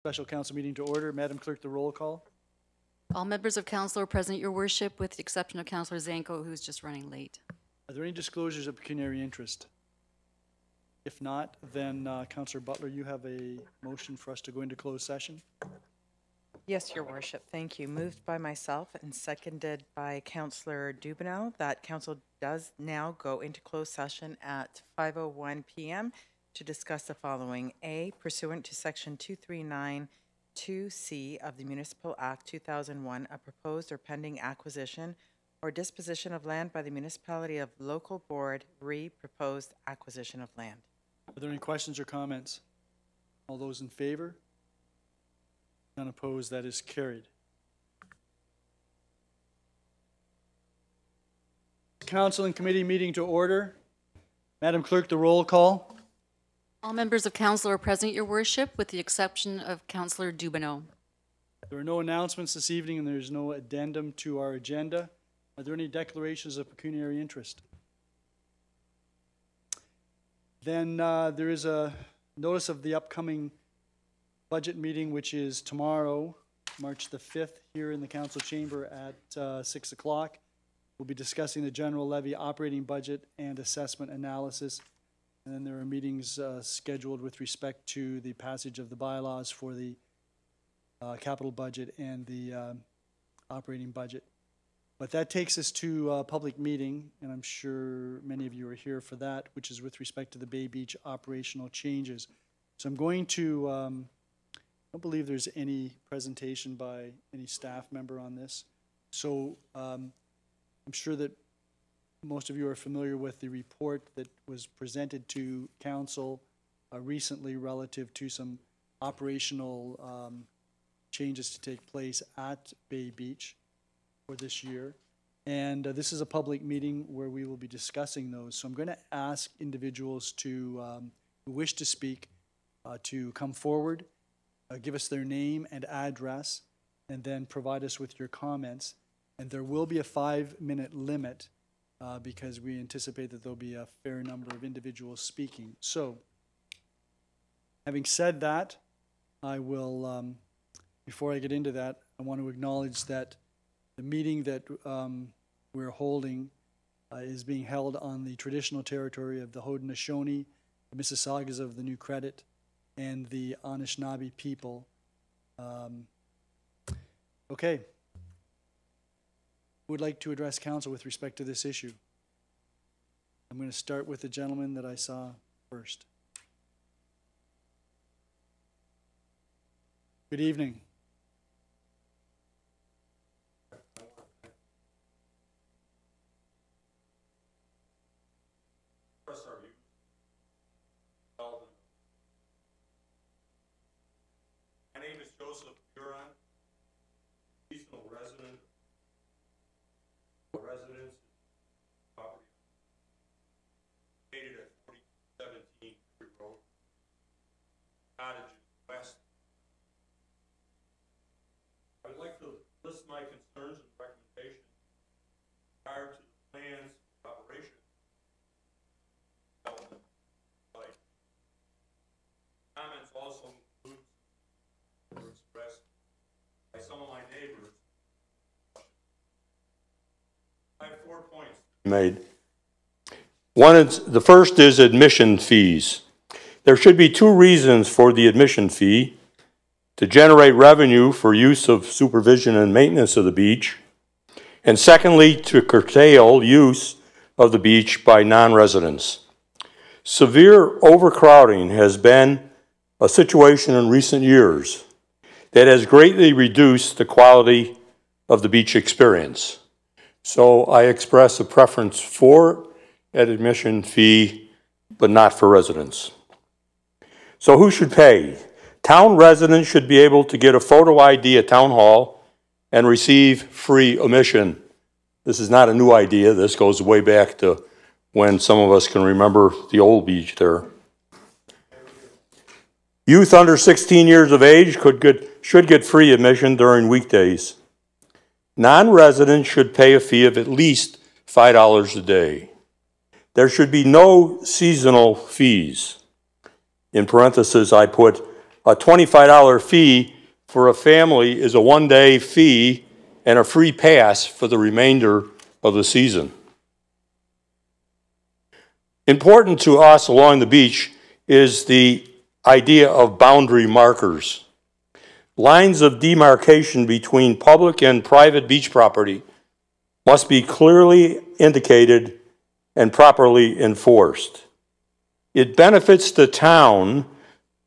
Special council meeting to order. Madam Clerk, the roll call. All members of council are present, Your Worship, with the exception of Councillor Zanko, who's just running late. Are there any disclosures of pecuniary interest? If not, then Councillor Butler, you have a motion for us to go into closed session. Yes, Your Worship. Thank you. Moved by myself and seconded by Councillor Dubineau that council does now go into closed session at 5:01 p.m. to discuss the following. A, pursuant to Section 2392C of the Municipal Act 2001, a proposed or pending acquisition or disposition of land by the municipality of local board, proposed acquisition of land. Are there any questions or comments? All those in favor? None opposed. That is carried. Council and committee meeting to order. Madam Clerk, the roll call. All members of council are present, Your Worship, with the exception of Councillor Dubineau. There are no announcements this evening and there is no addendum to our agenda. Are there any declarations of pecuniary interest? Then there is a notice of the upcoming budget meeting, which is tomorrow, March the 5th, here in the council chamber at 6 o'clock. We'll be discussing the general levy operating budget and assessment analysis. And then there are meetings scheduled with respect to the passage of the bylaws for the capital budget and the operating budget. But that takes us to a public meeting, and I'm sure many of you are here for that, which is with respect to the Bay Beach operational changes. So I'm going to, I don't believe there's any presentation by any staff member on this. So I'm sure that most of you are familiar with the report that was presented to council recently relative to some operational changes to take place at Bay Beach for this year. And this is a public meeting where we will be discussing those. So I'm going to ask individuals to who wish to speak to come forward, give us their name and address, and then provide us with your comments. And there will be a 5-minute limit because we anticipate that there'll be a fair number of individuals speaking. So, having said that, I will, before I get into that, I want to acknowledge that the meeting that we're holding is being held on the traditional territory of the Haudenosaunee, the Mississaugas of the New Credit, and the Anishinaabe people. Okay. Who would like to address council with respect to this issue? I'm going to start with the gentleman that I saw first. Good evening. My name is Joseph Huron, seasonal resident. Residence property located at 4017 Erie Road, cottages west. I would like to list my concerns and recommendations prior to the plans of operation. Comments also include were expressed by some of my neighbors. I have 4 points made. The first is admission fees. There should be 2 reasons for the admission fee: to generate revenue for use of supervision and maintenance of the beach, and secondly, to curtail use of the beach by non-residents. Severe overcrowding has been a situation in recent years that has greatly reduced the quality of the beach experience. So I express a preference for an admission fee, but not for residents. So who should pay? Town residents should be able to get a photo ID at Town Hall and receive free admission. This is not a new idea. This goes way back to when some of us can remember the old beach there. Youth under 16 years of age should get free admission during weekdays. Non-residents should pay a fee of at least $5 a day. There should be no seasonal fees. In parentheses, I put a $25 fee for a family is a one-day fee and a free pass for the remainder of the season. Important to us along the beach is the idea of boundary markers. Lines of demarcation between public and private beach property must be clearly indicated and properly enforced. It benefits the town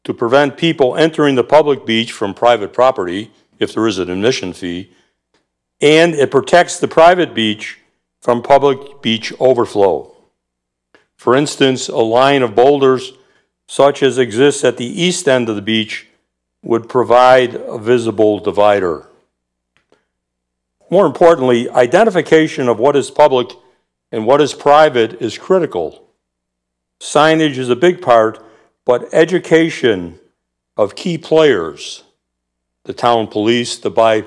to prevent people entering the public beach from private property, if there is an admission fee, and it protects the private beach from public beach overflow. For instance, a line of boulders such as exists at the east end of the beach would provide a visible divider. More importantly, identification of what is public and what is private is critical. Signage is a big part, but education of key players, the town police, the bylaw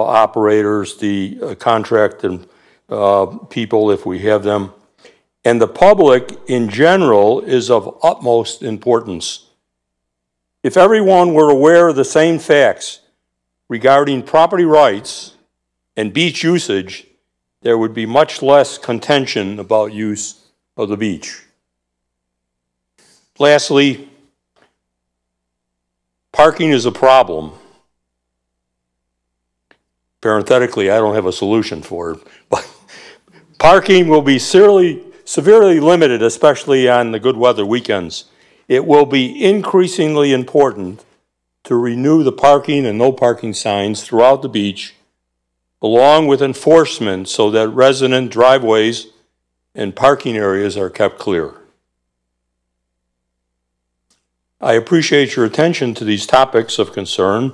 operators, the contracted people if we have them, and the public in general is of utmost importance. If everyone were aware of the same facts regarding property rights and beach usage, there would be much less contention about use of the beach. Lastly, parking is a problem. Parenthetically, I don't have a solution for it, but parking will be severely limited, especially on the good weather weekends. It will be increasingly important to renew the parking and no parking signs throughout the beach, along with enforcement so that resident driveways and parking areas are kept clear. I appreciate your attention to these topics of concern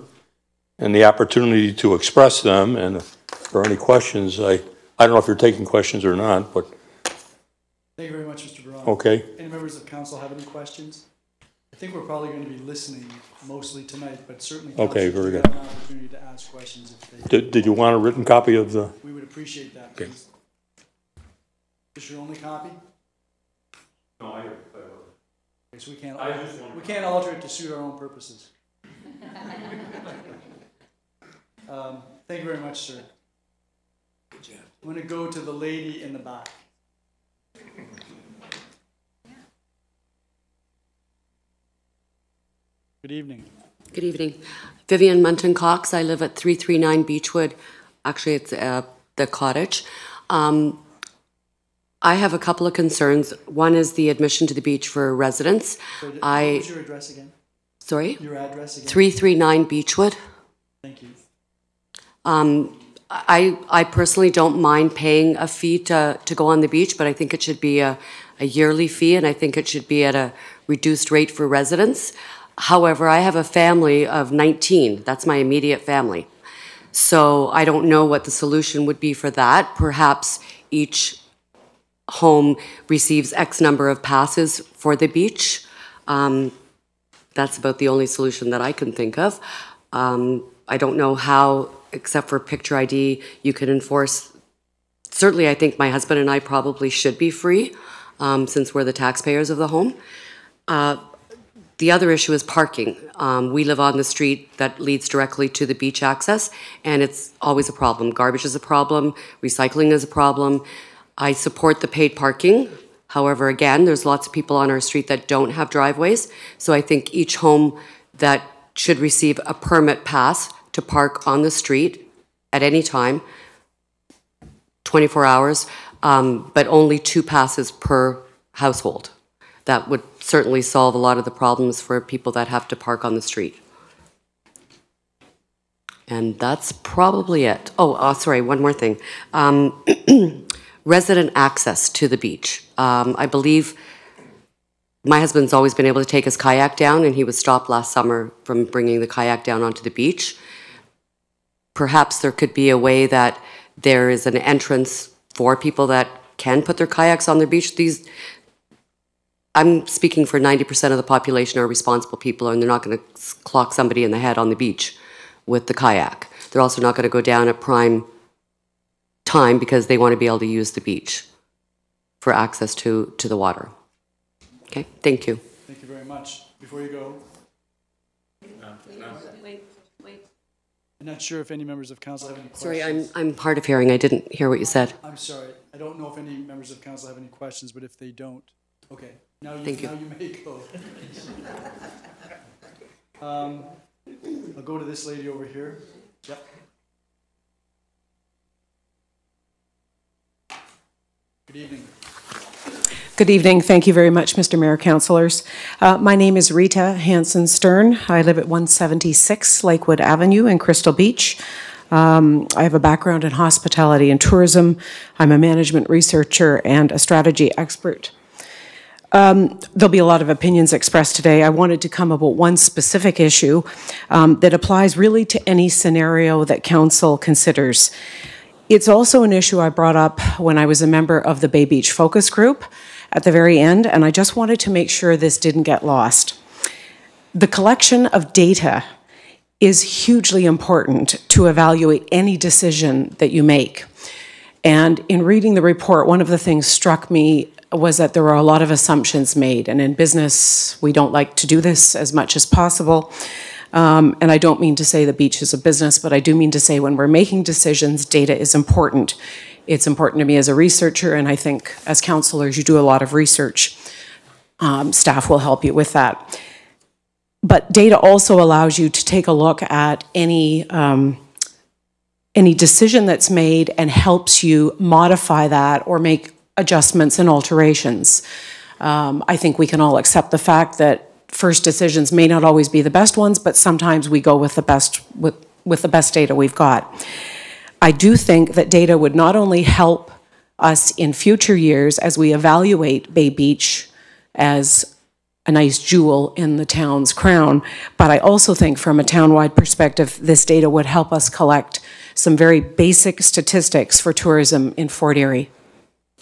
and the opportunity to express them, and if there are any questions, I don't know if you're taking questions or not, but. Thank you very much, Mr. Braun. Okay. Any members of council have any questions? I think we're probably going to be listening mostly tonight, but certainly Okay, council very do good. have an opportunity to ask questions if they. Did you want a written copy of the? We would appreciate that, Okay. please. Is this your only copy? No, I Okay, so we can't alter it to suit our own purposes. Thank you very much, sir. Good job. I'm going to go to the lady in the back. Good evening. Good evening. Vivian Munton Cox. I live at 339 Beechwood. Actually, it's the cottage. I have a couple of concerns. One is the admission to the beach for residents. So what was your address again? Sorry? Your address again? 339 Beechwood. Thank you. I personally don't mind paying a fee to go on the beach, but I think it should be a yearly fee, and I think it should be at a reduced rate for residents. However, I have a family of 19. That's my immediate family. So I don't know what the solution would be for that. Perhaps each home receives X number of passes for the beach. That's about the only solution that I can think of. I don't know how, except for picture ID, you can enforce. Certainly, I think my husband and I probably should be free, since we're the taxpayers of the home. The other issue is parking. We live on the street that leads directly to the beach access, and it's always a problem. Garbage is a problem, recycling is a problem. I support the paid parking. However, again, there's lots of people on our street that don't have driveways, so I think each home that should receive a permit pass to park on the street at any time, 24 hours, but only 2 passes per household. That would certainly solve a lot of the problems for people that have to park on the street. And that's probably it. Oh, sorry, one more thing. Resident access to the beach. I believe my husband's always been able to take his kayak down, and he was stopped last summer from bringing the kayak down onto the beach. Perhaps there could be a way that there is an entrance for people that can put their kayaks on the beach. I'm speaking for 90% of the population are responsible people, and they're not going to clock somebody in the head on the beach with the kayak. They're also not going to go down at prime time because they want to be able to use the beach for access to the water. Okay, thank you. Thank you very much. Before you go, I'm not sure if any members of council have any Sorry, questions. I'm hard of hearing. I didn't hear what you said. I'm sorry. I don't know if any members of council have any questions, but if they don't, okay. Thank you. Now you may go. I'll go to this lady over here. Yep. Good evening. Good evening. Thank you very much, Mr. Mayor, councilors. My name is Rita Hansen Stern. I live at 176 Lakewood Avenue in Crystal Beach. I have a background in hospitality and tourism. I'm a management researcher and a strategy expert. There'll be a lot of opinions expressed today. I wanted to come about one specific issue that applies really to any scenario that council considers. It's also an issue I brought up when I was a member of the Bay Beach Focus Group at the very end, and I just wanted to make sure this didn't get lost. The collection of data is hugely important to evaluate any decision that you make. And in reading the report, one of the things struck me was that there were a lot of assumptions made, and in business, we don't like to do this as much as possible. And I don't mean to say the beach is a business, but I do mean to say when we're making decisions, data is important. It's important to me as a researcher, and I think as councilors, you do a lot of research. Staff will help you with that. But data also allows you to take a look at any decision that's made and helps you modify that or make adjustments and alterations. I think we can all accept the fact that first decisions may not always be the best ones, but sometimes we go with the best with the best data we've got. I do think that data would not only help us in future years as we evaluate Bay Beach as a nice jewel in the town's crown, but I also think from a town-wide perspective, this data would help us collect some very basic statistics for tourism in Fort Erie.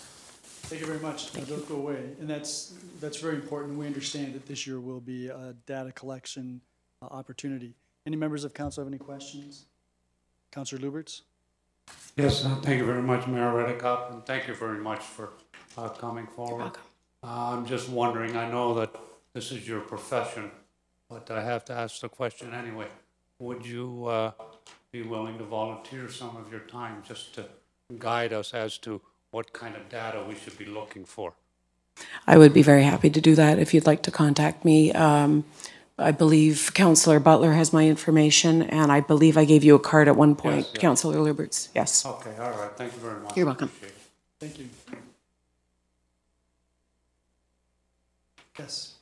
Thank you very much. Don't go away. And that's very important. We understand that this year will be a data collection opportunity. Any members of council have any questions? Councilor Luberts? Yes, thank you very much, Mayor Redekop, and thank you very much for coming forward. I'm just wondering, I know that this is your profession, but I have to ask the question anyway. Would you be willing to volunteer some of your time just to guide us as to what kind of data we should be looking for? I would be very happy to do that if you'd like to contact me. I believe Councillor Butler has my information, and I believe I gave you a card at one point, yes. Councillor Luberts. Yes. Okay, all right. Thank you very much. You're welcome. Thank you. Yes.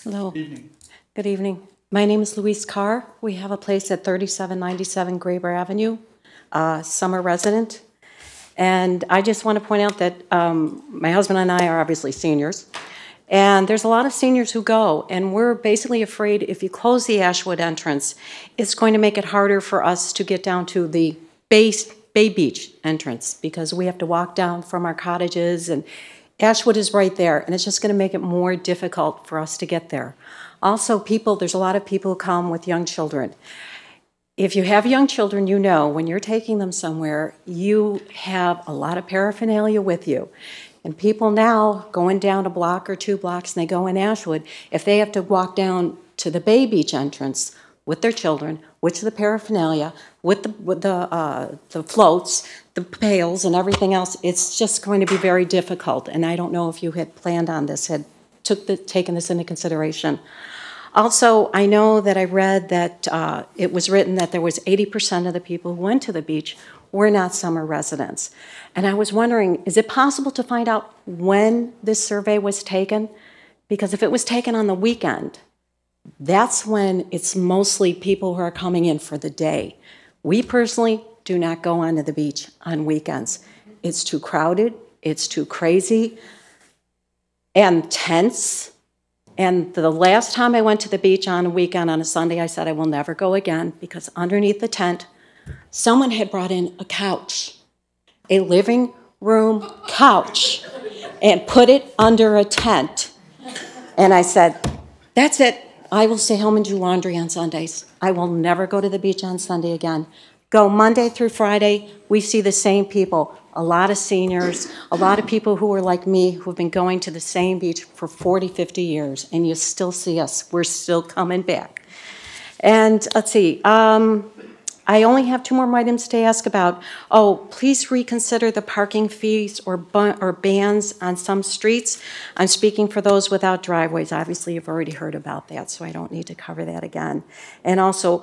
Hello. Good evening. Good evening. My name is Louise Carr. We have a place at 3797 Graber Avenue, summer resident. And I just want to point out that my husband and I are obviously seniors. And there's a lot of seniors who go, and we're basically afraid if you close the Ashwood entrance, it's going to make it harder for us to get down to the Bay Beach entrance, because we have to walk down from our cottages, and Ashwood is right there, and it's just going to make it more difficult for us to get there. Also, there's a lot of people who come with young children. If you have young children, you know when you're taking them somewhere, you have a lot of paraphernalia with you. And people now going down a block or 2 blocks and they go in Ashwood, if they have to walk down to the Bay Beach entrance with their children, with the paraphernalia, with the floats, the pails and everything else, it's just going to be very difficult. And I don't know if you had planned on this, had taken this into consideration. Also, I know that I read that it was written that there was 80% of the people who went to the beach were not summer residents. And I was wondering, is it possible to find out when this survey was taken? Because if it was taken on the weekend, that's when it's mostly people who are coming in for the day. We personally do not go onto the beach on weekends. It's too crowded, it's too crazy, and tense. And the last time I went to the beach on a weekend, on a Sunday, I said I will never go again, because underneath the tent, someone had brought in a couch, a living room couch, and put it under a tent. And I said, that's it. I will stay home and do laundry on Sundays. I will never go to the beach on Sunday again. Go Monday through Friday, we see the same people. a lot of seniors, a lot of people who are like me, who've been going to the same beach for 40, 50 years, and you still see us. We're still coming back. And let's see, I only have 2 more items to ask about. Oh, please reconsider the parking fees or bans on some streets. I'm speaking for those without driveways. Obviously, you've already heard about that, so I don't need to cover that again. And also,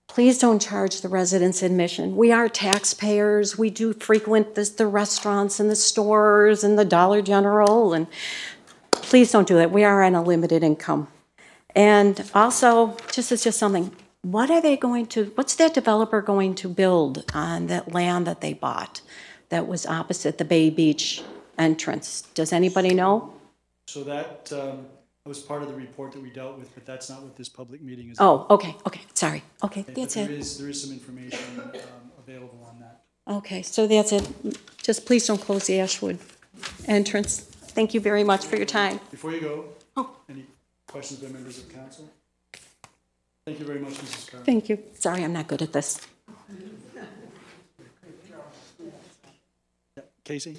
please don't charge the residents admission. We are taxpayers. We do frequent the restaurants and the stores and the Dollar General, and please don't do that. We are on a limited income. And also, it's just something, what are they going to, what's that developer going to build on that land that they bought that was opposite the Bay Beach entrance? Does anybody know? So that was part of the report that we dealt with, but that's not what this public meeting is Oh, about. okay, that's it. There is some information available on that. Okay, so that's it. Just please don't close the Ashwood entrance. Thank you very much for your time. Before you go, any questions by members of council? Thank you very much, Mrs. Carr. Thank you. Sorry, I'm not good at this. Yeah, Casey?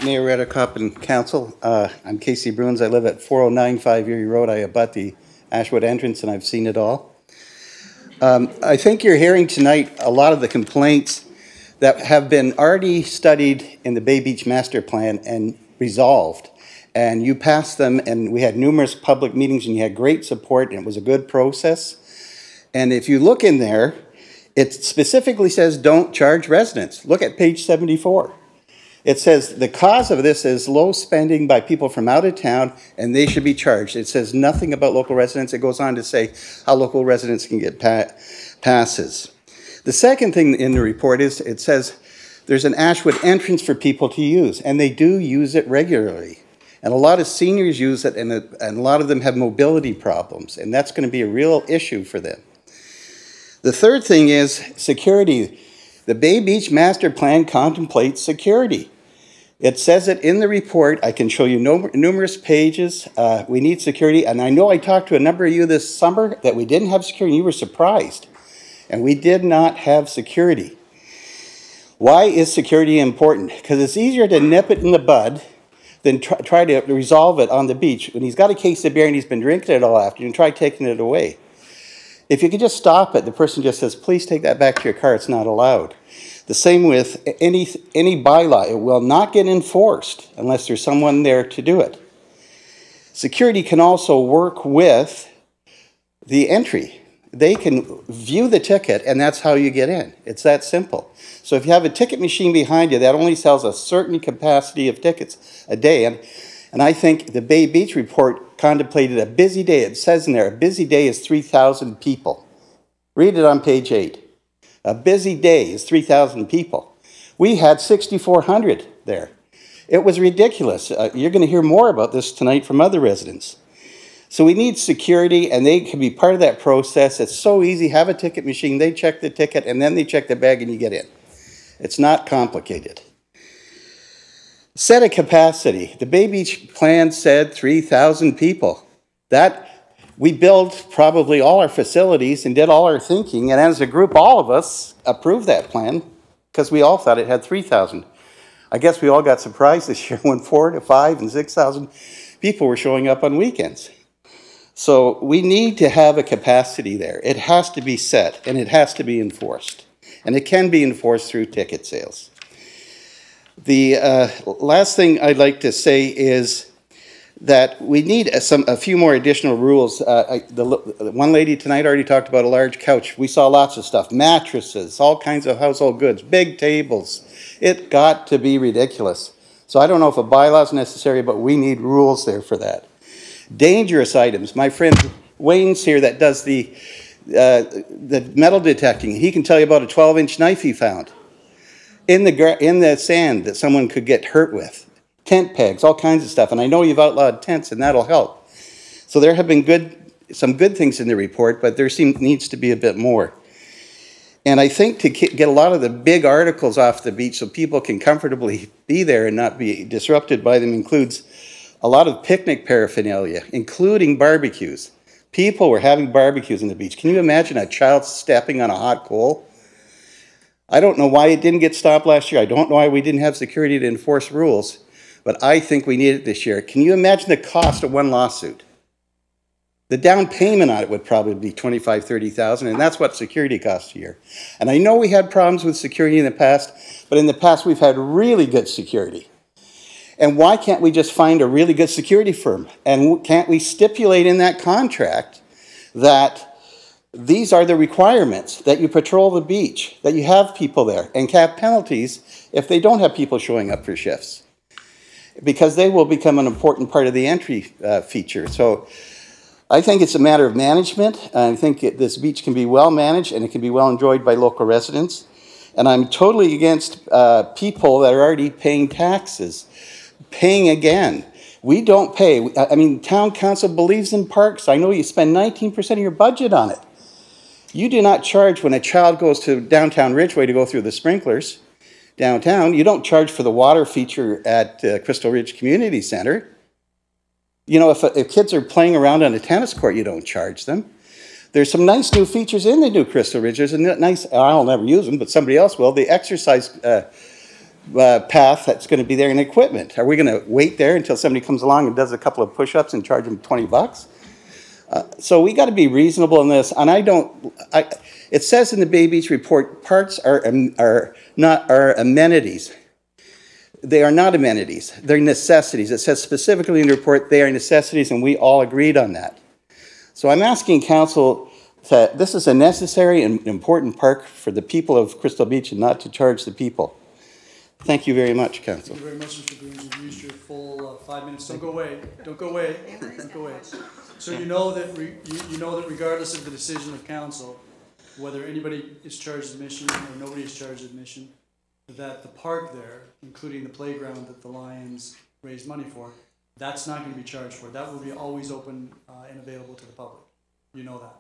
Mayor Reddick and Council, I'm Casey Bruins. I live at 409 Erie Road. I abut the Ashwood entrance, and I've seen it all. I think you're hearing tonight a lot of the complaints that have been already studied in the Bay Beach Master Plan and resolved. And you passed them, and we had numerous public meetings, and you had great support, and it was a good process. And if you look in there, it specifically says don't charge residents. Look at page 74. It says the cause of this is low spending by people from out of town, and they should be charged. It says nothing about local residents. It goes on to say how local residents can get passes. The second thing in the report is it says there's an Ashwood entrance for people to use, and they do use it regularly. And a lot of seniors use it, and a lot of them have mobility problems, and that's going to be a real issue for them. The third thing is security. The Bay Beach Master Plan contemplates security. It says it in the report. I can show you numerous pages. We need security, and I know I talked to a number of you this summer that we didn't have security, and you were surprised. And we did not have security. Why is security important? Because it's easier to nip it in the bud than try to resolve it on the beach. When he's got a case of beer and he's been drinking it all afternoon, try taking it away. If you could just stop it, the person just says, please take that back to your car, it's not allowed. The same with any bylaw. It will not get enforced unless there's someone there to do it. Security can also work with the entry. They can view the ticket, and that's how you get in. It's that simple. So if you have a ticket machine behind you, that only sells a certain capacity of tickets a day. And I think the Bay Beach report contemplated a busy day. It says in there, a busy day is 3,000 people. Read it on page 8. A busy day is 3,000 people. We had 6,400 there. It was ridiculous. You're going to hear more about this tonight from other residents. So we need security, and they can be part of that process. It's so easy. Have a ticket machine. They check the ticket, and then they check the bag, and you get in. It's not complicated. Set a capacity. The Bay Beach plan said 3,000 people. That we built probably all our facilities and did all our thinking, and as a group, all of us approved that plan because we all thought it had 3,000. I guess we all got surprised this year when 4,000 to 5,000 and 6,000 people were showing up on weekends. So we need to have a capacity there. It has to be set, and it has to be enforced. And it can be enforced through ticket sales. The last thing I'd like to say is that we need a few more additional rules. One lady tonight already talked about a large couch. We saw lots of stuff, mattresses, all kinds of household goods, big tables. It got to be ridiculous. So I don't know if a bylaw is necessary, but we need rules there for that. Dangerous items. My friend Wayne's here that does the metal detecting. He can tell you about a 12-inch knife he found in the sand that someone could get hurt with. Tent pegs, all kinds of stuff. And I know you've outlawed tents, and that'll help. So there have been some good things in the report, but there needs to be a bit more. And I think to get a lot of the big articles off the beach so people can comfortably be there and not be disrupted by them includes a lot of picnic paraphernalia, including barbecues. People were having barbecues on the beach. Can you imagine a child stepping on a hot coal? I don't know why it didn't get stopped last year. I don't know why we didn't have security to enforce rules, but I think we need it this year. Can you imagine the cost of one lawsuit? The down payment on it would probably be $25,000, $30,000, and that's what security costs a year. And I know we had problems with security in the past, but in the past we've had really good security. And why can't we just find a really good security firm? And can't we stipulate in that contract that these are the requirements, that you patrol the beach, that you have people there, and have penalties if they don't have people showing up for shifts? Because they will become an important part of the entry feature. So I think it's a matter of management. I think this beach can be well managed and it can be well enjoyed by local residents. And I'm totally against people that are already paying taxes, paying again. We don't pay. I mean, town council believes in parks. I know you spend 19% of your budget on it. You do not charge when a child goes to downtown Ridgeway to go through the sprinklers downtown. You don't charge for the water feature at Crystal Ridge Community Center. You know, if kids are playing around on a tennis court, you don't charge them. There's some nice new features in the new Crystal Ridge. There's a nice, I'll never use them, but somebody else will, the exercise path that's going to be there and equipment. Are we going to wait there until somebody comes along and does a couple of push-ups and charge them $20? So we got to be reasonable in this, and it says in the Bay Beach report, parks are amenities. They are not amenities, they're necessities. It says specifically in the report, they are necessities, and we all agreed on that. So I'm asking council that this is a necessary and important park for the people of Crystal Beach and not to charge the people. Thank you very much, council. Thank you very much, Mr. Bruins. You've used your full 5 minutes. Don't go away. Don't go away. Don't go away. So you know that you know that regardless of the decision of council, whether anybody is charged admission or nobody is charged admission, that the park there, including the playground that the Lions raised money for, that's not going to be charged for. That will be always open and available to the public. You know that.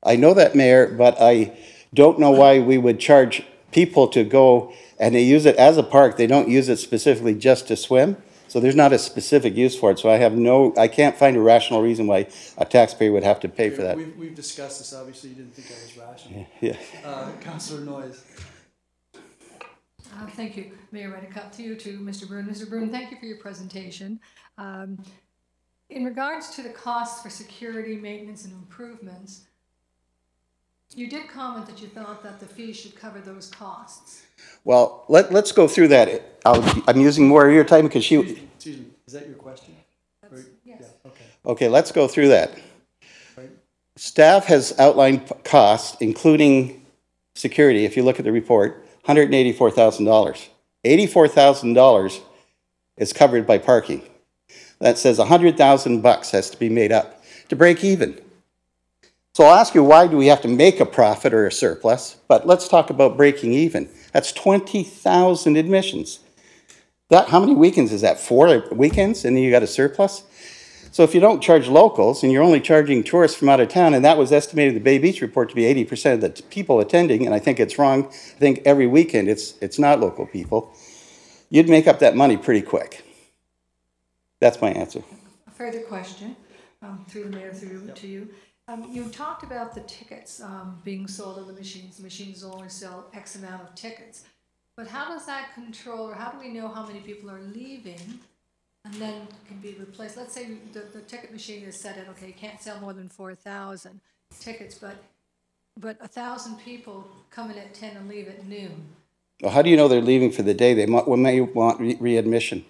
I know that, Mayor, but I don't know why we would charge people to go and they use it as a park. They don't use it specifically just to swim. So there's not a specific use for it. So I can't find a rational reason why a taxpayer would have to pay for that. We've discussed this. Obviously, you didn't think I was rational. Yeah. Councillor Noyes. Thank you, Mayor Reddick. To you too, Mr. Brune. Mr. Brune, thank you for your presentation. In regards to the costs for security, maintenance, and improvements, you did comment that you thought that the fee should cover those costs. Well, let's go through that. I'm using more of your time because she... Excuse me, is that your question? Yes. Yeah, okay. Okay, let's go through that. Right. Staff has outlined costs, including security, if you look at the report, $184,000. $84,000 is covered by parking. That says $100,000 has to be made up to break even. So I'll ask you, why do we have to make a profit or a surplus? But let's talk about breaking even. That's 20,000 admissions. How many weekends is that? 4 weekends, and then you got a surplus? So if you don't charge locals, and you're only charging tourists from out of town, and that was estimated in the Bay Beach report to be 80% of the people attending, and I think it's wrong. I think every weekend it's not local people. You'd make up that money pretty quick. That's my answer. A further question, through the mayor, to you. You talked about the tickets being sold at the machines. The machines only sell X amount of tickets. But how does that control, or how do we know how many people are leaving and then can be replaced? Let's say the ticket machine is set at, okay, you can't sell more than 4,000 tickets, but 1,000 people come in at 10 and leave at noon. Well, how do you know they're leaving for the day? They may want readmission.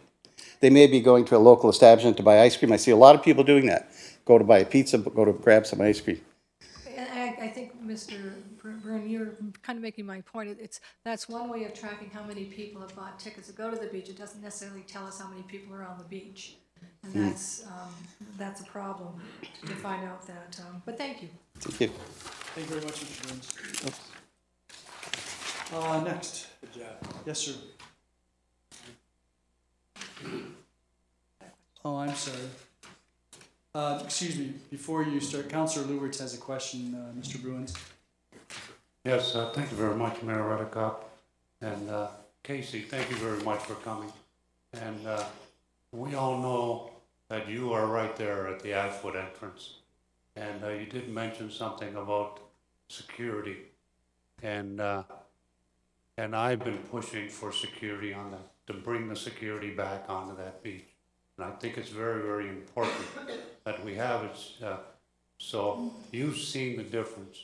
They may be going to a local establishment to buy ice cream. I see a lot of people doing that. Go to buy a pizza, go to grab some ice cream. And I think, Mr. Byrne, you're kind of making my point. That's one way of tracking how many people have bought tickets to go to the beach. It doesn't necessarily tell us how many people are on the beach. And that's a problem to find out that. But thank you. Thank you. Thank you very much, Mr. Burns. Next. Yes, sir. Oh, I'm sorry. Excuse me, before you start, Councillor Luberts has a question, Mr. Bruins. Yes, thank you very much, Mayor Reddick. And Casey, thank you very much for coming. And we all know that you are right there at the Ashwood entrance. And you did mention something about security. And I've been pushing for security on that, to bring the security back onto that beach. And I think it's very, very important that we have it. So you've seen the difference,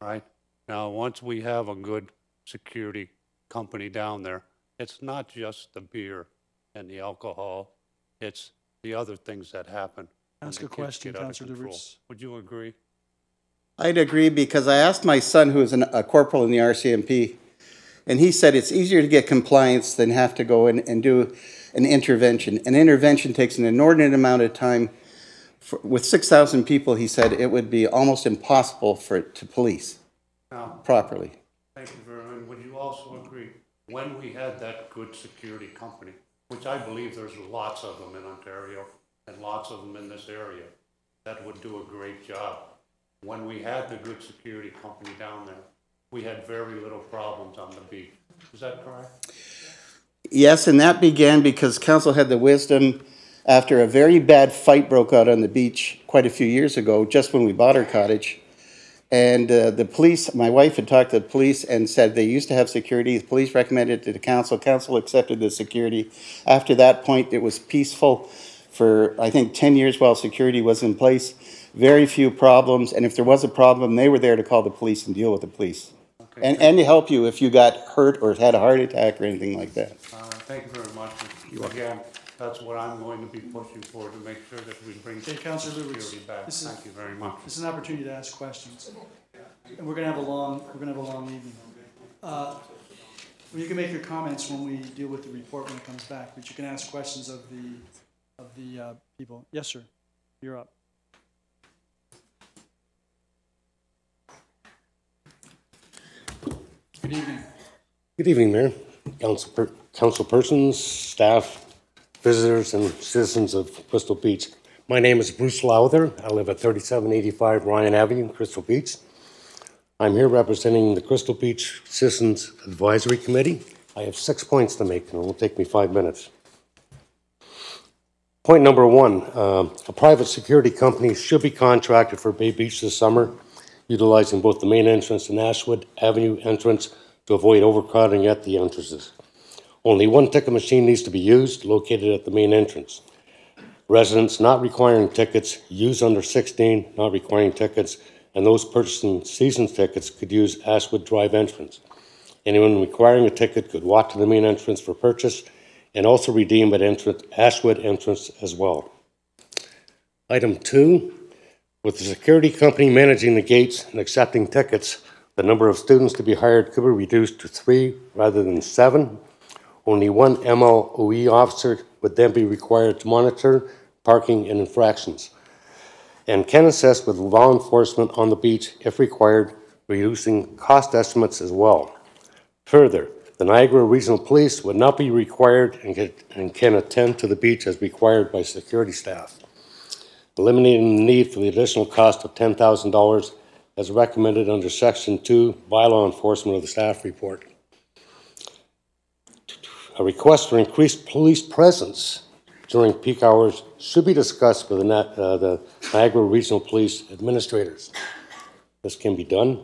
right? Now, once we have a good security company down there, it's not just the beer and the alcohol, it's the other things that happen. Ask a question, Councillor DeRusse. Would you agree? I'd agree because I asked my son, who is a corporal in the RCMP, and he said it's easier to get compliance than have to go in and do an intervention. An intervention takes an inordinate amount of time. With 6,000 people, he said it would be almost impossible for it to police properly. Thank you very much. Would you also agree, when we had that good security company, which I believe there's lots of them in Ontario and lots of them in this area, that would do a great job. When we had the good security company down there, we had very little problems on the beach. Is that correct? Yes, and that began because council had the wisdom after a very bad fight broke out on the beach quite a few years ago, just when we bought our cottage. And the police, my wife had talked to the police and said they used to have security. The police recommended it to the council. Council accepted the security. After that point, it was peaceful for, I think, 10 years while security was in place. Very few problems. And if there was a problem, they were there to call the police and deal with the police. Okay, and to help you if you got hurt or had a heart attack or anything like that. Thank you very much. Again, that's what I'm going to be pushing for, to make sure that we bring security back. Thank you very much. This is an opportunity to ask questions, and we're going to have a long evening. You can make your comments when we deal with the report when it comes back, but you can ask questions of the people. Yes, sir. You're up. Good evening. Good evening, Mayor, council persons, staff, visitors, and citizens of Crystal Beach. My name is Bruce Lowther. I live at 3785 Ryan Avenue, Crystal Beach. I'm here representing the Crystal Beach Citizens Advisory Committee. I have 6 points to make, and it will take me 5 minutes. Point number one, a private security company should be contracted for Bay Beach this summer, utilizing both the main entrance and Ashwood Avenue entrance to avoid overcrowding at the entrances. Only one ticket machine needs to be used, located at the main entrance. Residents not requiring tickets, youths under 16 not requiring tickets, and those purchasing season tickets could use Ashwood Drive entrance. Anyone requiring a ticket could walk to the main entrance for purchase and also redeem at Ashwood entrance as well. Item 2, with the security company managing the gates and accepting tickets, the number of students to be hired could be reduced to 3 rather than 7. Only one MLOE officer would then be required to monitor parking and infractions, and can assist with law enforcement on the beach if required, reducing cost estimates as well. Further, the Niagara Regional Police would not be required and can attend to the beach as required by security staff, eliminating the need for the additional cost of $10,000 as recommended under Section 2 Bylaw Enforcement of the staff report. A request for increased police presence during peak hours should be discussed with the Niagara Regional Police administrators. This can be done.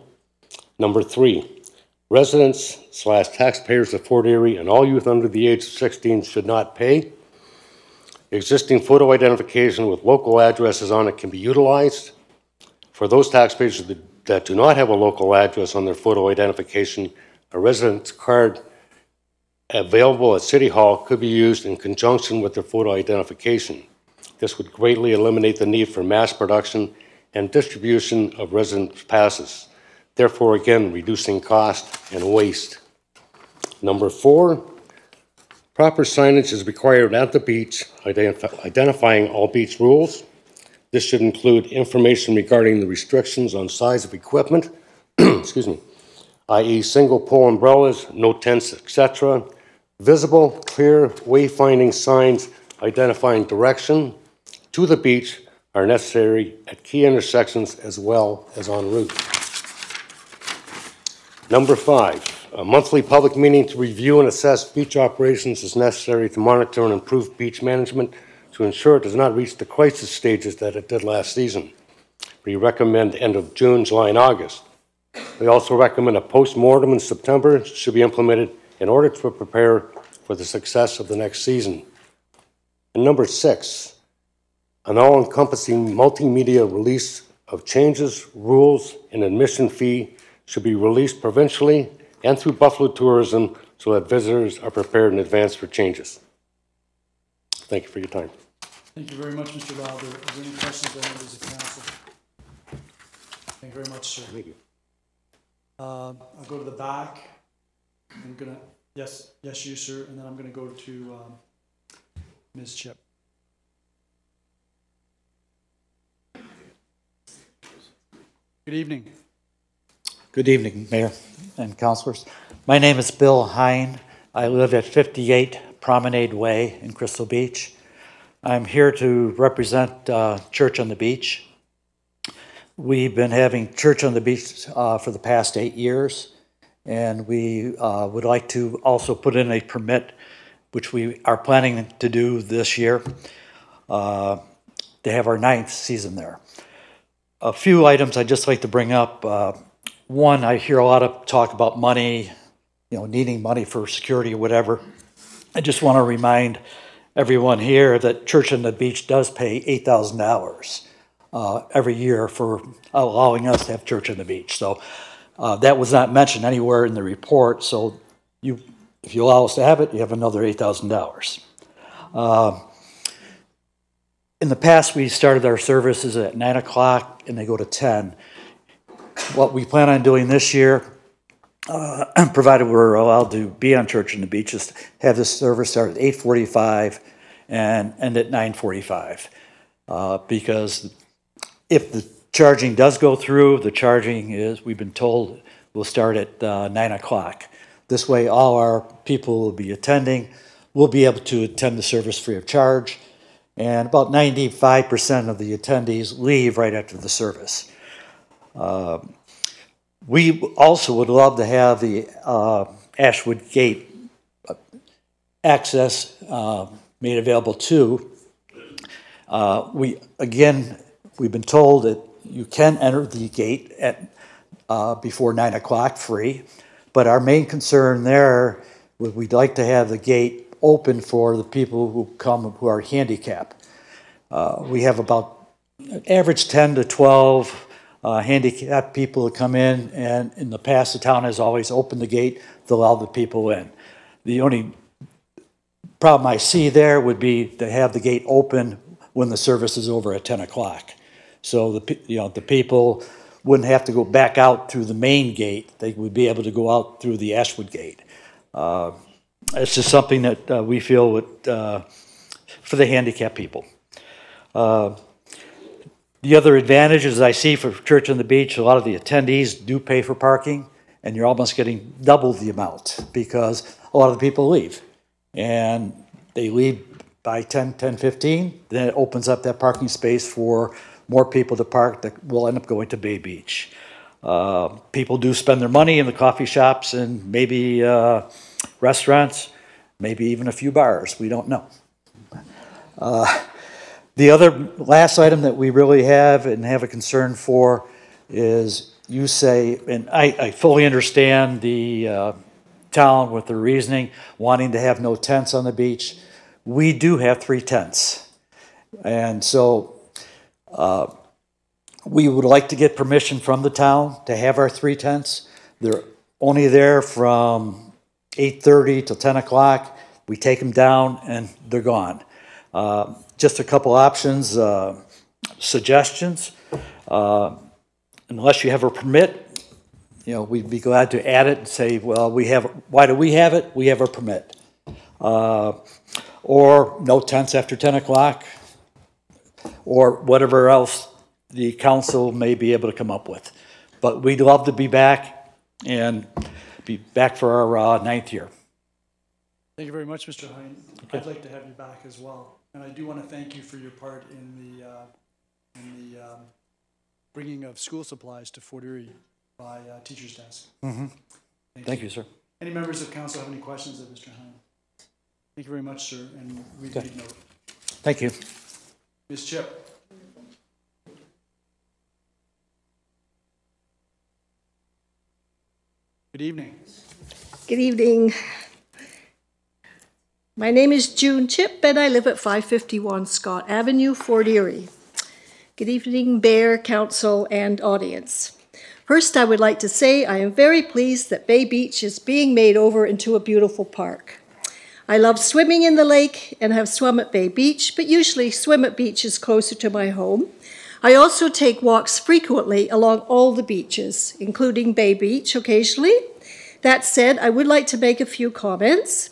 Number 3, residents/taxpayers of Fort Erie and all youth under the age of 16 should not pay. Existing photo identification with local addresses on it can be utilized. For those taxpayers that do not have a local address on their photo identification, a residence card available at City Hall could be used in conjunction with their photo identification. This would greatly eliminate the need for mass production and distribution of residence passes, therefore again reducing cost and waste. Number 4, proper signage is required at the beach identifying all beach rules. This should include information regarding the restrictions on size of equipment, excuse me, i.e. single pole umbrellas, no tents, etc. Visible, clear wayfinding signs identifying direction to the beach are necessary at key intersections as well as en route. Number 5, a monthly public meeting to review and assess beach operations is necessary to monitor and improve beach management to ensure it does not reach the crisis stages that it did last season. We recommend end of June, July, and August. We also recommend a post-mortem in September should be implemented in order to prepare for the success of the next season. And number 6, an all-encompassing multimedia release of changes, rules, and admission fee should be released provincially and through Buffalo Tourism so that visitors are prepared in advance for changes. Thank you for your time. Thank you very much, Mr. Wilder. Are there any questions by members of council? Thank you very much, sir. Thank you. I'll go to the back. I'm gonna, yes, you, sir, and then I'm gonna go to Ms. Chip. Good evening. Good evening, Mayor and councilors. My name is Bill Hein. I live at 58 Promenade Way in Crystal Beach. I'm here to represent Church on the Beach. We've been having Church on the Beach for the past 8 years, and we would like to also put in a permit, which we are planning to do this year, to have our 9th season there. A few items I'd just like to bring up. One, I hear a lot of talk about money, needing money for security or whatever. I just want to remind everyone here that Church on the Beach does pay $8,000 every year for allowing us to have Church on the Beach. So that was not mentioned anywhere in the report. So if you allow us to have it, you have another $8,000. In the past, we started our services at 9 o'clock and they go to 10. What we plan on doing this year, provided we're allowed to be on Church on the Beach, is have this service start at 8:45 and end at 9:45. Because if the charging does go through, the charging is, we've been told, will start at 9 o'clock. This way, all our people will be attending. We'll be able to attend the service free of charge. And about 95% of the attendees leave right after the service. We also would love to have the Ashwood Gate access made available too. We've been told that you can enter the gate at before 9 o'clock free, but our main concern there, we'd like to have the gate open for the people who come who are handicapped. We have about average 10 to 12 handicapped people that come in, and in the past the town has always opened the gate to allow the people in. The only problem I see there would be to have the gate open when the service is over at 10 o'clock. So the people wouldn't have to go back out through the main gate. They would be able to go out through the Ashwood Gate. It's just something that we feel would, for the handicapped people. The other advantages I see for Church on the Beach, a lot of the attendees do pay for parking, and you're almost getting double the amount because a lot of the people leave. And they leave by 10:15, then it opens up that parking space for more people to park that will end up going to Bay Beach. People do spend their money in the coffee shops and maybe restaurants, maybe even a few bars. We don't know. The other last item that we really have and have a concern for is you say, and I fully understand the town with the reasoning, wanting to have no tents on the beach. We do have 3 tents. And so we would like to get permission from the town to have our 3 tents. They're only there from 8:30 till 10 o'clock. We take them down and they're gone. Just a couple options, suggestions. Unless you have a permit, we'd be glad to add it and say, well, why do we have it? We have a permit. Or no tents after 10 o'clock, or whatever else the council may be able to come up with. But we'd love to be back and be back for our 9th year. Thank you very much, Mr. Hein. Okay. I'd like to have you back as well. And I do want to thank you for your part in the bringing of school supplies to Fort Erie by Teacher's Desk. Mm-hmm. Thank you, sir. Any members of council have any questions of Mr. Hein? Thank you very much, sir, and we take note. Thank you. Ms. Chip. Good evening. Good evening. My name is June Chip, and I live at 551 Scott Avenue, Fort Erie. Good evening, Mayor, Council, and audience. First, I would like to say I am very pleased that Bay Beach is being made over into a beautiful park. I love swimming in the lake and have swum at Bay Beach, but usually swim at beaches closer to my home. I also take walks frequently along all the beaches, including Bay Beach occasionally. That said, I would like to make a few comments.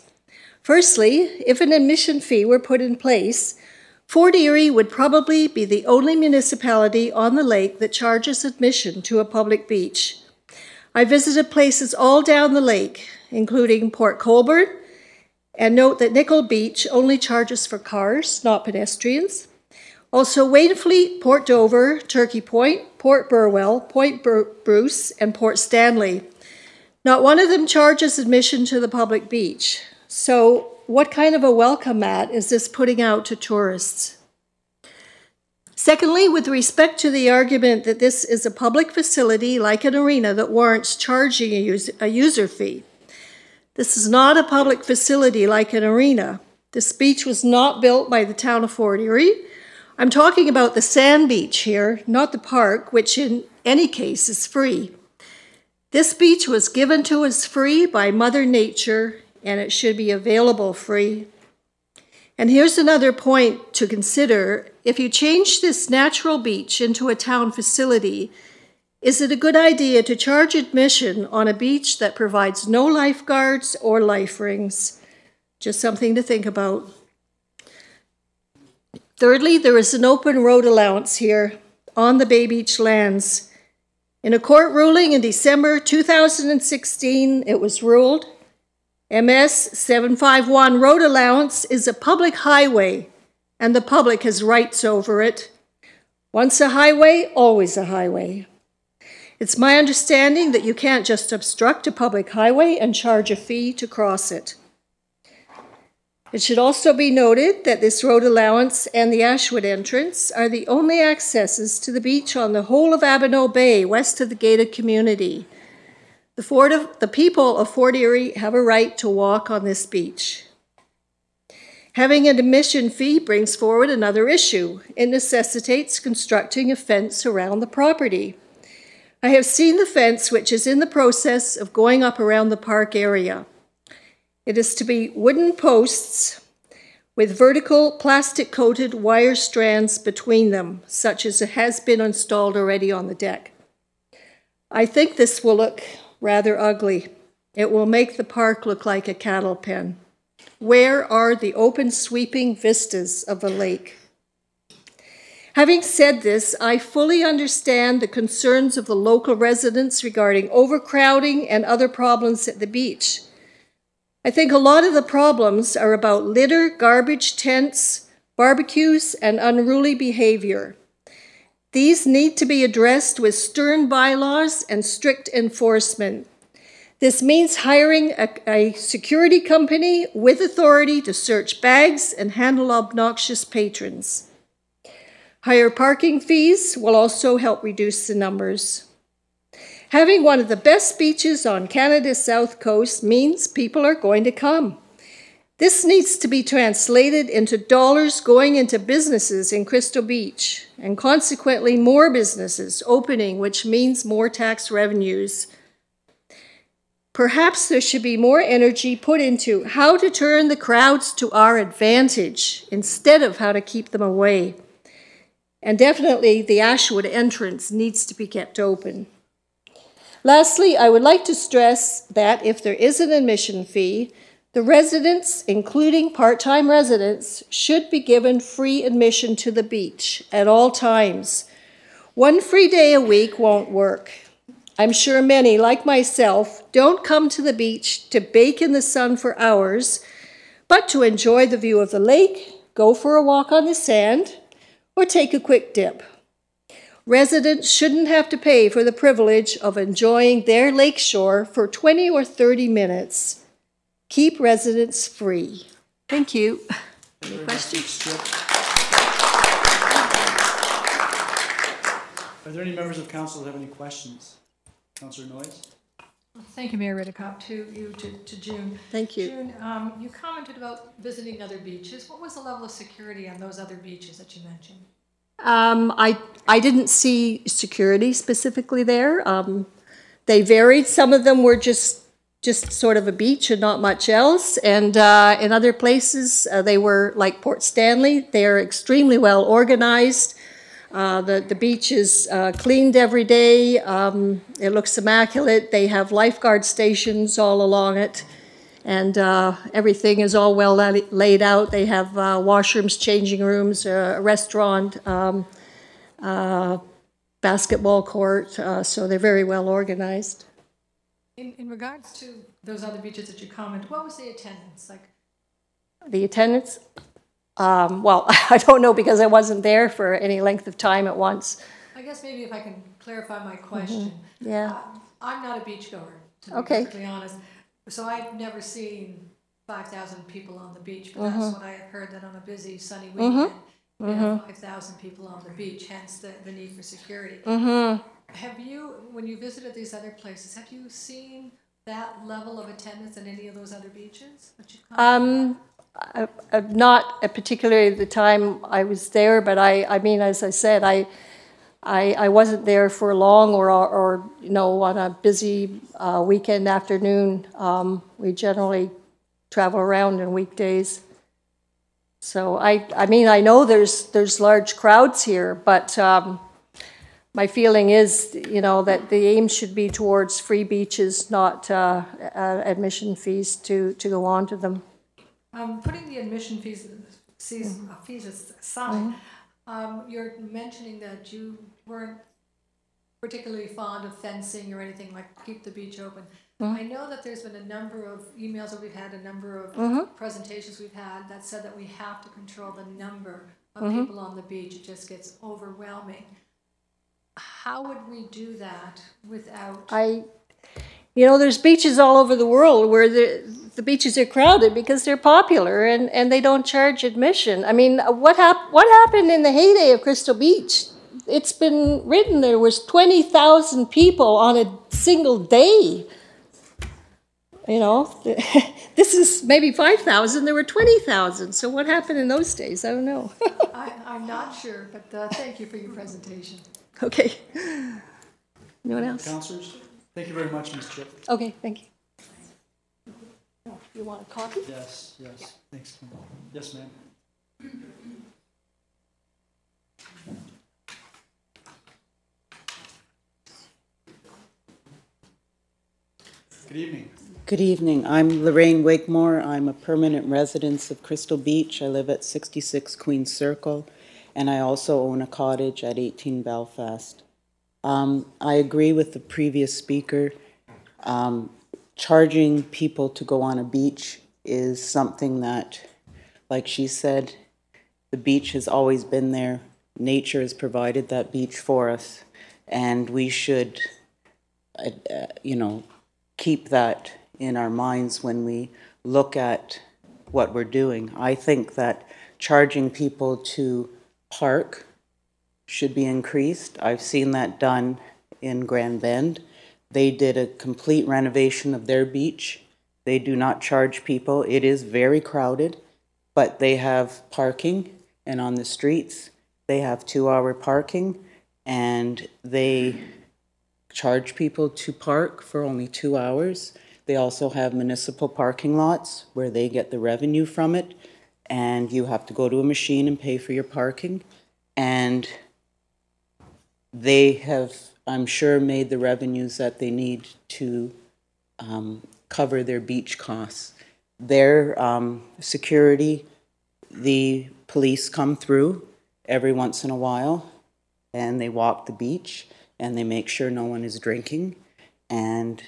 Firstly, if an admission fee were put in place, Fort Erie would probably be the only municipality on the lake that charges admission to a public beach. I visited places all down the lake, including Port Colborne, and note that Nickel Beach only charges for cars, not pedestrians. Also, Wainfleet, Port Dover, Turkey Point, Port Burwell, Point Bruce, and Port Stanley. Not one of them charges admission to the public beach. So what kind of a welcome mat is this putting out to tourists? Secondly, with respect to the argument that this is a public facility like an arena that warrants charging a user fee, this is not a public facility like an arena. This beach was not built by the town of Fort Erie. I'm talking about the sand beach here, not the park, which in any case is free. This beach was given to us free by Mother Nature, and it should be available free. And here's another point to consider. If you change this natural beach into a town facility, is it a good idea to charge admission on a beach that provides no lifeguards or life rings? Just something to think about. Thirdly, there is an open road allowance here on the Bay Beach lands. In a court ruling in December 2016, it was ruled MS 751 road allowance is a public highway, and the public has rights over it. Once a highway, always a highway. It's my understanding that you can't just obstruct a public highway and charge a fee to cross it. It should also be noted that this road allowance and the Ashwood entrance are the only accesses to the beach on the whole of Abino Bay, west of the gated community. The people of Fort Erie have a right to walk on this beach. Having an admission fee brings forward another issue. It necessitates constructing a fence around the property. I have seen the fence, which is in the process of going up around the park area. It is to be wooden posts with vertical plastic-coated wire strands between them, such as it has been installed already on the deck. I think this will look rather ugly. It will make the park look like a cattle pen. Where are the open sweeping vistas of the lake? Having said this, I fully understand the concerns of the local residents regarding overcrowding and other problems at the beach. I think a lot of the problems are about litter, garbage, tents, barbecues, and unruly behavior. These need to be addressed with stern bylaws and strict enforcement. This means hiring a security company with authority to search bags and handle obnoxious patrons. Higher parking fees will also help reduce the numbers. Having one of the best beaches on Canada's south coast means people are going to come. This needs to be translated into dollars going into businesses in Crystal Beach, and consequently more businesses opening, which means more tax revenues. Perhaps there should be more energy put into how to turn the crowds to our advantage instead of how to keep them away. And definitely the Ashwood entrance needs to be kept open. Lastly, I would like to stress that if there is an admission fee, the residents, including part-time residents, should be given free admission to the beach at all times. One free day a week won't work. I'm sure many, like myself, don't come to the beach to bake in the sun for hours, but to enjoy the view of the lake, go for a walk on the sand, or take a quick dip. Residents shouldn't have to pay for the privilege of enjoying their lakeshore for 20 or 30 minutes. Keep residents free. Thank you. Any questions? Are there any members of council that have any questions? Councillor Noyes? Thank you, Mayor Redekop, to you, to June. Thank you. June, you commented about visiting other beaches. What was the level of security on those other beaches that you mentioned? I didn't see security specifically there. They varied. Some of them were just sort of a beach and not much else. And in other places, they were like Port Stanley. They are extremely well organized. The beach is cleaned every day. It looks immaculate. They have lifeguard stations all along it. And everything is all well laid out. They have washrooms, changing rooms, a restaurant, basketball court. So they're very well organized. In regards to those other beaches that you commented, what was the attendance like? The attendance? Well, I don't know because I wasn't there for any length of time at once. I guess maybe if I can clarify my question. Yeah. I'm not a beachgoer, to be Okay. perfectly honest. So I've never seen 5,000 people on the beach, but that's what I have heard, that on a busy sunny weekend, you have 5,000 people on the beach, hence the need for security. Have you, when you visited these other places, have you seen that level of attendance at any of those other beaches that you've come to? Not particularly the time I was there, but I mean, as I said, I wasn't there for long or you know, on a busy weekend afternoon. We generally travel around in weekdays. So I mean, I know there's large crowds here, but my feeling is, you know, that the aim should be towards free beaches, not admission fees to go on to them. Putting the admission fees aside, you're mentioning that you weren't particularly fond of fencing or anything like keep the beach open. I know that there's been a number of emails that we've had, a number of presentations we've had that said that we have to control the number of people on the beach. It just gets overwhelming. How would we do that without... You know, there's beaches all over the world where the beaches are crowded because they're popular and they don't charge admission. I mean, what happened in the heyday of Crystal Beach? It's been written there was 20,000 people on a single day. You know, this is maybe 5,000. There were 20,000. So what happened in those days? I don't know. I'm not sure, but thank you for your presentation. Okay. Anyone else? Councillors? Thank you very much, Ms. Chip. Okay, thank you. Oh, you want a copy? Yes, yes. Yeah. Thanks. Yes, ma'am. Good evening. Good evening. I'm Lorraine Wakemore. I'm a permanent resident of Crystal Beach. I live at 66 Queen's Circle, and I also own a cottage at 18 Belfast. I agree with the previous speaker. Charging people to go on a beach is something that, like she said, the beach has always been there. Nature has provided that beach for us, and we should, you know, keep that in our minds when we look at what we're doing. I think that charging people to park should be increased. I've seen that done in Grand Bend. They did a complete renovation of their beach. They do not charge people. It is very crowded, but they have parking, and on the streets they have 2-hour parking, and they charge people to park for only 2 hours. They also have municipal parking lots where they get the revenue from it, and you have to go to a machine and pay for your parking. And they have, I'm sure, made the revenues that they need to cover their beach costs. Their security, the police come through every once in a while, and they walk the beach, and they make sure no one is drinking. And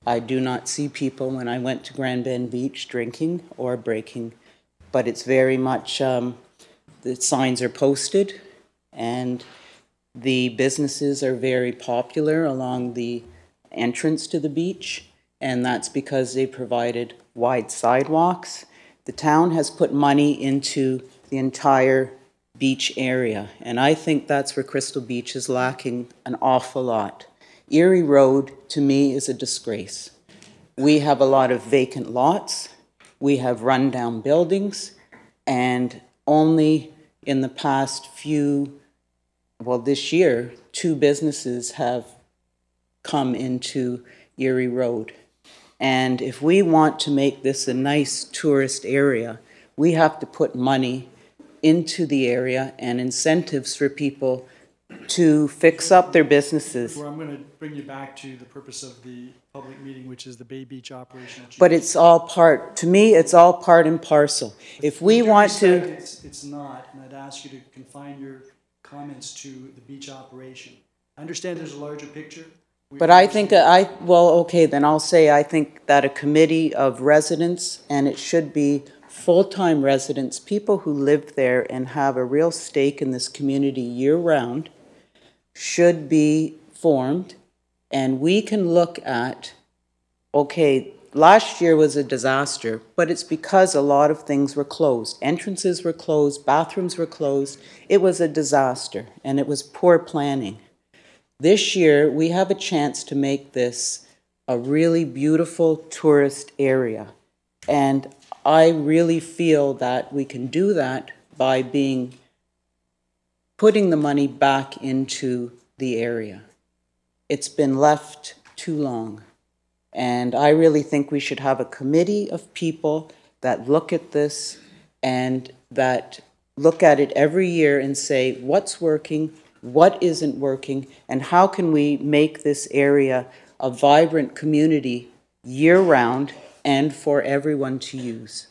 I do not see people when I went to Grand Bend Beach drinking or breaking, but it's very much, the signs are posted, and the businesses are very popular along the entrance to the beach, and that's because they provided wide sidewalks. The town has put money into the entire beach area, and I think that's where Crystal Beach is lacking an awful lot. Erie Road, to me, is a disgrace. We have a lot of vacant lots, we have rundown buildings, and only in the past this year, 2 businesses have come into Erie Road. And if we want to make this a nice tourist area, we have to put money into the area and incentives for people to fix up their businesses. Well, I'm going to bring you back to the purpose of the public meeting, which is the Bay Beach operation. But it's all part, to me, it's all part and parcel. If we want to... It's not, and I'd ask you to confine your comments to the beach operation. I understand there's a larger picture. But I think, okay, then I'll say I think that a committee of residents, and it should be full-time residents, people who live there and have a real stake in this community year-round, should be formed, and we can look at, okay, last year was a disaster, but it's because a lot of things were closed. Entrances were closed, bathrooms were closed. It was a disaster, and it was poor planning. This year, we have a chance to make this a really beautiful tourist area, and I really feel that we can do that by putting the money back into the area. It's been left too long. And I really think we should have a committee of people that look at this and that look at it every year and say what's working, what isn't working, and how can we make this area a vibrant community year-round and for everyone to use.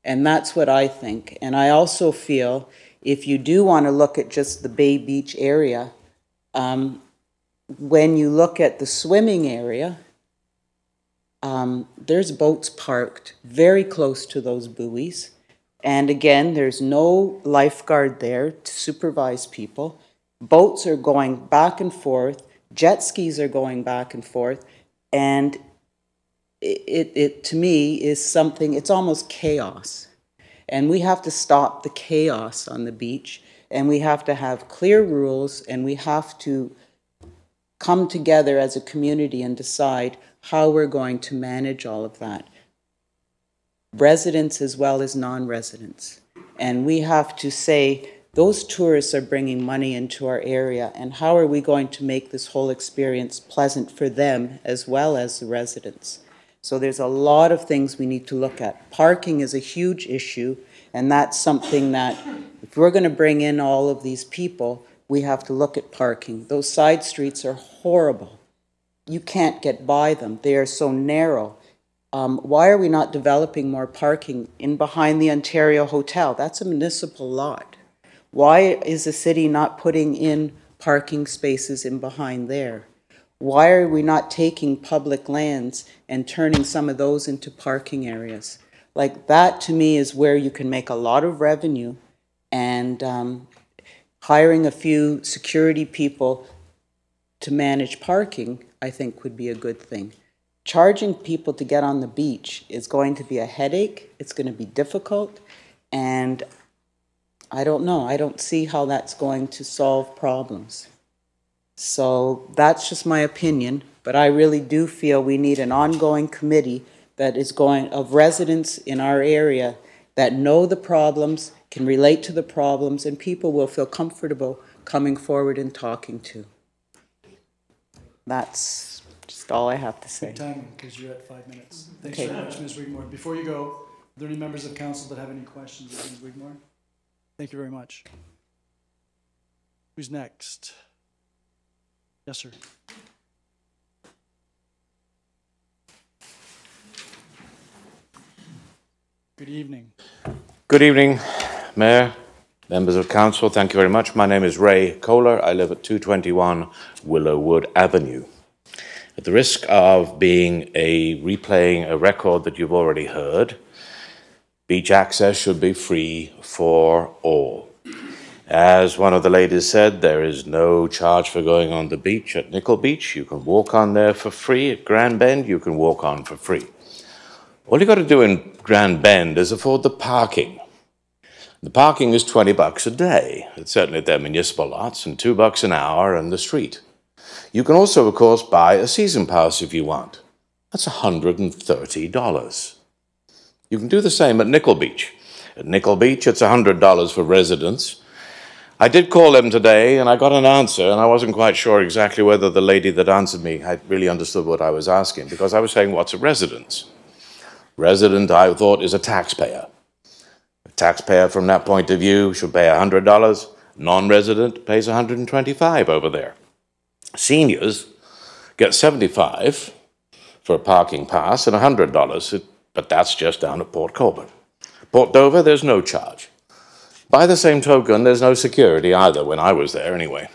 And that's what I think. And I also feel if you do want to look at just the Bay Beach area, when you look at the swimming area, there's boats parked very close to those buoys. And again, there's no lifeguard there to supervise people. Boats are going back and forth. Jet skis are going back and forth. And it to me is something, it's almost chaos. And we have to stop the chaos on the beach. And we have to have clear rules, and we have to come together as a community and decide how we're going to manage all of that. Residents as well as non-residents. And we have to say, those tourists are bringing money into our area, and how are we going to make this whole experience pleasant for them as well as the residents? So there's a lot of things we need to look at. Parking is a huge issue, and that's something that if we're going to bring in all of these people, we have to look at parking. Those side streets are horrible. You can't get by them. They are so narrow. Why are we not developing more parking in behind the Ontario Hotel? That's a municipal lot. Why is the city not putting in parking spaces in behind there? Why are we not taking public lands and turning some of those into parking areas? Like that, to me, is where you can make a lot of revenue, and hiring a few security people to manage parking, I think, would be a good thing. Charging people to get on the beach is going to be a headache. It's going to be difficult, and I don't know. I don't see how that's going to solve problems. So that's just my opinion, but I really do feel we need an ongoing committee that is of residents in our area that know the problems, can relate to the problems, and people will feel comfortable coming forward and talking to. That's just all I have to say. Good timing, because you're at 5 minutes. Thanks Okay. very much, Ms. Wigmore. Before you go, are there any members of council that have any questions of Ms. Wigmore? Thank you very much. Who's next? Yes, sir. Good evening. Good evening, Mayor, members of council. Thank you very much. My name is Ray Kohler. I live at 221 Willowwood Avenue. At the risk of replaying a record that you've already heard, beach access should be free for all. As one of the ladies said, there is no charge for going on the beach at Nickel Beach. You can walk on there for free. At Grand Bend, you can walk on for free. All you got to do in Grand Bend is afford the parking. The parking is $20 a day. It's certainly at their municipal lots, and $2 an hour on the street. You can also, of course, buy a season pass if you want. That's $130. You can do the same at Nickel Beach. At Nickel Beach, it's $100 for residents. I did call them today, and I got an answer, and I wasn't quite sure exactly whether the lady that answered me had really understood what I was asking, because I was saying, what's a residence? Resident, I thought, is a taxpayer. A taxpayer, from that point of view, should pay $100. Non-resident pays $125 over there. Seniors get $75 for a parking pass and $100, but that's just down at Port Colborne. Port Dover, there's no charge. By the same token, there's no security either, when I was there anyway.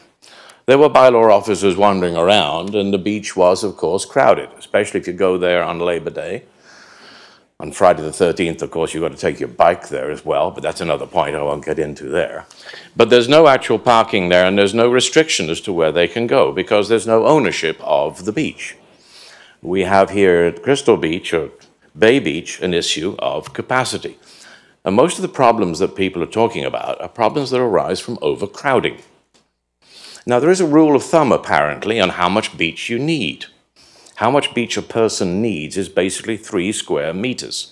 There were bylaw officers wandering around, and the beach was, of course, crowded, especially if you go there on Labor Day. On Friday the 13th, of course, you've got to take your bike there as well, but that's another point I won't get into there. But there's no actual parking there, and there's no restriction as to where they can go, because there's no ownership of the beach. We have here at Crystal Beach, or Bay Beach, an issue of capacity. And most of the problems that people are talking about are problems that arise from overcrowding. Now, there is a rule of thumb, apparently, on how much beach you need. How much beach a person needs is basically 3 square meters.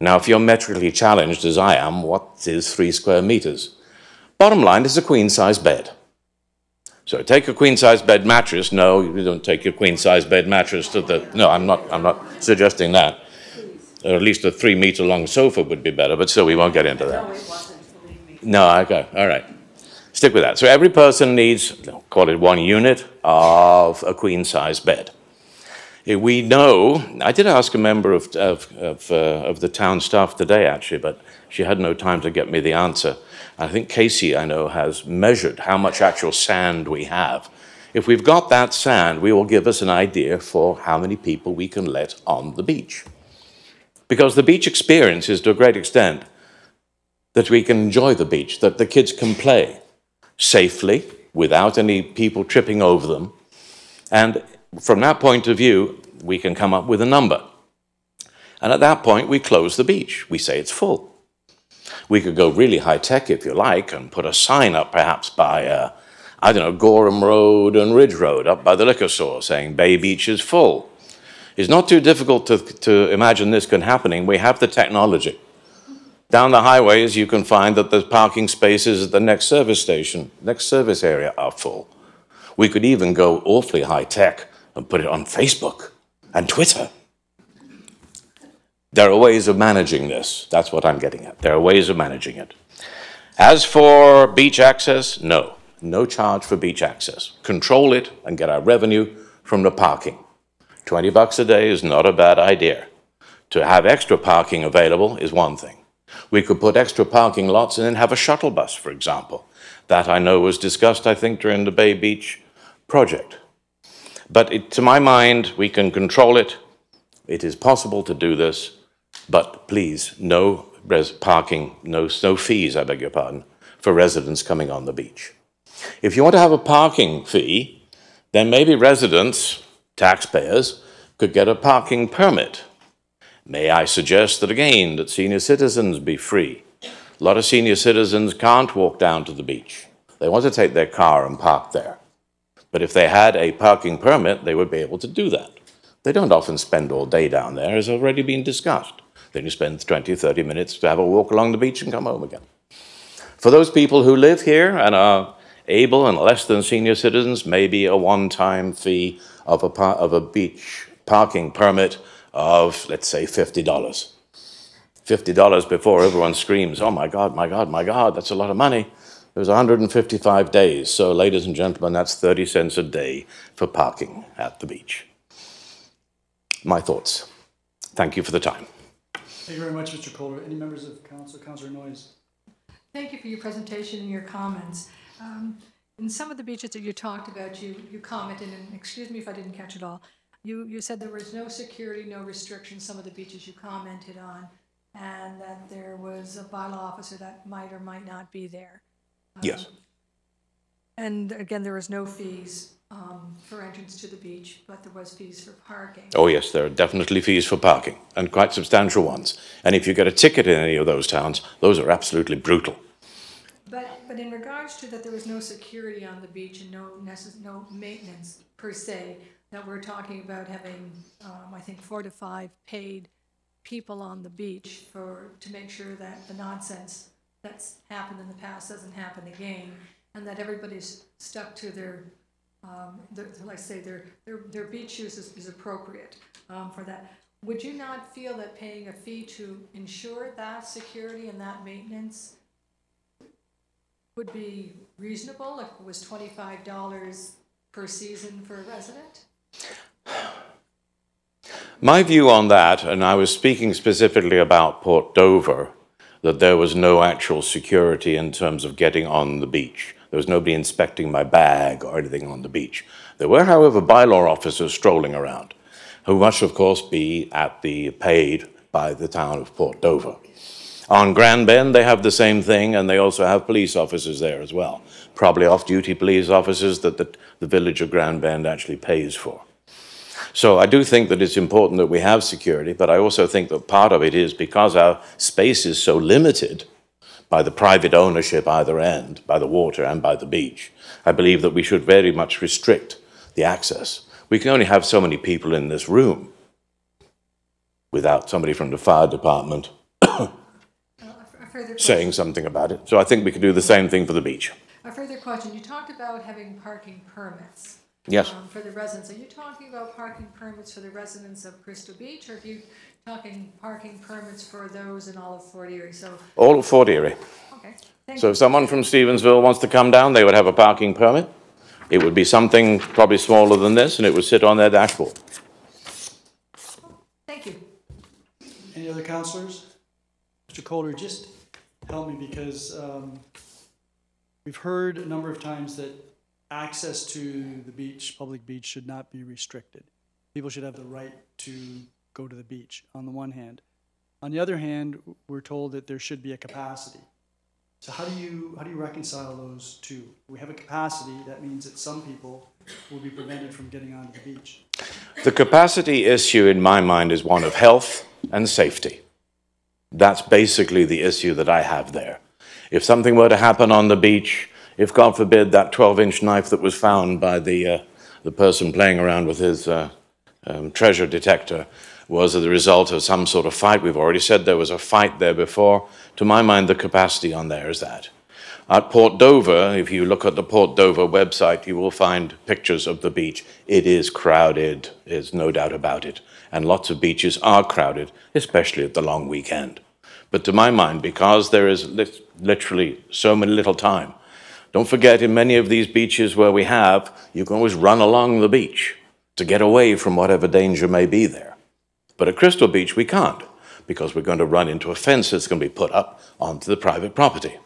Now, if you're metrically challenged, as I am, what is 3 square meters? Bottom line is a queen-size bed. So take a queen-size bed mattress. No, you don't take your queen-size bed mattress to the... No, I'm not suggesting that. Or at least a 3-meter-long sofa would be better, but still, we won't get into that. No, it wasn't, believe me. No, okay, all right. Stick with that. So every person needs, call it 1 unit of a queen-size bed. We know, I did ask a member of the town staff today, actually, but she had no time to get me the answer. I think Casey, I know, has measured how much actual sand we have. If we've got that sand, we will give us an idea for how many people we can let on the beach. Because the beach experience is, to a great extent, that we can enjoy the beach, that the kids can play safely, without any people tripping over them. And from that point of view, we can come up with a number. And at that point, we close the beach. We say it's full. We could go really high-tech, if you like, and put a sign up perhaps by, I don't know, Gorham Road and Ridge Road, up by the liquor store, saying Bay Beach is full. It's not too difficult to imagine this can happening. We have the technology. Down the highways, you can find that the parking spaces at the next service station, next service area are full. We could even go awfully high-tech and put it on Facebook and Twitter. There are ways of managing this. That's what I'm getting at. There are ways of managing it. As for beach access, no. No charge for beach access. Control it and get our revenue from the parking. $20 a day is not a bad idea. To have extra parking available is one thing. We could put extra parking lots and then have a shuttle bus, for example. That I know was discussed, I think, during the Bay Beach project. But to my mind, we can control it. It is possible to do this, but please, no parking, no fees, I beg your pardon, for residents coming on the beach. If you want to have a parking fee, then maybe residents, taxpayers, could get a parking permit. May I suggest that, again, that senior citizens be free. A lot of senior citizens can't walk down to the beach. They want to take their car and park there. But if they had a parking permit, they would be able to do that. They don't often spend all day down there, as already been discussed. Then you spend 20, 30 minutes to have a walk along the beach and come home again. For those people who live here and are able and less than senior citizens, maybe a one-time fee of a beach parking permit of, let's say, $50. $50 before everyone screams, oh my God, my God, my God, that's a lot of money. There's 155 days. So, ladies and gentlemen, that's 30 cents a day for parking at the beach. My thoughts. Thank you for the time. Thank you very much, Mr. Kohler. Any members of council? Councilor Noyes. Thank you for your presentation and your comments. In some of the beaches that you talked about, you commented, and excuse me if I didn't catch it all, you said there was no security, no restrictions, some of the beaches you commented on, and that there was a bylaw officer that might or might not be there. Yes. And again, there was no fees for entrance to the beach, but there was fees for parking. Oh yes, there are definitely fees for parking, and quite substantial ones. And if you get a ticket in any of those towns, those are absolutely brutal. But but in regards to that there was no security on the beach and no maintenance per se, that we're talking about having, I think, 4 to 5 paid people on the beach to make sure that the nonsense that's happened in the past doesn't happen again, and that everybody's stuck to their beach use is appropriate for that. Would you not feel that paying a fee to ensure that security and that maintenance would be reasonable if it was $25 per season for a resident? My view on that, and I was speaking specifically about Port Dover, that there was no actual security in terms of getting on the beach. There was nobody inspecting my bag or anything on the beach. There were, however, bylaw officers strolling around, who must, of course, be paid by the town of Port Dover. On Grand Bend, they have the same thing, and they also have police officers there as well. Probably off-duty police officers that the village of Grand Bend actually pays for. So I do think that it's important that we have security, but I also think that part of it is because our space is so limited by the private ownership either end, by the water and by the beach. I believe that we should very much restrict the access. We can only have so many people in this room without somebody from the fire department saying something about it. So I think we could do the same thing for the beach. A further question, you talked about having parking permits. Yes. For the residents. Are you talking about parking permits for the residents of Crystal Beach, or are you talking parking permits for those in all of Fort Erie? So all of Fort Erie. Okay. Thank So you. if someone from Stevensville wants to come down, they would have a parking permit. It would be something probably smaller than this, and it would sit on their dashboard. Thank you. Any other councillors? Mr. Kohler, just help me, because we've heard a number of times that access to the beach, public beach, should not be restricted. People should have the right to go to the beach, on the one hand. On the other hand, we're told that there should be a capacity. So how do you reconcile those two? We have a capacity, that means that some people will be prevented from getting onto the beach. The capacity issue in my mind is one of health and safety. That's basically the issue that I have there. If something were to happen on the beach, if God forbid that 12-inch knife that was found by the person playing around with his treasure detector was the result of some sort of fight. We've already said there was a fight there before. To my mind, the capacity on there is that. At Port Dover, if you look at the Port Dover website, you will find pictures of the beach. It is crowded, there's no doubt about it. And lots of beaches are crowded, especially at the long weekend. But to my mind, because there is literally so little time, don't forget, in many of these beaches where we have, you can always run along the beach to get away from whatever danger may be there. But at Crystal Beach, we can't, because we're going to run into a fence that's going to be put up onto the private property.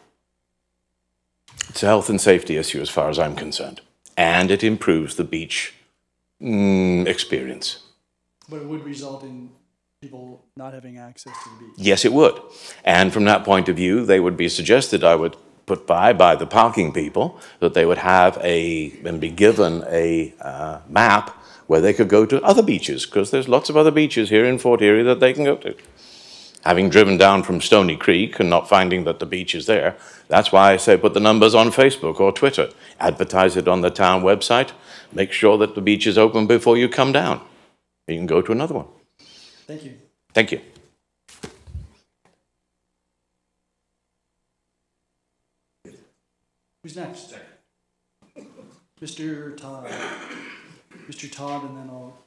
It's a health and safety issue as far as I'm concerned. And it improves the beach experience. But it would result in people not having access to the beach. Yes, it would. And from that point of view, they would be suggested, I would put by the parking people, that they would have and be given a map where they could go to other beaches, because there's lots of other beaches here in Fort Erie that they can go to. Having driven down from Stony Creek and not finding that the beach is there, that's why I say put the numbers on Facebook or Twitter, advertise it on the town website, make sure that the beach is open before you come down. You can go to another one. Thank you. Thank you. Who's next? Mr. Todd. Mr. Todd, and then I'll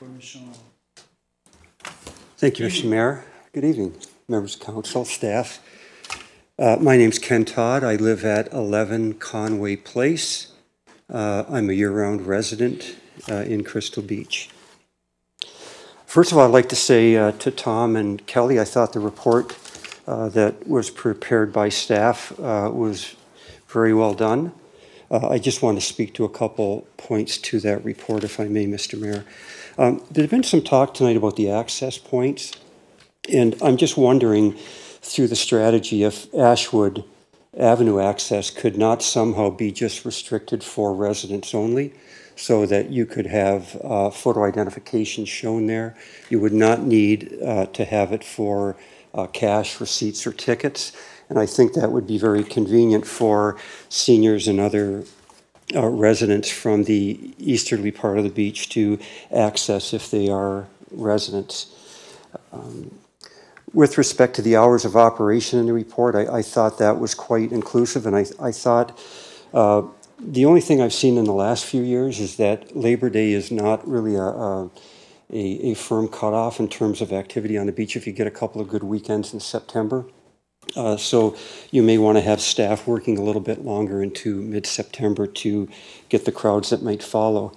go to Sean. Thank you, Mr. Mayor. Good evening, members of council, staff. My name's Ken Todd. I live at 11 Conway Place. I'm a year-round resident in Crystal Beach. First of all, I'd like to say to Tom and Kelly, I thought the report that was prepared by staff was very well done. I just want to speak to a couple points to that report, if I may, Mr. Mayor. There's been some talk tonight about the access points, and I'm just wondering, through the strategy, if Ashwood Avenue access could not somehow be just restricted for residents only, so that you could have photo identification shown there. You would not need to have it for cash receipts or tickets. And I think that would be very convenient for seniors and other residents from the easterly part of the beach to access if they are residents. With respect to the hours of operation in the report, I thought that was quite inclusive, and I thought the only thing I've seen in the last few years is that Labor Day is not really a firm cutoff in terms of activity on the beach if you get a couple of good weekends in September. So you may want to have staff working a little bit longer into mid-September to get the crowds that might follow.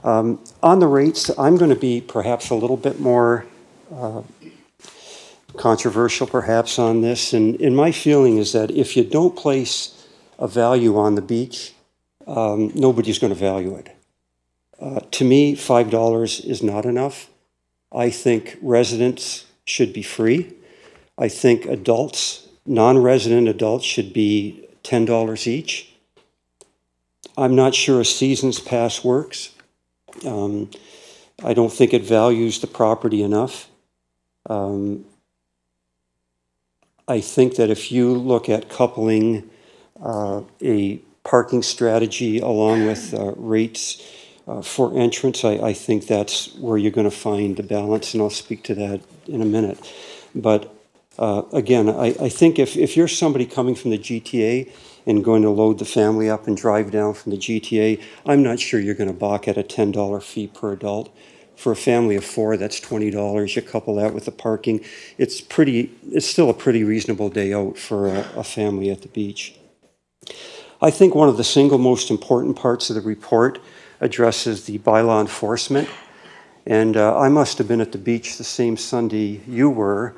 On the rates, I'm going to be perhaps a little bit more controversial perhaps on this. And my feeling is that if you don't place a value on the beach, nobody's going to value it. To me, $5 is not enough. I think residents should be free. I think adults, non-resident adults, should be $10 each. I'm not sure a season's pass works. I don't think it values the property enough. I think that if you look at coupling a parking strategy along with rates for entrance, I think that's where you're going to find the balance, and I'll speak to that in a minute. But again, I think if you're somebody coming from the GTA and going to load the family up and drive down from the GTA, I'm not sure you're going to balk at a $10 fee per adult. For a family of 4, that's $20. You couple that with the parking, it's still a pretty reasonable day out for a family at the beach. I think one of the single most important parts of the report addresses the bylaw enforcement. And I must have been at the beach the same Sunday you were.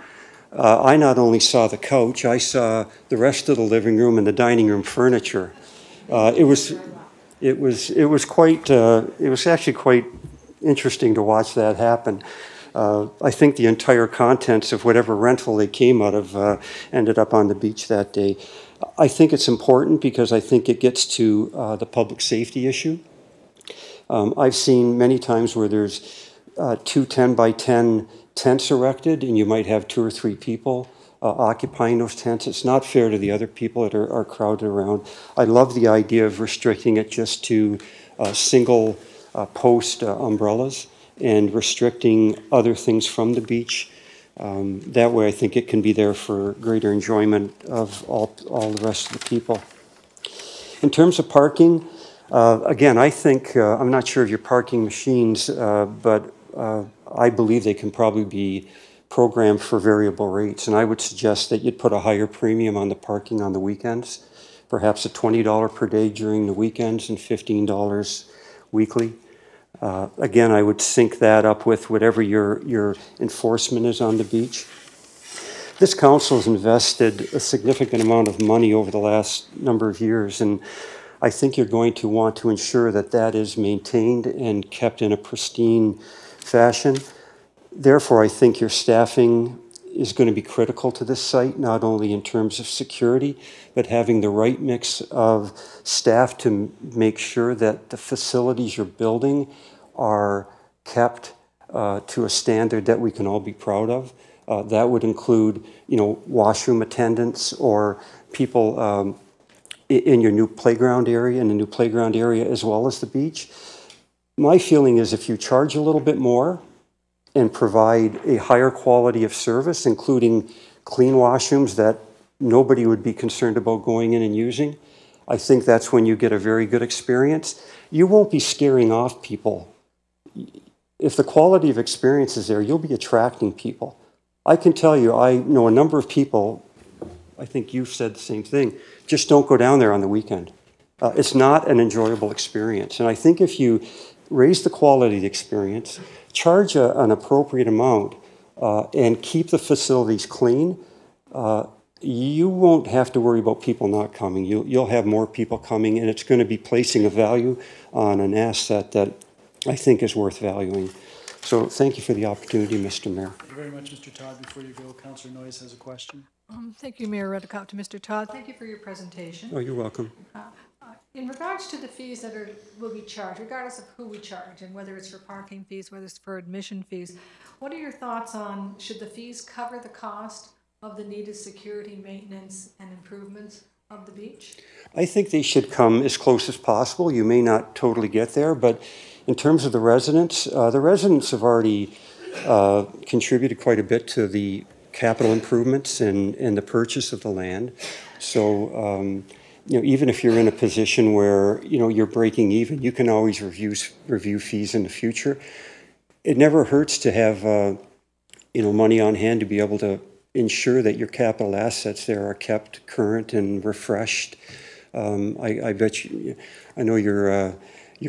I not only saw the couch, I saw the rest of the living room and the dining room furniture. It was actually quite interesting to watch that happen. I think the entire contents of whatever rental they came out of ended up on the beach that day. I think it's important because I think it gets to the public safety issue. I've seen many times where there's 2 10-by-10 tents erected, and you might have 2 or 3 people occupying those tents. It's not fair to the other people that are crowded around. I love the idea of restricting it just to single post umbrellas and restricting other things from the beach. That way I think it can be there for greater enjoyment of all the rest of the people. In terms of parking, again, I think, I'm not sure of your parking machines, but I believe they can probably be programmed for variable rates, and I would suggest that you'd put a higher premium on the parking on the weekends, perhaps a $20 per day during the weekends and $15 weekly. Again, I would sync that up with whatever your enforcement is on the beach. This council has invested a significant amount of money over the last number of years, and I think you're going to want to ensure that that is maintained and kept in a pristine fashion. Therefore, I think your staffing is going to be critical to this site, not only in terms of security, but having the right mix of staff to make sure that the facilities you're building are kept to a standard that we can all be proud of. That would include, washroom attendants or people in your new playground area, as well as the beach. My feeling is if you charge a little bit more and provide a higher quality of service, including clean washrooms that nobody would be concerned about going in and using, I think that's when you get a very good experience. You won't be scaring off people. If the quality of experience is there, you'll be attracting people. I can tell you, I know a number of people, I think you said the same thing, just don't go down there on the weekend. It's not an enjoyable experience. And I think if you raise the quality of the experience, charge an appropriate amount, and keep the facilities clean, you won't have to worry about people not coming. You'll have more people coming, and it's going to be placing a value on an asset that I think is worth valuing. So thank you for the opportunity, Mr. Mayor. Thank you very much, Mr. Todd. Before you go, Councillor Noyes has a question. Thank you, Mayor Redekop. To Mr. Todd, thank you for your presentation. Oh, you're welcome. In regards to the fees that will be charged, regardless of who we charge, and whether it's for parking fees, whether it's for admission fees, what are your thoughts on should the fees cover the cost of the needed security, maintenance, and improvements of the beach? I think they should come as close as possible. You may not totally get there, but in terms of the residents have already contributed quite a bit to the capital improvements and the purchase of the land. So, even if you're in a position where, you're breaking even, you can always review fees in the future. It never hurts to have, money on hand to be able to ensure that your capital assets there are kept current and refreshed. I bet you, I know your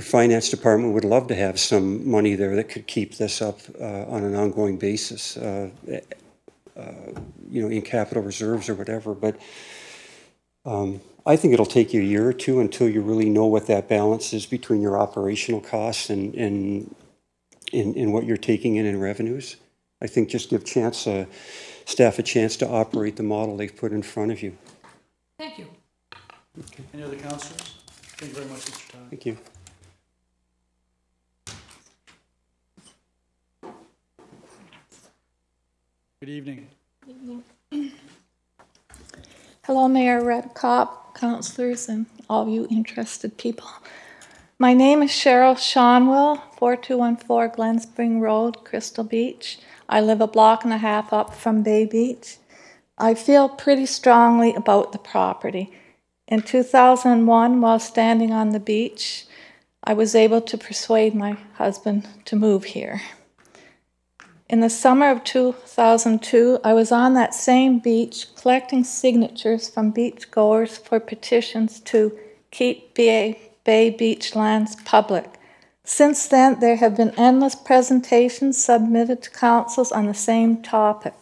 finance department would love to have some money there that could keep this up on an ongoing basis, in capital reserves or whatever. But I think it'll take you a year or two until you really know what that balance is between your operational costs and what you're taking in revenues. I think just give staff a chance to operate the model they've put in front of you. Thank you. Okay. Any other councillors? Thank you very much, Mr. Todd. Thank you. Good evening. Hello, Mayor Redcop, councillors, and all you interested people. My name is Cheryl Shonwell, 4214 Glen Spring Road, Crystal Beach. I live a block and a half up from Bay Beach. I feel pretty strongly about the property. In 2001, while standing on the beach, I was able to persuade my husband to move here. In the summer of 2002, I was on that same beach collecting signatures from beachgoers for petitions to keep Bay Beach lands public. Since then, there have been endless presentations submitted to councils on the same topic.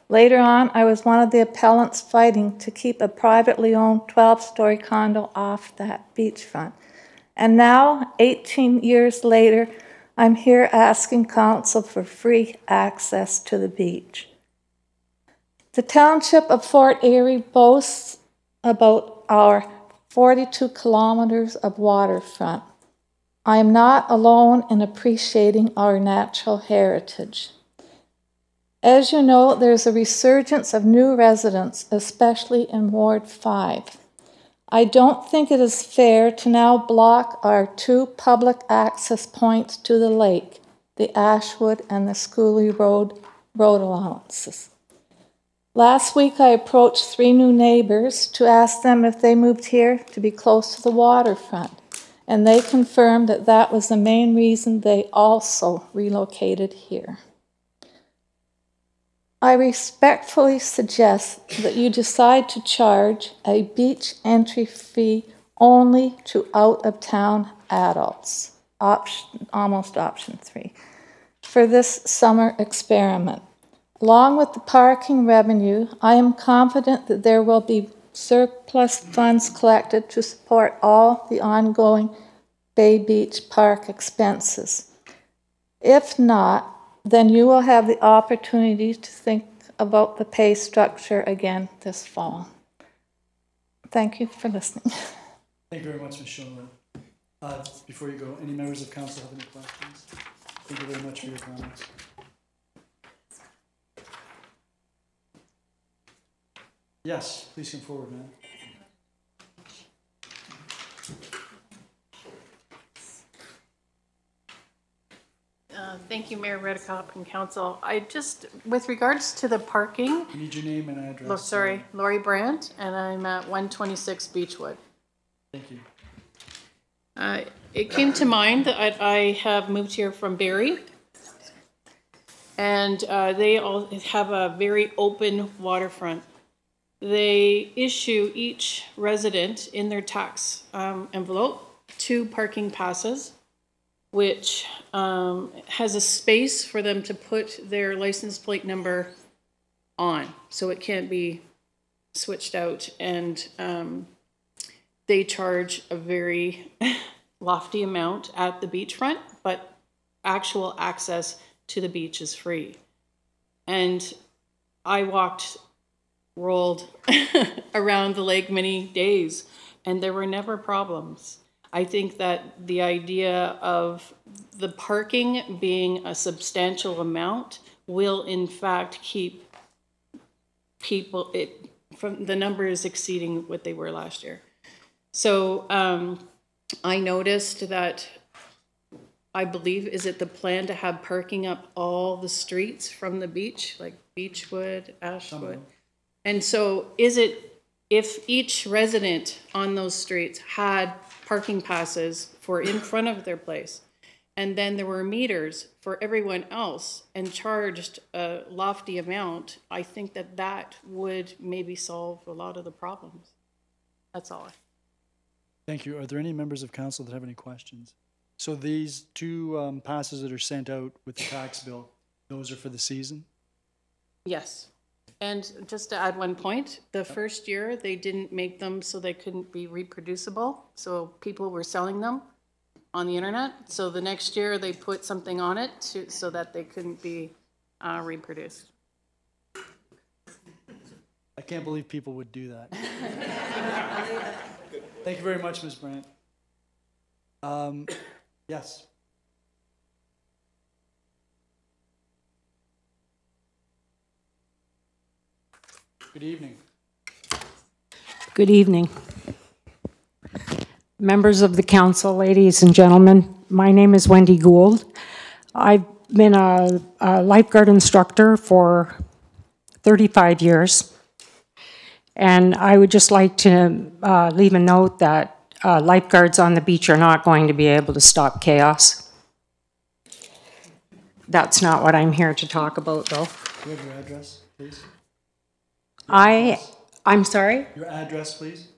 Later on, I was one of the appellants fighting to keep a privately owned 12-story condo off that beachfront. And now, 18 years later, I'm here asking council for free access to the beach. The township of Fort Erie boasts about our 42 kilometers of waterfront. I am not alone in appreciating our natural heritage. As you know, there's a resurgence of new residents, especially in Ward 5. I don't think it is fair to now block our two public access points to the lake, the Ashwood and the Schoolie road allowances. Last week, I approached 3 new neighbors to ask them if they moved here to be close to the waterfront, and they confirmed that that was the main reason they also relocated here. I respectfully suggest that you decide to charge a beach entry fee only to out-of-town adults, almost option 3, for this summer experiment. Along with the parking revenue, I am confident that there will be surplus funds collected to support all the ongoing Bay Beach Park expenses. If not, then you will have the opportunity to think about the pay structure again this fall. Thank you for listening. Thank you very much, Ms. Schoenwell. Before you go, any members of council have any questions? Thank you very much for your comments. Yes, please come forward, man. Thank you, Mayor Redekop and Council. With regards to the parking. You need your name and address. Sorry, Lori Brandt, and I'm at 126 Beechwood. Thank you. It came to mind that I have moved here from Barrie, and they all have a very open waterfront. They issue each resident in their tax envelope 2 parking passes, which has a space for them to put their license plate number on, so it can't be switched out. And they charge a very lofty amount at the beachfront, but actual access to the beach is free. And I rolled around the lake many days, and there were never problems. I think that the idea of the parking being a substantial amount will in fact keep people, from the numbers exceeding what they were last year. So I noticed that, I believe, is it the plan to have parking up all the streets from the beach, like Beechwood, Ashwood? And so is it, if each resident on those streets had parking passes for in front of their place, and then there were meters for everyone else and charged a lofty amount, I think that that would maybe solve a lot of the problems. That's all. Thank you. Are there any members of council that have any questions? So these two passes that are sent out with the tax bill, those are for the season? Yes. And just to add one point, the first year they didn't make them so they couldn't be reproducible. So people were selling them on the internet. So the next year they put something on it so that they couldn't be reproduced. I can't believe people would do that. Thank you very much, Ms. Brandt. Yes. Good evening. Good evening. Members of the council, ladies and gentlemen, my name is Wendy Gould. I've been a lifeguard instructor for 35 years. And I would just like to leave a note that lifeguards on the beach are not going to be able to stop chaos. That's not what I'm here to talk about, though. Do you have your address, please? I'm sorry? Your address, please.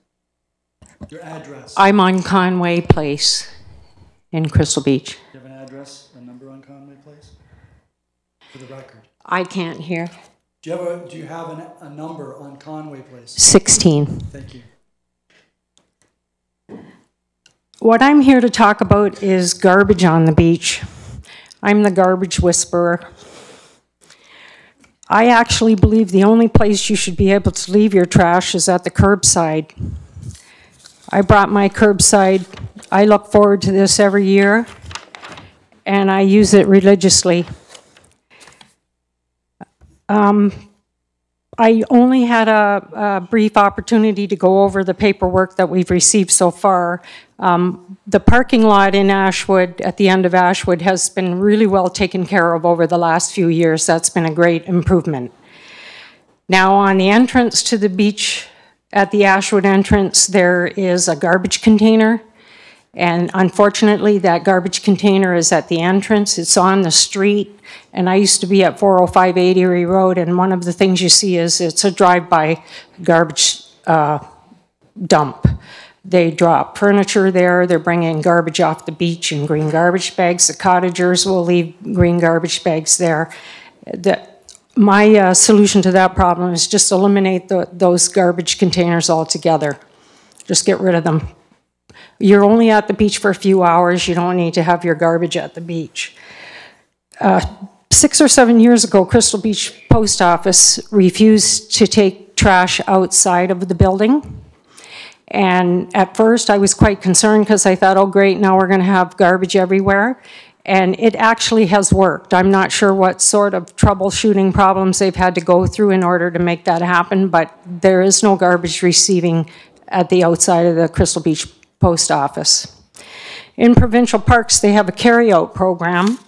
Your address. I'm on Conway Place in Crystal Beach. Do you have an address, a number on Conway Place? For the record. I can't hear. Do you have a number on Conway Place? 16. Thank you. What I'm here to talk about is garbage on the beach. I'm the garbage whisperer. I actually believe the only place you should be able to leave your trash is at the curbside. I brought my curbside. I look forward to this every year, and I use it religiously. I only had a brief opportunity to go over the paperwork that we've received so far. The parking lot in Ashwood, at the end of Ashwood, has been really well taken care of over the last few years. That's been a great improvement. Now, on the entrance to the beach, at the Ashwood entrance, there is a garbage container. And unfortunately, that garbage container is at the entrance. It's on the street. And I used to be at 405 Erie Road, and one of the things you see is it's a drive-by garbage dump. They drop furniture there. They're bringing garbage off the beach in green garbage bags. The cottagers will leave green garbage bags there. My solution to that problem is just eliminate those garbage containers altogether. Just get rid of them. You're only at the beach for a few hours. You don't need to have your garbage at the beach. 6 or 7 years ago, Crystal Beach Post Office refused to take trash outside of the building. And at first, I was quite concerned because I thought, oh, great, now we're going to have garbage everywhere. And it actually has worked. I'm not sure what sort of troubleshooting problems they've had to go through in order to make that happen, but there is no garbage receiving at the outside of the Crystal Beach Post Office. In provincial parks, they have a carry-out program.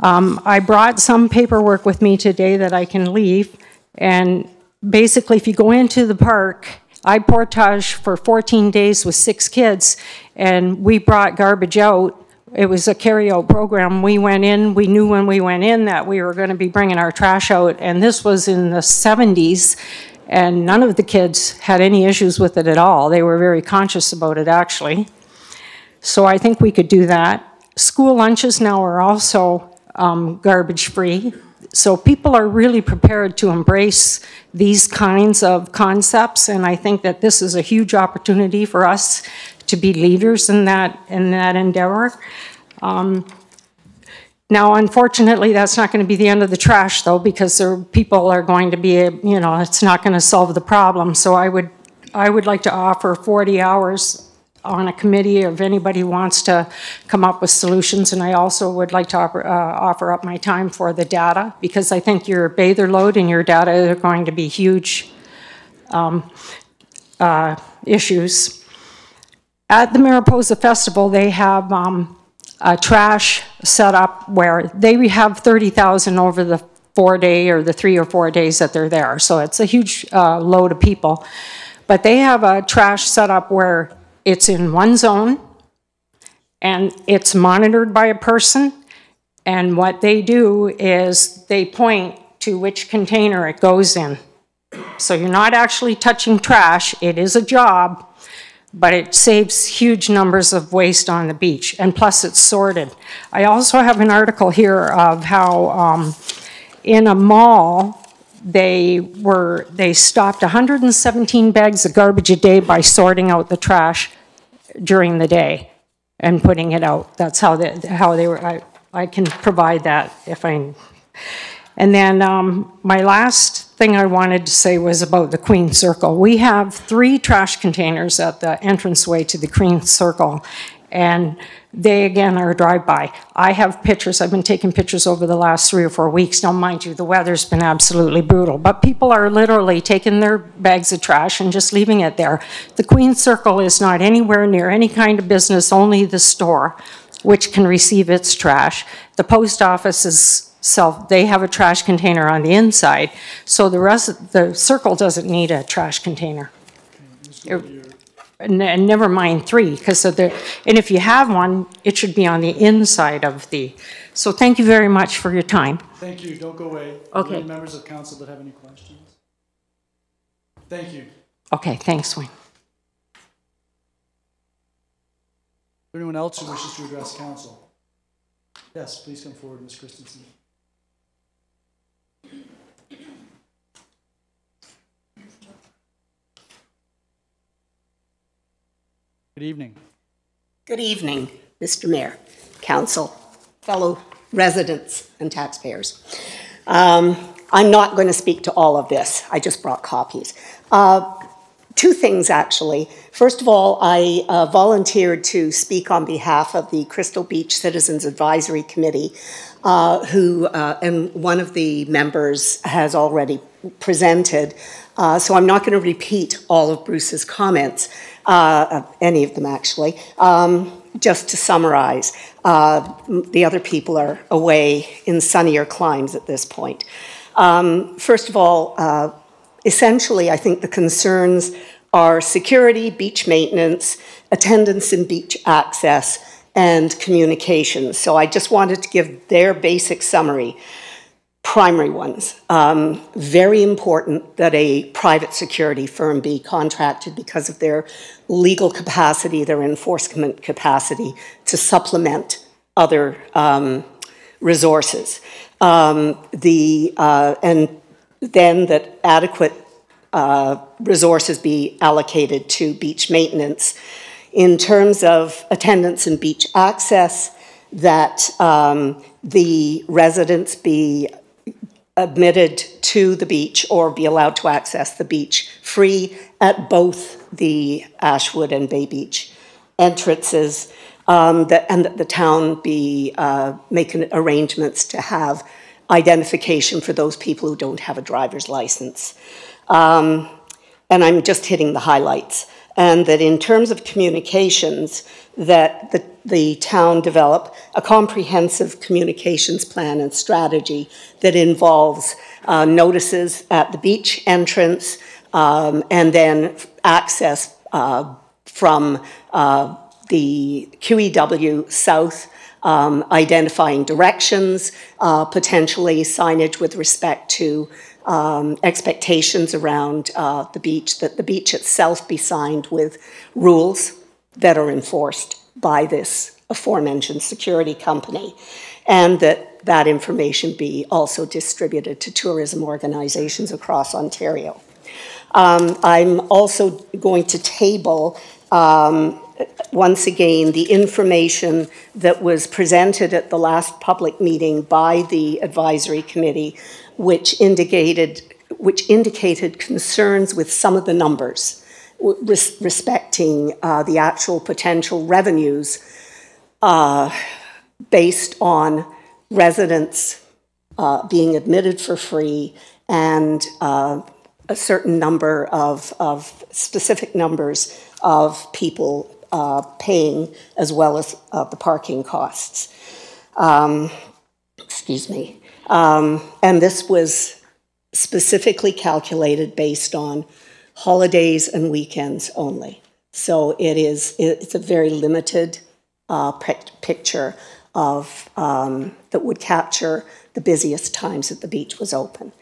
I brought some paperwork with me today that I can leave, and basically if you go into the park, I portaged for 14 days with 6 kids, and we brought garbage out. It was a carry-out program. We went in, we knew when we went in that we were going to be bringing our trash out, and this was in the 70s, and none of the kids had any issues with it at all. They were very conscious about it, actually. So I think we could do that. School lunches now are also garbage-free. So people are really prepared to embrace these kinds of concepts, and I think that this is a huge opportunity for us to be leaders in that endeavor. Now, unfortunately, that's not going to be the end of the trash, though, because people are going to be, you know, it's not going to solve the problem. So I would like to offer 40 hours on a committee, if anybody wants to come up with solutions. And I also would like to offer up my time for the data, because I think your bather load and your data are going to be huge issues. At the Mariposa Festival, they have a trash set up where they have 30,000 over the 4-day or the 3 or 4 days that they're there. So it's a huge load of people. But they have a trash set up where it's in one zone and it's monitored by a person. And what they do is they point to which container it goes in. So you're not actually touching trash. It is a job, but it saves huge numbers of waste on the beach. And plus it's sorted. I also have an article here of how in a mall, they stopped 117 bags of garbage a day by sorting out the trash during the day and putting it out. That's how they were. I can provide that if I. And then my last thing I wanted to say was about the Queen Circle. We have 3 trash containers at the entranceway to the Queen Circle, and they, again, are a drive-by. I have pictures. I've been taking pictures over the last 3 or 4 weeks. Now, mind you, the weather's been absolutely brutal, but people are literally taking their bags of trash and just leaving it there. The Queen Circle is not anywhere near any kind of business, only the store, which can receive its trash. The post office is they have a trash container on the inside, so the circle doesn't need a trash container. And never mind 3, because and if you have one, it should be on the inside of the. So thank you very much for your time. Thank you. Don't go away. Okay. Any members of council that have any questions? Thank you. Okay. Thanks, Wayne. Anyone else who wishes to address council? Yes, please come forward, Ms. Christensen. Good evening. Good evening, Mr. Mayor, council, fellow residents and taxpayers. I'm not going to speak to all of this. I just brought copies. 2 things, actually. First of all, I volunteered to speak on behalf of the Crystal Beach Citizens Advisory Committee, and one of the members has already presented. So I'm not going to repeat all of Bruce's comments, any of them actually. Just to summarize, the other people are away in sunnier climes at this point. First of all, essentially, I think the concerns are security, beach maintenance, attendance and beach access, and communications. So I just wanted to give their basic summary. Primary ones. Very important that a private security firm be contracted because of their legal capacity, their enforcement capacity to supplement other resources. And then that adequate resources be allocated to beach maintenance. In terms of attendance and beach access, that the residents be admitted to the beach or be allowed to access the beach free at both the Ashwood and Bay Beach entrances, and that the town be making arrangements to have identification for those people who don't have a driver's license. And I'm just hitting the highlights. And that in terms of communications, that the town develop a comprehensive communications plan and strategy that involves notices at the beach entrance and then access from the QEW south, identifying directions, potentially signage with respect to expectations around the beach, that the beach itself be signed with rules that are enforced by this aforementioned security company, and that information be also distributed to tourism organizations across Ontario. I'm also going to table, once again, the information that was presented at the last public meeting by the advisory committee, which indicated concerns with some of the numbers respecting the actual potential revenues based on residents being admitted for free and a certain number of specific numbers of people paying as well as the parking costs. Excuse me. And this was specifically calculated based on holidays and weekends only. So it's a very limited picture of that would capture the busiest times that the beach was open.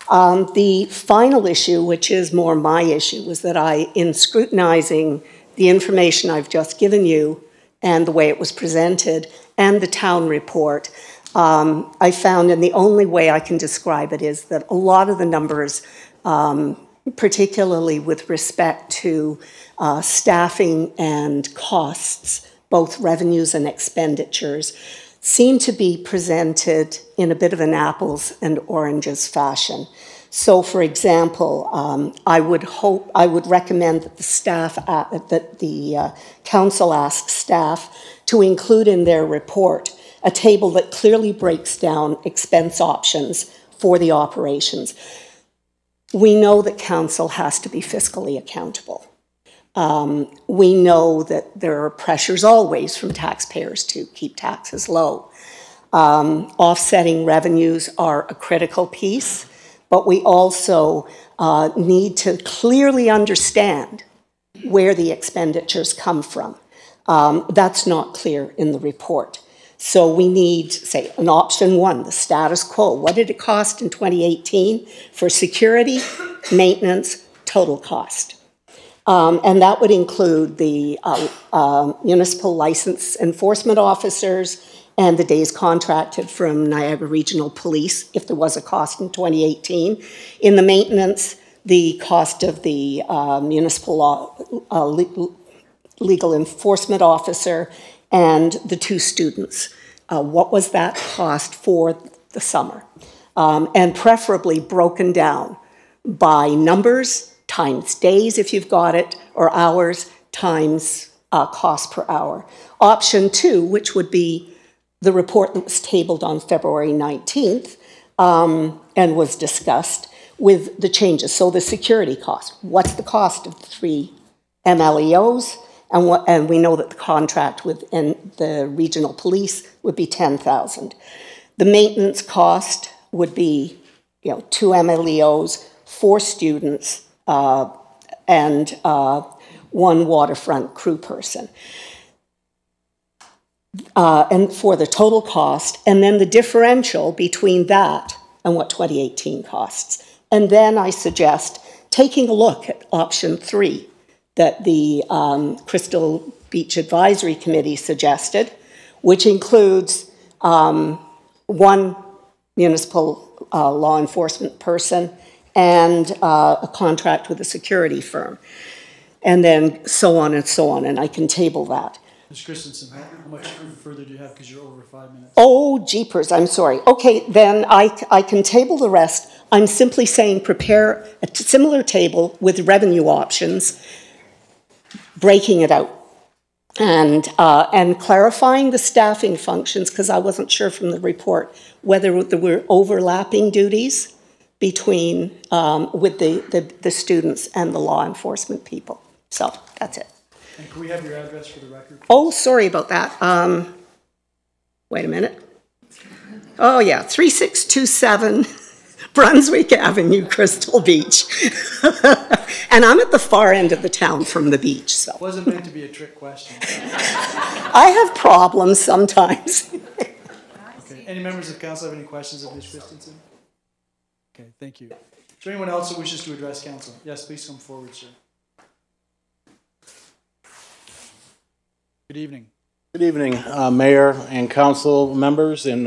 The final issue, which is more my issue, was that in scrutinizing the information I've just given you and the way it was presented and the town report, I found, and the only way I can describe it is that a lot of the numbers, particularly with respect to staffing and costs, both revenues and expenditures, seem to be presented in a bit of an apples and oranges fashion. So, for example, I would recommend that the council ask staff to include in their report a table that clearly breaks down expense options for the operations. We know that council has to be fiscally accountable. We know that there are pressures always from taxpayers to keep taxes low. Offsetting revenues are a critical piece, but we also need to clearly understand where the expenditures come from. That's not clear in the report. So we need, say, an option one, the status quo. What did it cost in 2018 for security, maintenance, total cost? And that would include the municipal license enforcement officers and the days contracted from Niagara Regional Police, if there was a cost in 2018. In the maintenance, the cost of the municipal legal enforcement officer and the 2 students. What was that cost for the summer? And preferably broken down by numbers times days, if you've got it, or hours times cost per hour. Option 2, which would be the report that was tabled on February 19th and was discussed with the changes. So the security cost. What's the cost of the 3 MLEOs? And we know that the contract with the regional police would be $10,000. The maintenance cost would be, 2 MLEOs, 4 students, and 1 waterfront crew person. And for the total cost, and then the differential between that and what 2018 costs. And then I suggest taking a look at option 3 that the Crystal Beach Advisory Committee suggested, which includes 1 municipal law enforcement person and a contract with a security firm, and then so on, and I can table that. Ms. Christensen, how much further do you have, because you're over 5 minutes? Oh, jeepers, I'm sorry. Okay, then I can table the rest. I'm simply saying prepare a similar table with revenue options, breaking it out, and clarifying the staffing functions, because I wasn't sure from the report whether there were overlapping duties between with the students and the law enforcement people. So that's it. And can we have your address for the record, please? Oh, sorry about that. Wait a minute. Oh yeah, 3627 Brunswick Avenue, Crystal Beach. And I'm at the far end of the town from the beach, so. It wasn't meant to be a trick question. I have problems sometimes. Okay, any members of council have any questions of Ms. Christensen? Okay, thank you. Is there anyone else who wishes to address council? Yes, please come forward, sir. Good evening. Good evening, Mayor and council members and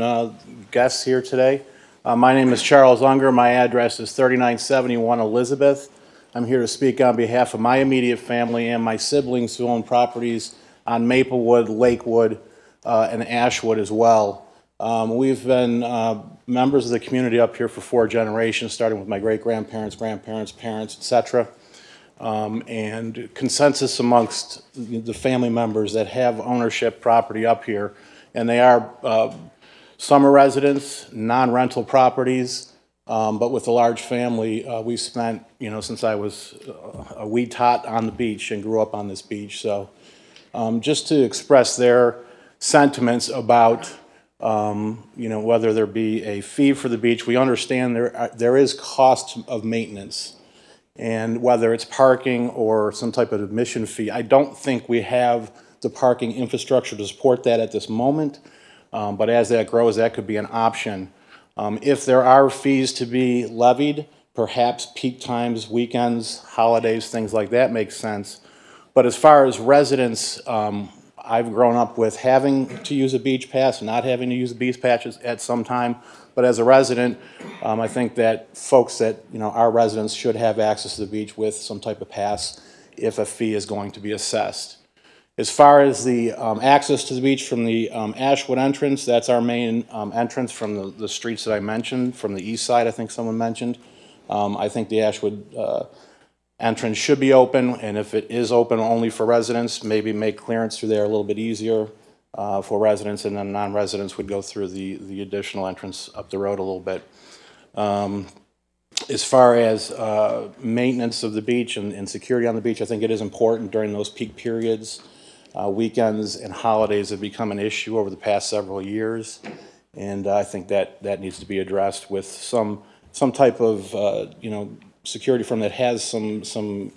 guests here today. My name is Charles Unger. My address is 3971 Elizabeth. I'm here to speak on behalf of my immediate family and my siblings who own properties on Maplewood, Lakewood, and Ashwood as well. We've been members of the community up here for 4 generations, starting with my great-grandparents, grandparents, parents, etc. and consensus amongst the family members that have ownership property up here, and they are summer residents, non-rental properties, but with a large family, we spent, since I was a wee tot on the beach and grew up on this beach. So just to express their sentiments about, whether there be a fee for the beach. We understand there is cost of maintenance, and whether it's parking or some type of admission fee. I don't think we have the parking infrastructure to support that at this moment, but as that grows, that could be an option. If there are fees to be levied, perhaps peak times, weekends, holidays, things like that make sense. But as far as residents, I've grown up with having to use a beach pass and not having to use a beach pass at some time. But as a resident, I think that folks that, our residents should have access to the beach with some type of pass if a fee is going to be assessed. As far as the access to the beach from the Ashwood entrance, that's our main entrance from the streets that I mentioned, from the east side, I think someone mentioned. I think the Ashwood entrance should be open, and if it is open only for residents, maybe make clearance through there a little bit easier for residents, and then non-residents would go through the additional entrance up the road a little bit. As far as maintenance of the beach and security on the beach, I think it is important during those peak periods. Weekends and holidays have become an issue over the past several years, and I think that needs to be addressed with some type of security firm that has some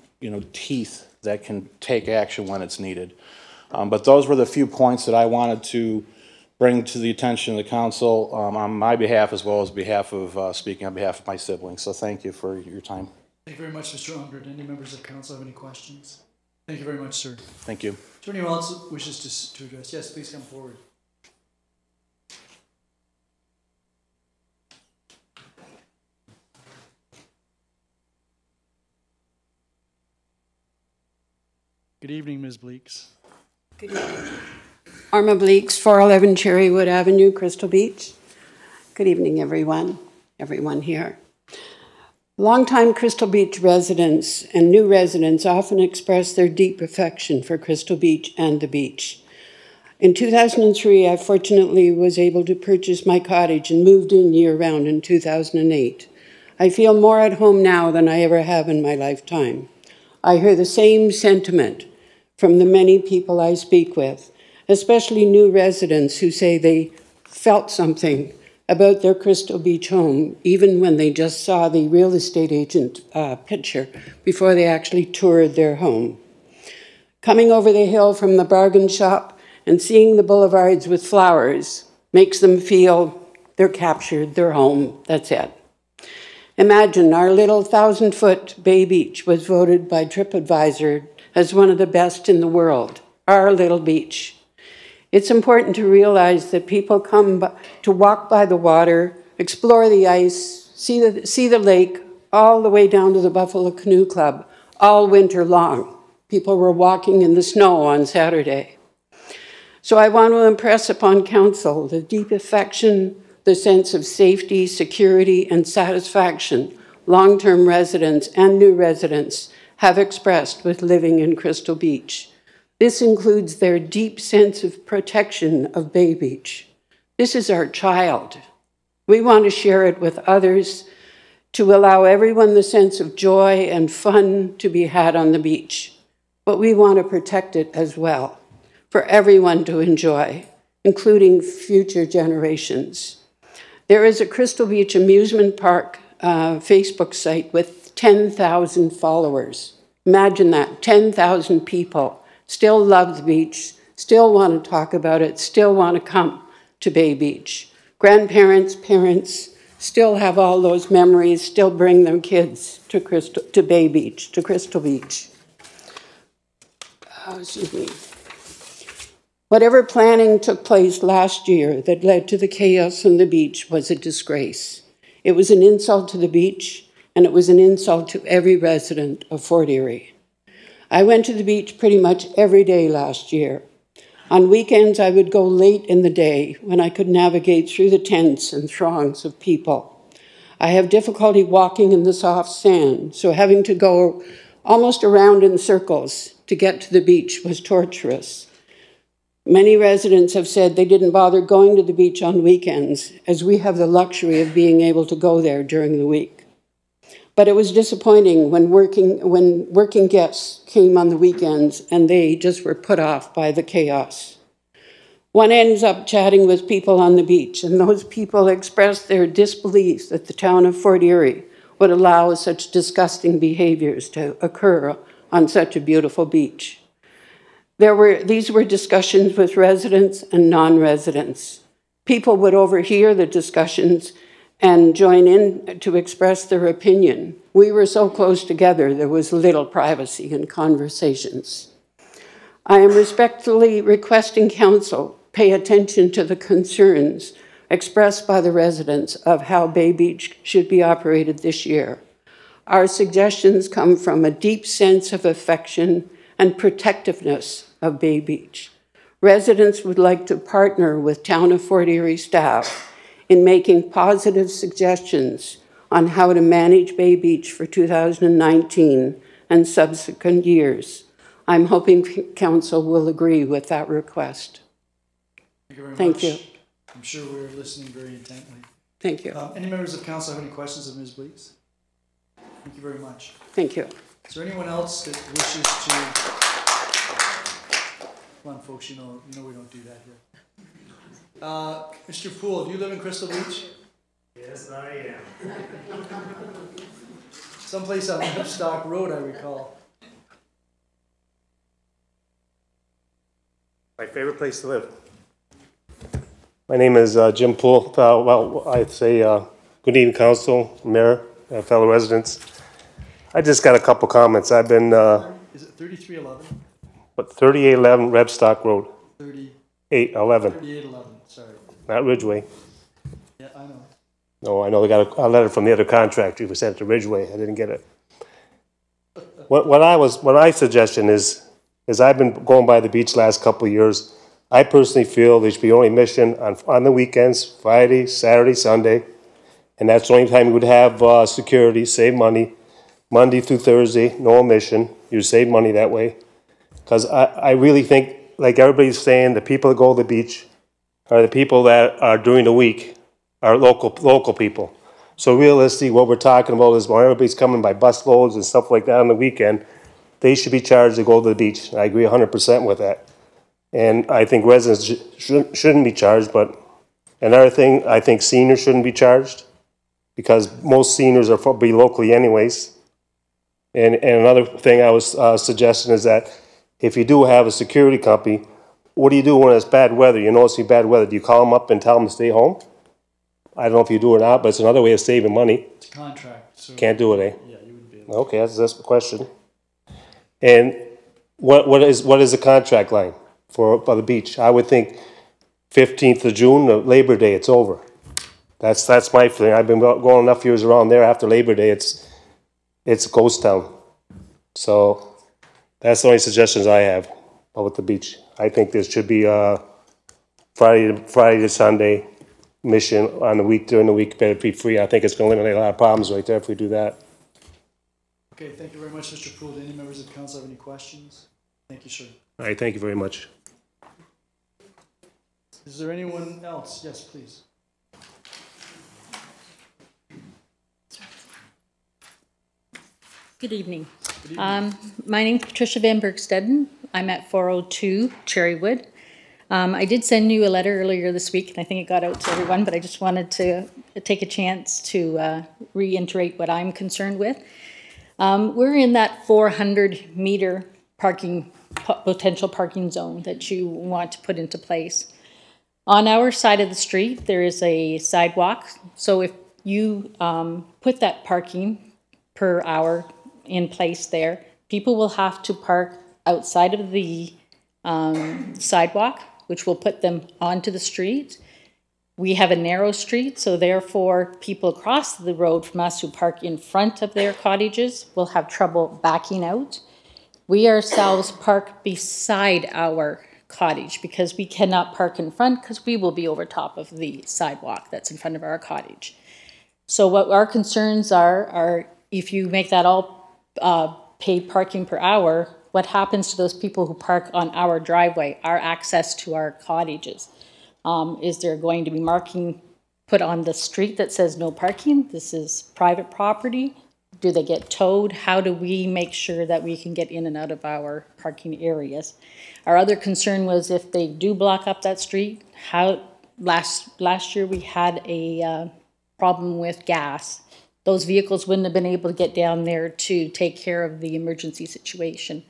teeth that can take action when it's needed. But those were the few points that I wanted to bring to the attention of the council on my behalf, as well as behalf of speaking on behalf of my siblings. So thank you for your time. Thank you very much, Mr. Unger. Do any members of council have any questions? Thank you very much, sir. Thank you. Is there anyone else who wishes to address? Yes, please come forward. Good evening, Ms. Bleeks. Good evening. Arma Bleeks, 411 Cherrywood Avenue, Crystal Beach. Good evening, everyone here. Longtime Crystal Beach residents and new residents often express their deep affection for Crystal Beach and the beach. In 2003, I fortunately was able to purchase my cottage and moved in year-round in 2008. I feel more at home now than I ever have in my lifetime. I hear the same sentiment from the many people I speak with, especially new residents who say they felt something about their Crystal Beach home, even when they just saw the real estate agent picture before they actually toured their home. Coming over the hill from the bargain shop and seeing the boulevards with flowers makes them feel they're captured, they're home, that's it. Imagine our little 1,000-foot Bay Beach was voted by TripAdvisor as one of the best in the world, our little beach. It's important to realize that people come to walk by the water, explore the ice, see the lake, all the way down to the Buffalo Canoe Club, all winter long. People were walking in the snow on Saturday. So I want to impress upon council the deep affection, the sense of safety, security, and satisfaction long-term residents and new residents have expressed with living in Crystal Beach. This includes their deep sense of protection of Bay Beach. This is our child. We want to share it with others to allow everyone the sense of joy and fun to be had on the beach. But we want to protect it as well, for everyone to enjoy, including future generations. There is a Crystal Beach Amusement Park Facebook site with 10,000 followers. Imagine that, 10,000 people. Still love the beach, still want to talk about it, still want to come to Bay Beach. Grandparents, parents still have all those memories, still bring their kids to Bay Beach, to Crystal Beach. Excuse me. Whatever planning took place last year that led to the chaos on the beach was a disgrace. It was an insult to the beach, and it was an insult to every resident of Fort Erie. I went to the beach pretty much every day last year. On weekends, I would go late in the day when I could navigate through the tents and throngs of people. I have difficulty walking in the soft sand, so having to go Almost around in circles to get to the beach was torturous. Many residents have said they didn't bother going to the beach on weekends, as we have the luxury of being able to go there during the week. But it was disappointing when working guests came on the weekends and they just were put off by the chaos. One ends up chatting with people on the beach, and those people express their disbelief that the town of Fort Erie would allow such disgusting behaviors to occur on such a beautiful beach. These were discussions with residents and non-residents. People would overhear the discussions and join in to express their opinion. We were so close together, there was little privacy in conversations. I am respectfully requesting council pay attention to the concerns expressed by the residents of how Bay Beach should be operated this year. Our suggestions come from a deep sense of affection and protectiveness of Bay Beach. Residents would like to partner with Town of Fort Erie staff in making positive suggestions on how to manage Bay Beach for 2019 and subsequent years. I'm hoping council will agree with that request. Thank you very Thank much. you. I'm sure we're listening very intently. Thank you. Any members of council have any questions of Ms. Bleaks? Thank you very much. Thank you. Is there anyone else that wishes to? Come on, folks, you know we don't do that here. Mr. Poole, do you live in Crystal Beach? Yes, I am. Someplace on Livestock Road, I recall. My favorite place to live. My name is Jim Poole. Well, I'd say good evening, council, mayor, fellow residents. I just got a couple comments. I've been... Is it 3311? But 3811 Rebstock Road. 3811. 3811. 3811, sorry. Not Ridgeway. Yeah, I know. No, I know they got a letter from the other contractor who sent it to Ridgeway. I didn't get it. My suggestion is I've been going by the beach last couple of years. I personally feel there should be only admission on the weekends, Friday, Saturday, Sunday, and that's the only time you would have security, save money. Monday through Thursday, no admission. You save money that way. Because I really think, like everybody's saying, the people that go to the beach are the people that are during the week, are local people. So realistically, what we're talking about is when everybody's coming by bus loads and stuff like that on the weekend, they should be charged to go to the beach. I agree 100% with that. And I think residents shouldn't be charged, but another thing, I think seniors shouldn't be charged because most seniors are probably locally anyways. And another thing I was suggesting is that if you do have a security company, what do you do when it's bad weather? You know it's bad weather. Do you call them up and tell them to stay home? I don't know if you do it or not, but it's another way of saving money. It's a contract. So can't do it, eh? Yeah, you wouldn't be able to. Okay, that's the question. And what is the contract line for the beach? I would think 15th of June, Labor Day, it's over. That's my feeling. I've been going enough years around there. After Labor Day, it's a ghost town. So that's the only suggestions I have with the beach. I think there should be Friday to Sunday mission on the week, during the week, better be free. I think it's going to eliminate a lot of problems right there if we do that. Okay, thank you very much, Mr. Poole. Do any members of council have any questions? Thank you, sir. All right, thank you very much. Is there anyone else? Yes, please. Good evening. Good evening. My name is Patricia Van Bergsteden. I'm at 402 Cherrywood. I did send you a letter earlier this week, and I think it got out to everyone, but I just wanted to take a chance to reiterate what I'm concerned with. We're in that 400-meter potential parking zone that you want to put into place. On our side of the street, there is a sidewalk, so if you put that parking per hour in place there, people will have to park outside of the sidewalk, which will put them onto the street. We have a narrow street, so therefore people across the road from us who park in front of their cottages will have trouble backing out. We ourselves park beside our cottage because we cannot park in front because we will be over top of the sidewalk that's in front of our cottage. So what our concerns are if you make that all paid parking per hour, what happens to those people who park on our driveway, our access to our cottages? Is there going to be marking put on the street that says no parking? This is private property. Do they get towed? How do we make sure that we can get in and out of our parking areas? Our other concern was if they do block up that street, last year we had a problem with gas. Those vehicles wouldn't have been able to get down there to take care of the emergency situation.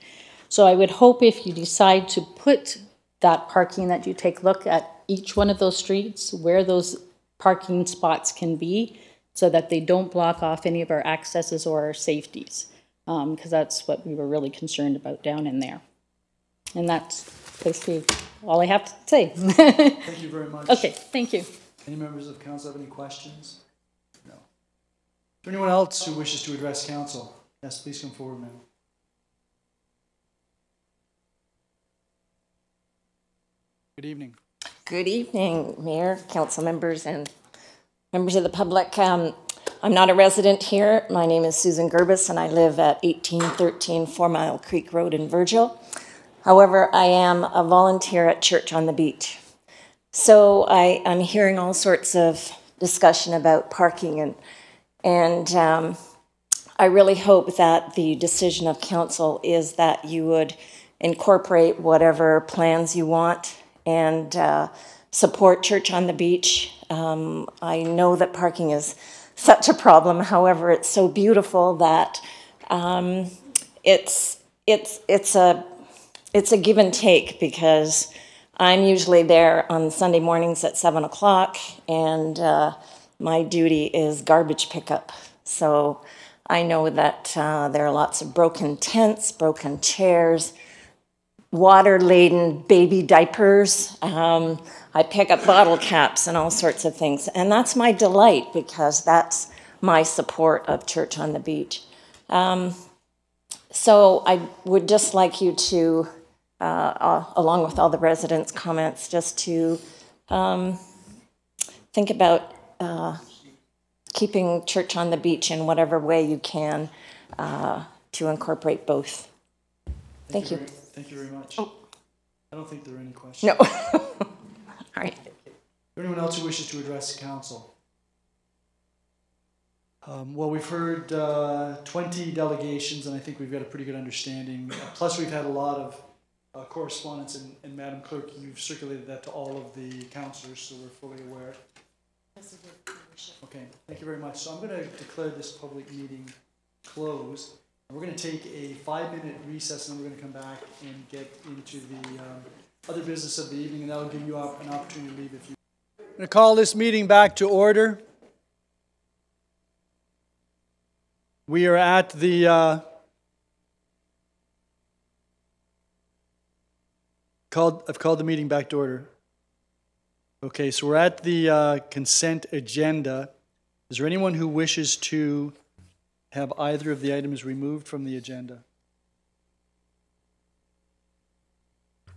So I would hope if you decide to put that parking, that you take a look at each one of those streets, where those parking spots can be, so that they don't block off any of our accesses or our safeties, because that's what we were really concerned about down in there. And that's basically all I have to say. Thank you very much. Okay, thank you. Any members of council have any questions? No. Is there anyone else who wishes to address council? Yes, please come forward, ma'am. Good evening. Good evening, Mayor, council members, and members of the public. I'm not a resident here. My name is Susan Gerbis, and I live at 1813 4 Mile Creek Road in Virgil. However, I am a volunteer at Church on the Beach. So I'm hearing all sorts of discussion about parking, and I really hope that the decision of council is that you would incorporate whatever plans you want and support Church on the Beach. I know that parking is such a problem. However, it's so beautiful that it's a give and take, because I'm usually there on Sunday mornings at 7 o'clock, and my duty is garbage pickup. So I know that there are lots of broken tents, broken chairs, water-laden baby diapers. I pick up bottle caps and all sorts of things. And that's my delight, because that's my support of Church on the Beach. So I would just like you to, along with all the residents' comments, just to think about keeping Church on the Beach in whatever way you can to incorporate both. Thank you. Thank you very much. Oh. I don't think there are any questions. No. All right. Is there anyone else who wishes to address the council? Well, we've heard 20 delegations, and I think we've got a pretty good understanding. Plus, we've had a lot of correspondence, and Madam Clerk, you've circulated that to all of the councillors, so we're fully aware. Okay, thank you very much. So I'm going to declare this public meeting closed. We're going to take a 5-minute recess, and we're going to come back and get into the other business of the evening, and that'll give you an opportunity to leave if you. I'm going to call this meeting back to order. We are at the I've called the meeting back to order. Okay, so we're at the consent agenda. Is there anyone who wishes to have either of the items removed from the agenda?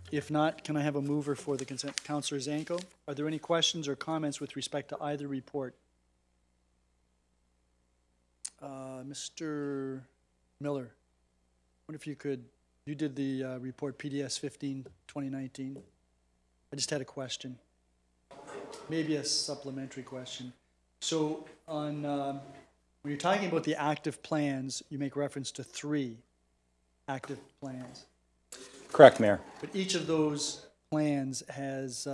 If not, can I have a mover for the consent? Councillor Zanko, are there any questions or comments with respect to either report? Mr. Miller, I wonder if you did the report PDS 15-2019. I just had a question, maybe a supplementary question. So on when you're talking about the active plans, you make reference to 3 active plans. Correct, Mayor. But each of those plans has,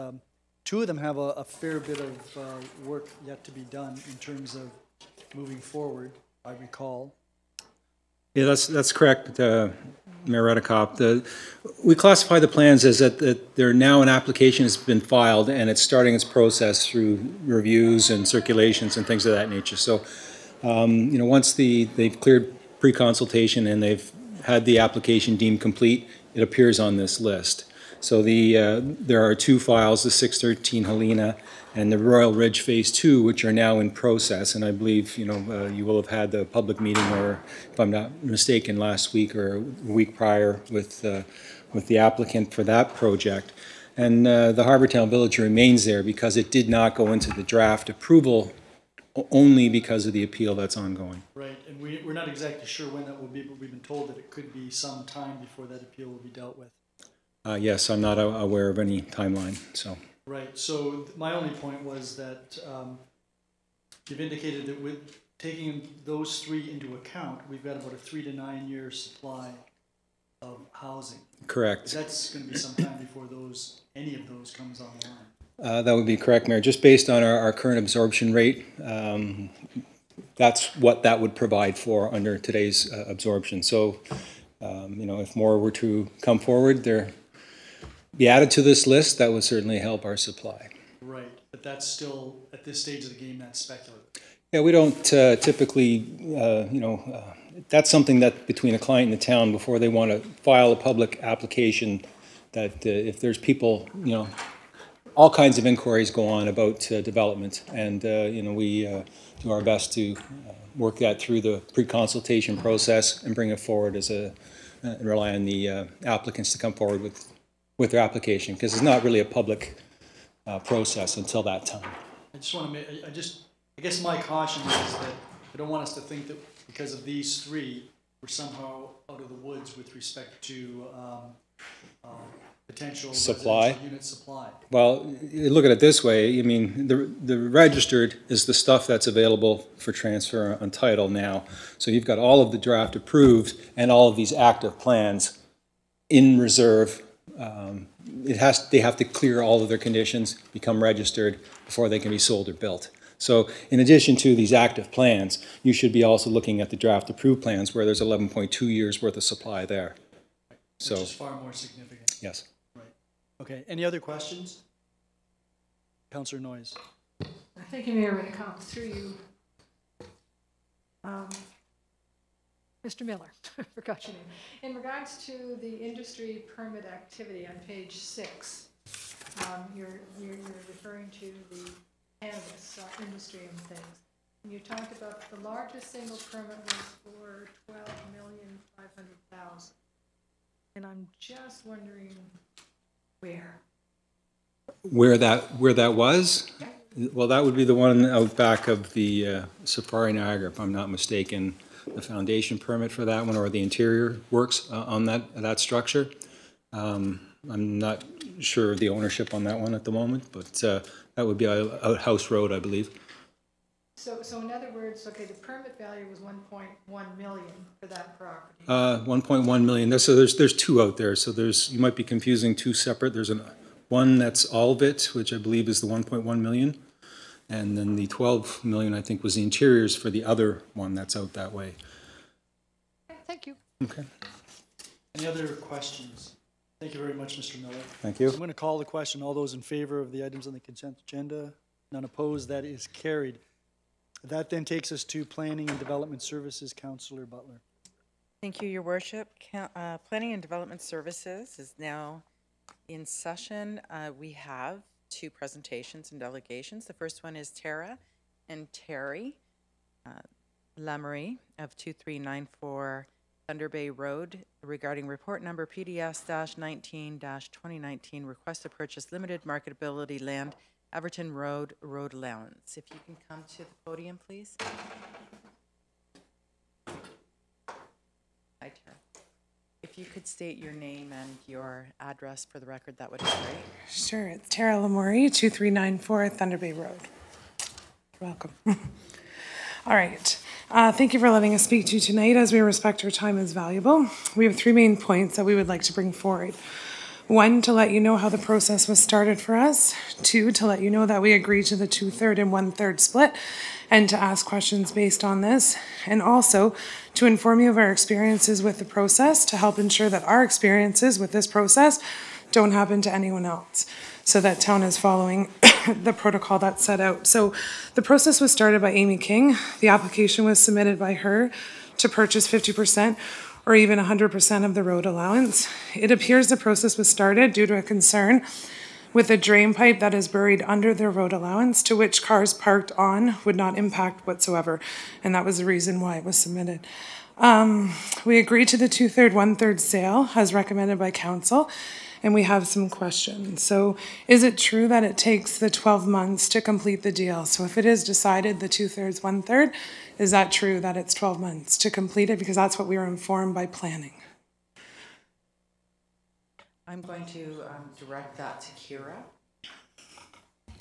2 of them have a fair bit of work yet to be done in terms of moving forward, I recall. Yeah, that's correct, Mayor Redekop. We classify the plans as that they're now an application has been filed, and it's starting its process through reviews and circulations and things of that nature. So, once they've cleared pre-consultation and they've had the application deemed complete, it appears on this list. So there are 2 files, the 613 Helena and the Royal Ridge Phase 2, which are now in process. And I believe you will have had the public meeting, or if I'm not mistaken, last week or a week prior with the applicant for that project. And the Harbortown Village remains there because it did not go into the draft approval only because of the appeal that's ongoing. Right, and we're not exactly sure when that will be, but we've been told that it could be some time before that appeal will be dealt with. Yes, I'm not aware of any timeline, so. Right, so my only point was that you've indicated that with taking those three into account, we've got about a 3 to 9 year supply of housing. Correct. That's going to be some time before any of those comes online. That would be correct, Mayor. Just based on our current absorption rate, that's what that would provide for under today's absorption. So, if more were to come forward, be added to this list, that would certainly help our supply. Right, but that's still, at this stage of the game, that's speculative. Yeah, we don't typically, that's something that between a client and the town before they want to file a public application, that if there's people, all kinds of inquiries go on about development, and we do our best to work that through the pre-consultation process and bring it forward and rely on the applicants to come forward with their application, because it's not really a public process until that time. I just want to I guess my caution is that I don't want us to think that because of these three, we're somehow out of the woods with respect to potential supply. Unit supply. Well, you look at it this way. I mean, the registered is the stuff that's available for transfer on title now. So you've got all of the draft approved and all of these active plans in reserve. They have to clear all of their conditions, become registered before they can be sold or built. So in addition to these active plans, you should be also looking at the draft approved plans where there's 11.2 years worth of supply there. Which is far more significant. Yes. Right. Okay, any other questions? Councillor Noyes. Thank you, Mayor Redekop. Through you. Mr. Miller, I forgot your name. In regards to the industry permit activity on page 6, you're referring to the cannabis industry and things. And you talked about the largest single permit was for $12,500,000. And I'm just wondering where that was? Well, that would be the one out back of the Safari Niagara, if I'm not mistaken. The foundation permit for that one, or the interior works on that structure. I'm not sure of the ownership on that one at the moment, but that would be out House Road, I believe. So in other words, okay, the permit value was $1.1 million for that property. 1.1 million. So there's two out there. So you might be confusing two separate. There's one that's all of it, which I believe is the 1.1 million. And then the 12 million, I think, was the interiors for the other one that's out that way. Okay, thank you. Okay. Any other questions? Thank you very much, Mr. Miller. Thank you. I'm going to call the question. All those in favor of the items on the consent agenda? None opposed? That is carried. That then takes us to Planning and Development Services, Councillor Butler. Thank you, Your Worship. Planning and Development Services is now in session. We have two presentations and delegations. The first one is Tara and Terry Lemery of 2394 Thunder Bay Road regarding report number PDS-19-2019, request to purchase limited marketability land, Everton Road, road allowance. If you can come to the podium, please. Hi, Tara. If you could state your name and your address for the record, that would be great. Sure, it's Tara Lamori, 2394 Thunder Bay Road. You're welcome. All right. Thank you for letting us speak to you tonight. As we respect your time is valuable, we have three main points that we would like to bring forward. One, to let you know how the process was started for us. Two, to let you know that we agreed to the 2/3 and 1/3 split and to ask questions based on this. And also to inform you of our experiences with the process to help ensure that our experiences with this process don't happen to anyone else, so that town is following the protocol that's set out. So the process was started by Amy King. The application was submitted by her to purchase 50% or even 100% of the road allowance. It appears the process was started due to a concern with a drain pipe that is buried under their road allowance, to which cars parked on would not impact whatsoever, and that was the reason why it was submitted. We agreed to the 2/3, 1/3 sale as recommended by council, and we have some questions. So is it true that it takes the 12 months to complete the deal? So if it is decided the 2/3, 1/3, is that true that it's 12 months to complete it? Because that's what we were informed by planning. I'm going to direct that to Kira.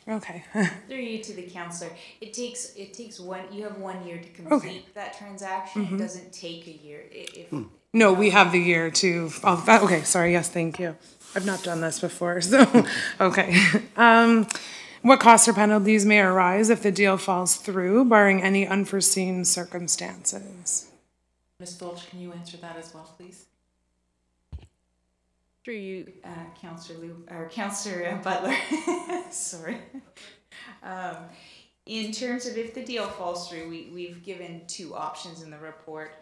Okay. Through you to the counselor, it takes you have 1 year to complete that transaction. It doesn't take a year. No, we have the year to, okay, sorry, yes, thank you. I've not done this before, so, okay. What costs or penalties may arise if the deal falls through, barring any unforeseen circumstances? Ms. Dolch, can you answer that as well, please? Through you, Councillor Butler. Sorry. In terms of if the deal falls through, we've given 2 options in the report.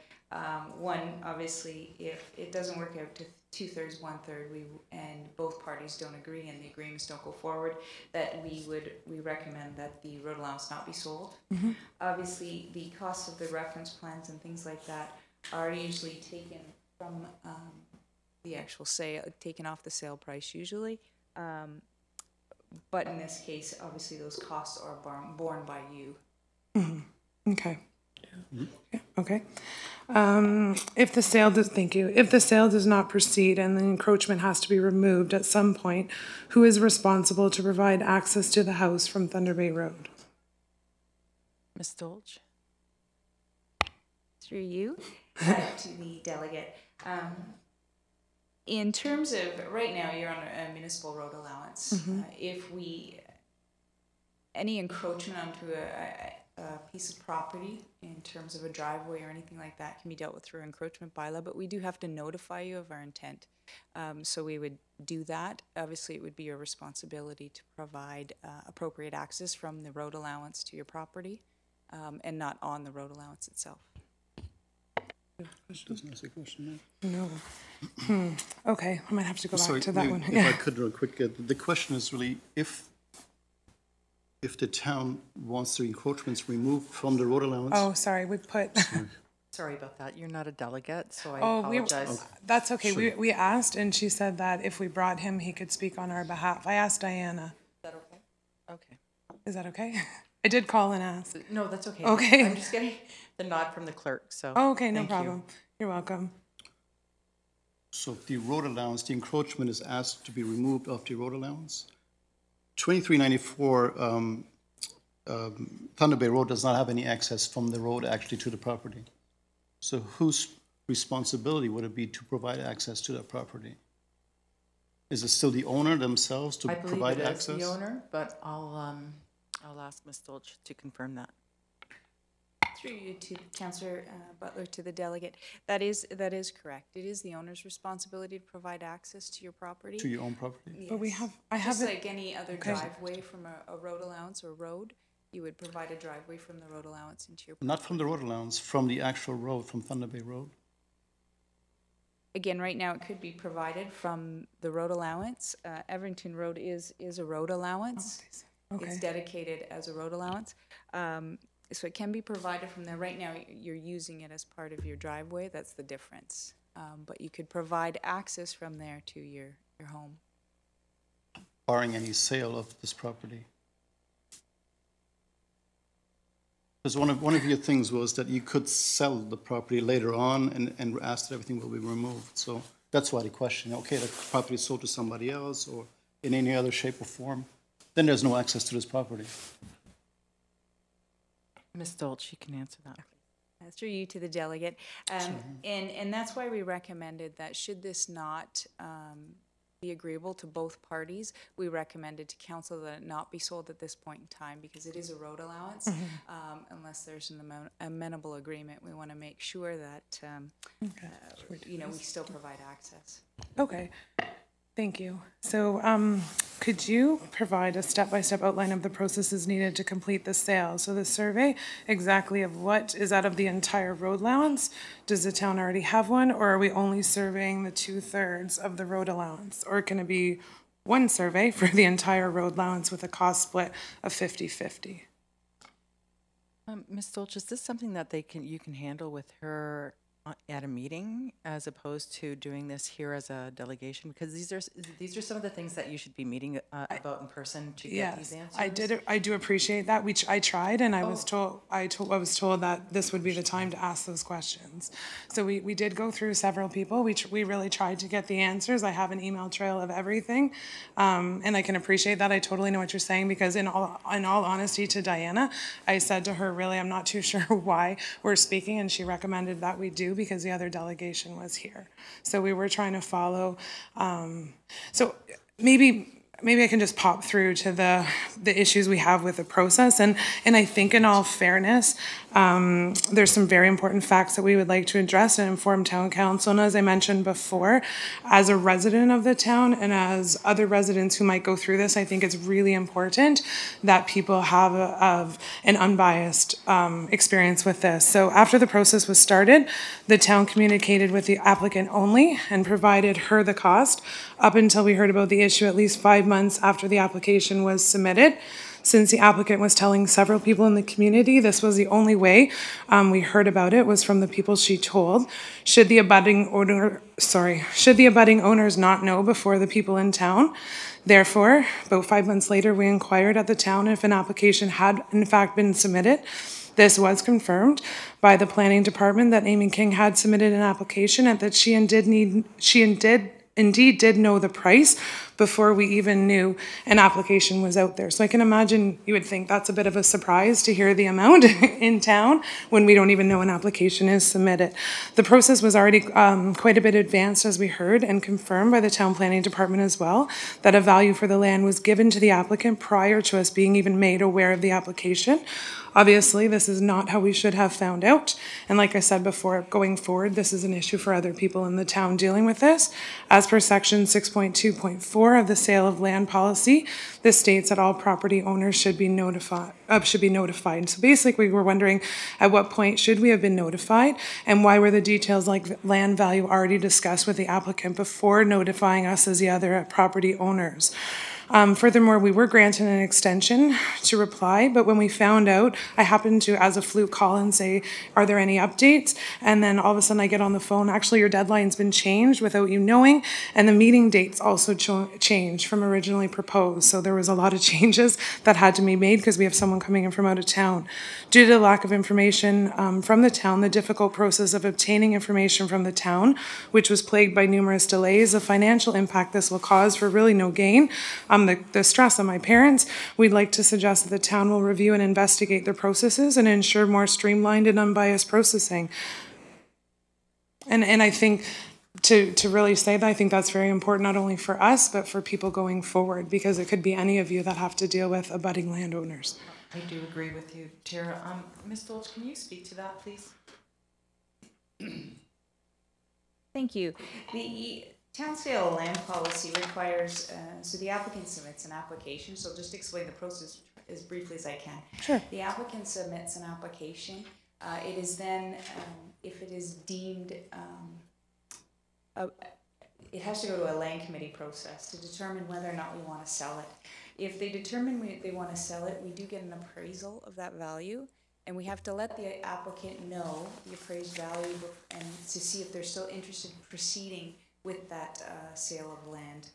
One, obviously, if it doesn't work out to 2/3, 1/3, and both parties don't agree and the agreements don't go forward, that we recommend that the road allowance not be sold. Obviously, the costs of the reference plans and things like that are usually taken from the actual sale, taken off the sale price usually. But in this case, obviously, those costs are borne by you. Okay. Yeah, okay. If the sale does, thank you. If the sale does not proceed and the encroachment has to be removed at some point, who is responsible to provide access to the house from Thunder Bay Road? Ms. Dolch? Through you to the delegate. In terms of, right now, you're on a municipal road allowance. If any encroachment onto a piece of property in terms of a driveway or anything like that can be dealt with through encroachment bylaw, but we do have to notify you of our intent. So we would do that. Obviously, it would be your responsibility to provide appropriate access from the road allowance to your property and not on the road allowance itself. Doesn't ask a question No. Okay, I might have to go back to that maybe one. If I could real quick, the question is really if the town wants the encroachments removed from the road allowance. Oh, sorry, we put. Sorry about that. You're not a delegate, so I apologize. That's okay. Sure. We asked, and she said that if we brought him, he could speak on our behalf. I asked Diana. Is that okay? Okay. Is that okay? I did call and ask. No, that's okay. Okay. I'm just getting the nod from the clerk, so. Oh, okay, no thank problem. You. You're welcome. So the road allowance, the encroachment is asked to be removed of the road allowance. 2394 Thunder Bay Road does not have any access from the road actually to the property. So whose responsibility would it be to provide access to that property? Is it still the owner themselves to provide access? I believe it is the owner, but I'll ask Ms. Dolch to confirm that. Through you to Councillor Butler to the delegate. That is correct. It is the owner's responsibility to provide access to your property. To your own property? Yes. But we have, I have Just it. like any other driveway from a road allowance or road, you would provide a driveway from the road allowance into your property. Not from the road allowance, from the actual road, from Thunder Bay Road? Again, right now it could be provided from the road allowance. Everington Road is a road allowance. Okay. It's dedicated as a road allowance. So it can be provided from there. Right now, you're using it as part of your driveway. That's the difference. But you could provide access from there to your home. Barring any sale of this property? Because one of your things was that you could sell the property later on and ask that everything will be removed. So that's why the question, okay, the property is sold to somebody else or in any other shape or form, then there's no access to this property. Ms. Dolch, you can answer that. Through you to the delegate. And that's why we recommended that should this not be agreeable to both parties, we recommended to council that it not be sold at this point in time because it is a road allowance. Unless there's an amenable agreement, we want to make sure that we still provide access. Okay. Thank you. So could you provide a step-by-step outline of the processes needed to complete the sale? So the survey, exactly of what is out of the entire road allowance? Does the town already have one, or are we only surveying the 2/3 of the road allowance? Or can it be one survey for the entire road allowance with a cost split of 50-50? Ms. Dolch, is this something that you can handle with her at a meeting as opposed to doing this here as a delegation? Because these are some of the things that you should be meeting about in person to get these answers. I do appreciate that. I tried, and I was told that this would be the time to ask those questions. So we did go through several people. We really tried to get the answers. I have an email trail of everything, and I can appreciate that. I totally know what you're saying, because in all honesty to Diana, I said to her, really, I'm not too sure why we're speaking, and she recommended that we do because the other delegation was here. So we were trying to follow. So maybe I can just pop through to the issues we have with the process. And I think in all fairness, there's some very important facts that we would like to address and inform town council. And as I mentioned before, as a resident of the town and as other residents who might go through this, I think it's really important that people have an unbiased experience with this. So after the process was started, the town communicated with the applicant only and provided her the cost up until we heard about the issue at least 5 months after the application was submitted. Since the applicant was telling several people in the community, this was the only way we heard about it, was from the people she told. Should the abutting owners not know before the people in town? Therefore, about 5 months later, we inquired at the town if an application had in fact been submitted. This was confirmed by the planning department that Amy King had submitted an application and that she indeed did know the price before we even knew an application was out there. So I can imagine you would think that's a bit of a surprise to hear the amount in town when we don't even know an application is submitted. The process was already quite a bit advanced, as we heard, and confirmed by the town planning department as well, that a value for the land was given to the applicant prior to us being even made aware of the application. Obviously, this is not how we should have found out. And like I said before, going forward, this is an issue for other people in the town dealing with this. As per section 6.2.4 of the sale of land policy, this states that all property owners should be notified. So basically, we were wondering at what point should we have been notified, and why were the details like land value already discussed with the applicant before notifying us as the other property owners. Furthermore, we were granted an extension to reply, but when we found out, I happened to, as a fluke, call and say, are there any updates? And then all of a sudden I get on the phone, actually your deadline's been changed without you knowing, and the meeting dates also changed from originally proposed. So there was a lot of changes that had to be made because we have someone coming in from out of town. Due to the lack of information from the town, the difficult process of obtaining information from the town, which was plagued by numerous delays, the financial impact this will cause for really no gain, the stress on my parents, we'd like to suggest that the town will review and investigate their processes and ensure more streamlined and unbiased processing. And I think to really say that, I think that's very important, not only for us, but for people going forward, because it could be any of you that have to deal with abutting landowners. I do agree with you, Tara. Ms. Dolch, can you speak to that, please? Thank you. The town sale land policy requires, so the applicant submits an application, so just explain the process as briefly as I can. Sure. The applicant submits an application. It is then, if it is deemed, it has to go to a land committee process to determine whether or not we want to sell it. If they determine they want to sell it, we do get an appraisal of that value, and we have to let the applicant know the appraised value and to see if they're still interested in proceeding with that sale of land.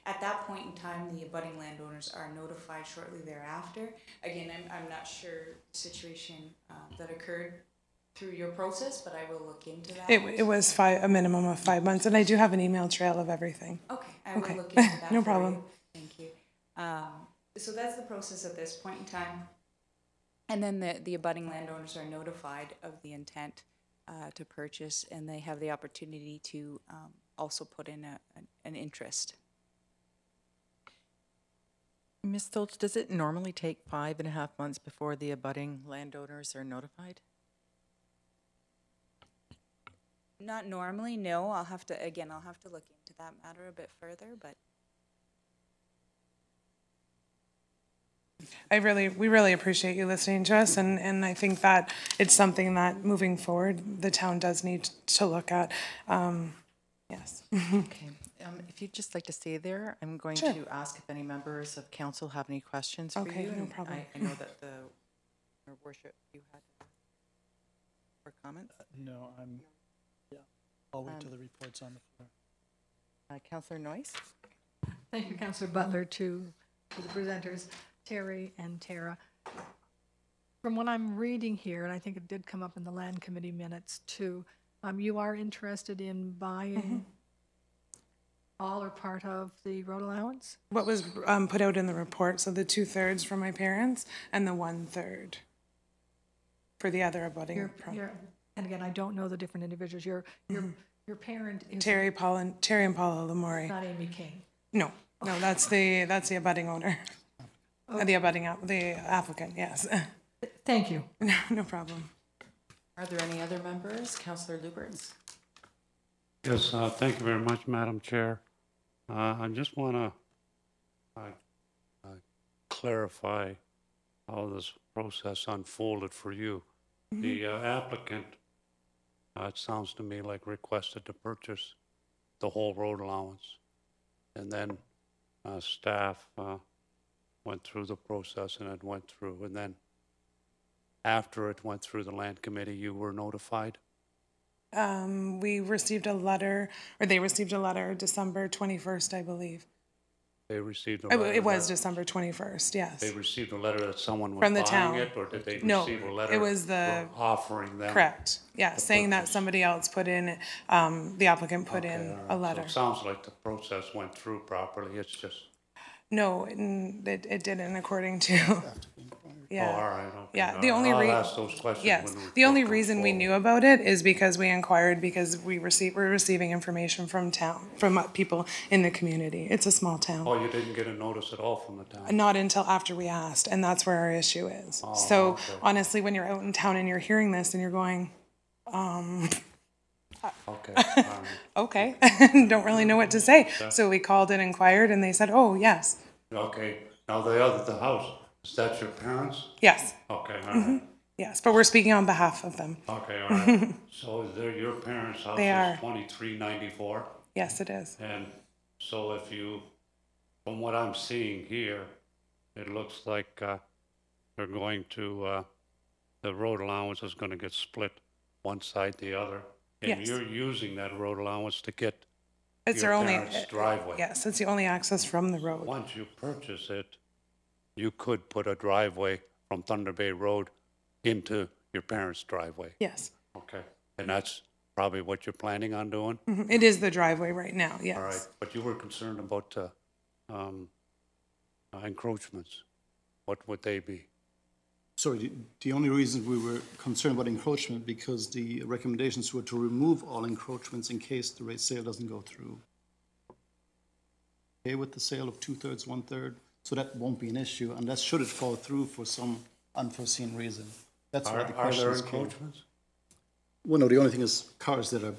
At that point in time, the abutting landowners are notified shortly thereafter. Again, I'm not sure the situation that occurred through your process, but I will look into that. It was a minimum of 5 months, and I do have an email trail of everything. Okay, I will look into that. No problem. Thank you. So that's the process at this point in time. And then the abutting landowners are notified of the intent to purchase, and they have the opportunity to also put in an interest. Ms. Dolch, does it normally take 5.5 months before the abutting landowners are notified? Not normally, no. I'll have to look into that matter a bit further, but. We really appreciate you listening to us, and I think that it's something that moving forward the town does need to look at. Yes. Okay. If you'd just like to stay there, I'm going to ask if any members of council have any questions for you. Okay, no problem. I know that Your Worship, you had or comments? No, I'm I'll wait till the report's on the floor. Councillor Noyce? Thank you, Councillor Butler, to the presenters, Terry and Tara. From what I'm reading here, and I think it did come up in the Land Committee minutes too, you are interested in buying all or part of the road allowance? What was put out in the report, so the 2/3 for my parents and the 1/3 for the other abutting. And again, I don't know the different individuals. Your parent is Terry and Paula Lamori. not Amy King. No, that's the abutting owner. The applicant, yes. Thank you. No problem. Are there any other members? Councillor Luberts? Yes, thank you very much, Madam Chair. I just want to clarify how this process unfolded for you. The applicant, it sounds to me like requested to purchase the whole road allowance. And then staff went through the process and it went through. And then after it went through the Land Committee, you were notified? We received a letter, or they received a letter December 21st, I believe. They received a letter? It was December 21st, yes. They received a letter that someone was From the buying town. it, or did they No, receive a letter? it was the offering them? Correct, yeah, saying that somebody else put in, the applicant put in a letter. So it sounds like the process went through properly, it's just... No, it didn't, according to. Yeah. Oh, all right, okay. Yeah, the only I'll ask those questions yes, when the only reason we knew about it is because we inquired, because we're receiving information from people in the community. It's a small town. Oh, you didn't get a notice at all from the town? Not until after we asked, and that's where our issue is. Oh, So okay. honestly, when you're out in town and you're hearing this and you're going, Okay, all right. okay, don't really know what to say. So we called and inquired, and they said, oh, yes. Okay, now the house, is that your parents? Yes. Okay, all right. Yes, but we're speaking on behalf of them. Okay, all right. So is there your parents' house They are. is 2394? Yes, it is. And so if you, from what I'm seeing here, it looks like they're going to, the road allowance is going to get split one side the other. And Yes. you're using that road allowance to get It's your their only parents' driveway. Yes, it's the only access from the road. Once you purchase it, you could put a driveway from Thunder Bay Road into your parents' driveway. Yes. Okay, and that's probably what you're planning on doing? It is the driveway right now, yes. All right, but you were concerned about encroachments. What would they be? Sorry, the only reason we were concerned about encroachment because the recommendations were to remove all encroachments in case the rate sale doesn't go through. Okay, with the sale of 2/3, 1/3, so that won't be an issue unless should it fall through for some unforeseen reason. That's why the question Are is. there encroachments? Well, no, the only thing is cars that are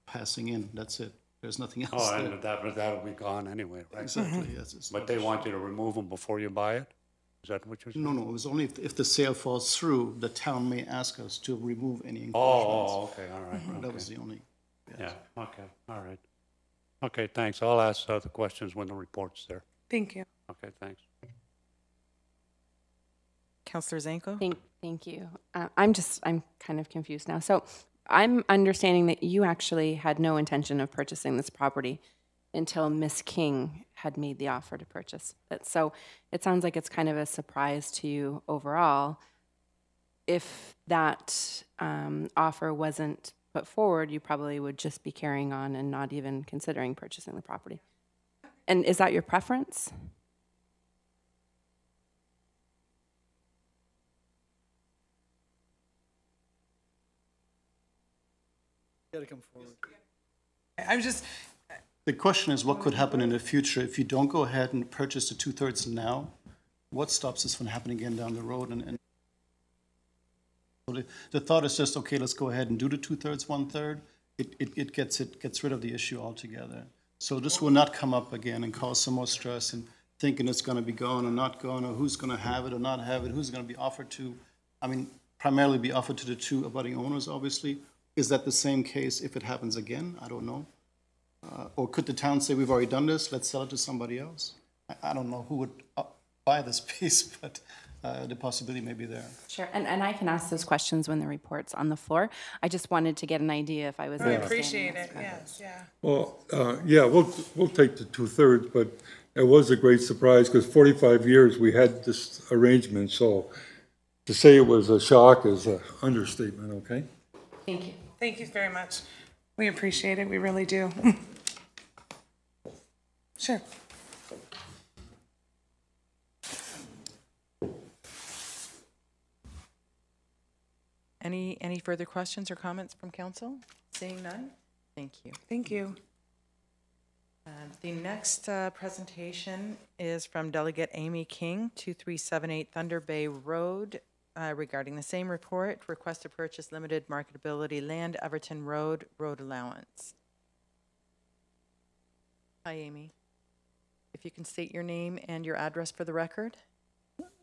passing in, that's it. There's nothing else Oh, there. and that'll be gone anyway, right? Exactly, yes. it's But not they an want you to remove them before you buy it? Is that what you're saying? No, it was only if the sale falls through, the town may ask us to remove any encroachments. Oh, okay, all right. That okay. was the only. Yeah, okay, all right. Okay, thanks. I'll ask the questions when the report's there. Thank you. Okay, thanks. Councillor Zanko? Thank you. I'm kind of confused now. So I'm understanding that you actually had no intention of purchasing this property until Miss King had made the offer to purchase it. So it sounds like it's kind of a surprise to you overall. If that offer wasn't put forward, you probably would just be carrying on and not even considering purchasing the property. And is that your preference? You gotta come forward. I'm just. The question is what could happen in the future if you don't go ahead and purchase the 2/3 now? What stops this from happening again down the road? And so the thought is just, okay, let's go ahead and do the 2/3, 1/3. It gets rid of the issue altogether. So this will not come up again and cause some more stress and thinking it's going to be gone or not gone, or who's going to have it or not have it, who's going to be offered to. I mean, primarily be offered to the two abutting owners, obviously. Is that the same case if it happens again? I don't know. Or could the town say, we've already done this, let's sell it to somebody else? I don't know who would buy this piece, but the possibility may be there. Sure, and I can ask those questions when the report's on the floor. I just wanted to get an idea if I was I understanding appreciate this it, correctly. yes, yeah. Well, yeah, we'll take the 2/3, but it was a great surprise because 45 years we had this arrangement, so to say it was a shock is an understatement, okay? Thank you. Thank you very much. We appreciate it, we really do. Sure. Any further questions or comments from council? Seeing none? Thank you. Thank you. The next presentation is from Delegate Amy King, 2378 Thunder Bay Road, regarding the same report, request to purchase limited marketability land, Everton Road, road allowance. Hi, Amy. If you can state your name and your address for the record.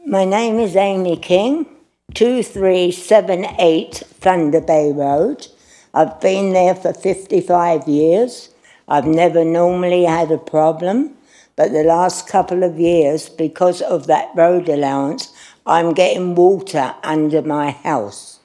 My name is Amy King, 2378 Thunder Bay Road. I've been there for 55 years. I've never normally had a problem, but the last couple of years, because of that road allowance, I'm getting water under my house.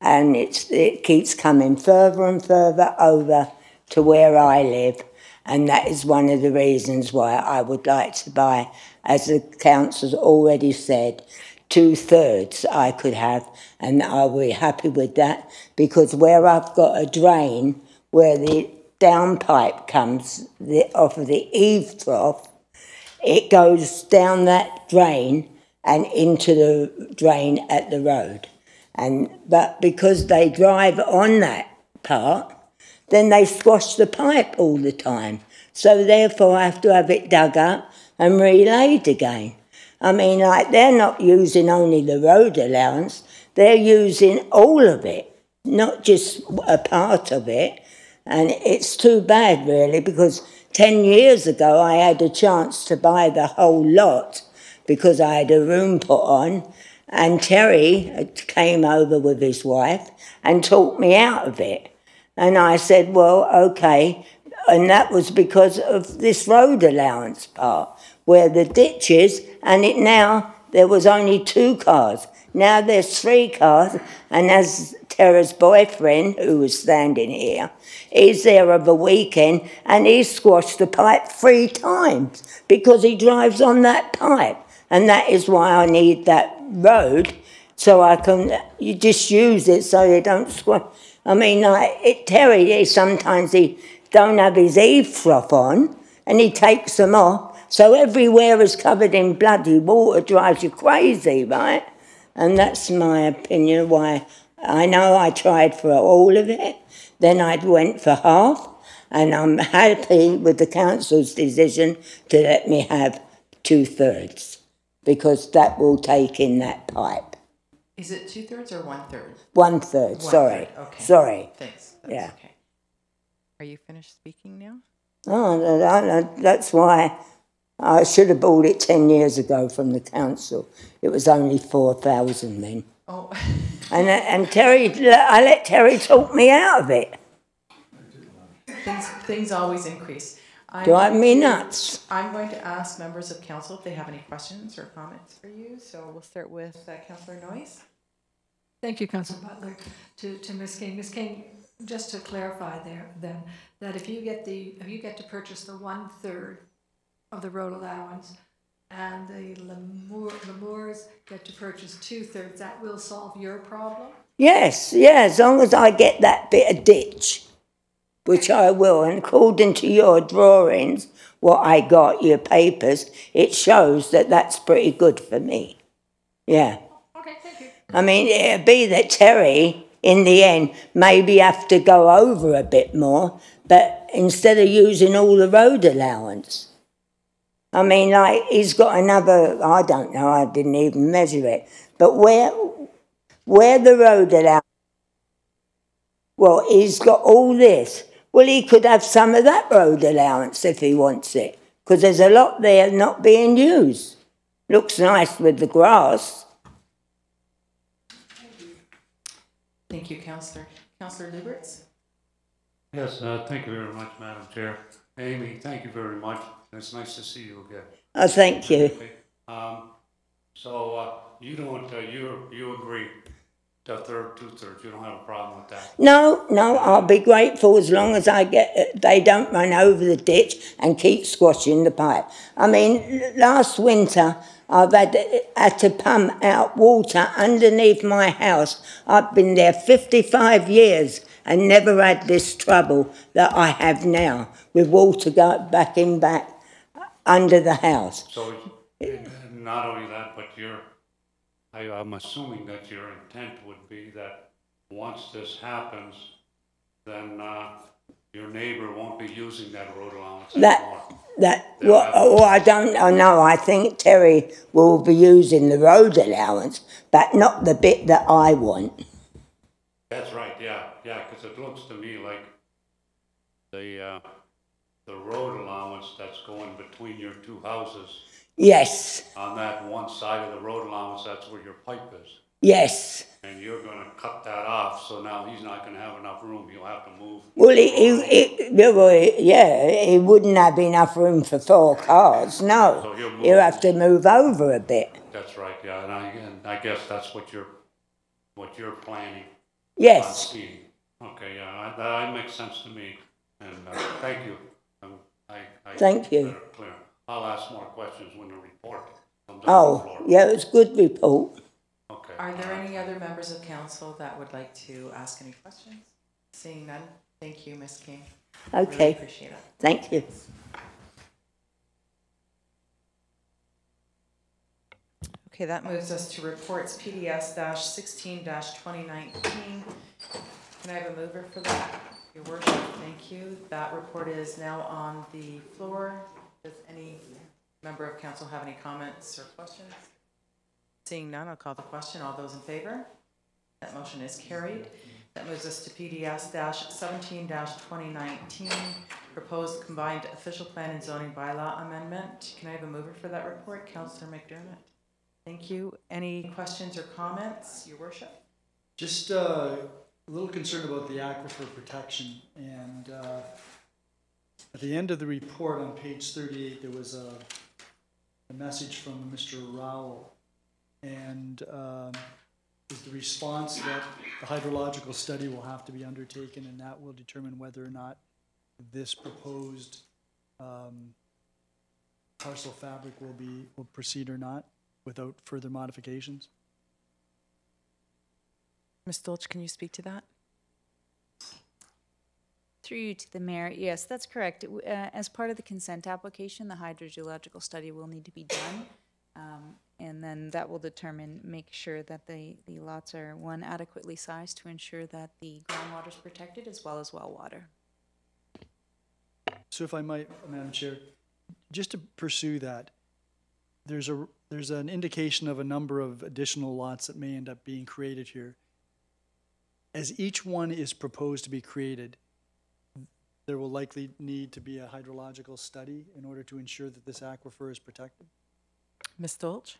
And it keeps coming further and further over to where I live. And that is one of the reasons why I would like to buy, as the council's already said, 2/3 I could have, and I'll be happy with that, because where I've got a drain where the downpipe comes off of the eave trough, it goes down that drain and into the drain at the road. But because they drive on that part, then they squash the pipe all the time. So therefore I have to have it dug up and relayed again. I mean, like, they're not using only the road allowance, they're using all of it, not just a part of it. And it's too bad, really, because 10 years ago I had a chance to buy the whole lot because I had a room put on, and Terry came over with his wife and talked me out of it. And I said, well, okay, and that was because of this road allowance part, where the ditches, and it now, there was only 2 cars. Now there's 3 cars, and as Tara's boyfriend, who was standing here, he's there of a weekend, and he's squashed the pipe 3 times because he drives on that pipe. And that is why I need that road, so I can, you just use it so you don't squash. I mean, like, Terry, sometimes he don't have his eave trough on, and he takes them off, so everywhere is covered in bloody water, drives you crazy, right? And that's my opinion why. I know I tried for all of it, then I went for half, and I'm happy with the council's decision to let me have 2/3, because that will take in that pipe. Is it 2/3 or 1/3? 1/3, sorry. Okay. Sorry. Thanks. Yeah. Okay. Are you finished speaking now? Oh, that's why I should have bought it 10 years ago from the council. It was only 4,000 then. Oh. And Terry, I let Terry talk me out of it. Things always increase. Drive me nuts. I'm going to ask members of council if they have any questions or comments for you. So we'll start with Councillor Noyes. Thank you, Councillor Butler. To Ms. King. Ms. King, just to clarify there, then, that if you get to purchase the 1/3 of the road allowance, and the Lemours get to purchase 2/3, that will solve your problem? Yes, yeah, as long as I get that bit of ditch, which I will, and according to your drawings, what I got, your papers, it shows that that's pretty good for me. Yeah. Okay, thank you. I mean, it'd be that Terry, in the end, maybe have to go over a bit more, but instead of using all the road allowance. I mean, like, he's got another, I don't know, I didn't even measure it, but where the road allowance, well, he's got all this. Well, he could have some of that road allowance if he wants it, because there's a lot there not being used. Looks nice with the grass. Thank you, Councillor. Councillor Luberts? Yes, thank you very much, Madam Chair. Amy, thank you very much. It's nice to see you again. Oh, thank you. Okay. So, you don't, you agree to a third, 2/3, you don't have a problem with that? No, I'll be grateful as long as I get, they don't run over the ditch and keep squashing the pipe. I mean, last winter, I've had to pump out water underneath my house. I've been there 55 years and never had this trouble that I have now with water going back under the house. So, not only that, but I'm assuming that your intent would be that once this happens, then your neighbor won't be using that road allowance anymore. I don't know. I think Terry will be using the road allowance, but not the bit that I want. That's right, yeah, because it looks to me like the road allowance that's going between your two houses. Yes. On that one side of the road allowance, that's where your pipe is. Yes. And you're gonna cut that off, so now he's not gonna have enough room, he'll have to move. Well, he wouldn't have enough room for 4 cars, no. So He'll have to move over a bit. That's right, yeah, and I guess that's what you're planning. Yes. Okay, yeah, that makes sense to me, and thank you. Thank you. Clear. I'll ask more questions when the report comes on the floor. Yeah, it's a good report. Okay. Are there any other members of council that would like to ask any questions? Seeing none, thank you, Ms. King. Okay. Really appreciate it. Thank you. Okay, that moves us to reports PDS-16-2019. Can I have a mover for that? Your worship, thank you. That report is now on the floor. Does any member of council have any comments or questions? Seeing none, I'll call the question. All those in favor? That motion is carried. That moves us to PDS-17-2019, proposed combined official plan and zoning bylaw amendment. Can I have a mover for that report? Councillor McDermott. Thank you. Any questions or comments, your worship? Just a little concerned about the aquifer protection, and at the end of the report on page 38, there was a message from Mr. Rowell, and is the response that the hydrological study will have to be undertaken, and that will determine whether or not this proposed parcel fabric will proceed or not without further modifications. Ms. Dolch, can you speak to that? Through you to the mayor, yes, that's correct. As part of the consent application, the hydrogeological study will need to be done. And then that will make sure that the lots are, one, adequately sized to ensure that the groundwater is protected as well as well water. So if I might, Madam Chair, just to pursue that, there's an indication of a number of additional lots that may end up being created here. As each one is proposed to be created, there will likely need to be a hydrological study in order to ensure that this aquifer is protected. Ms. Dolch?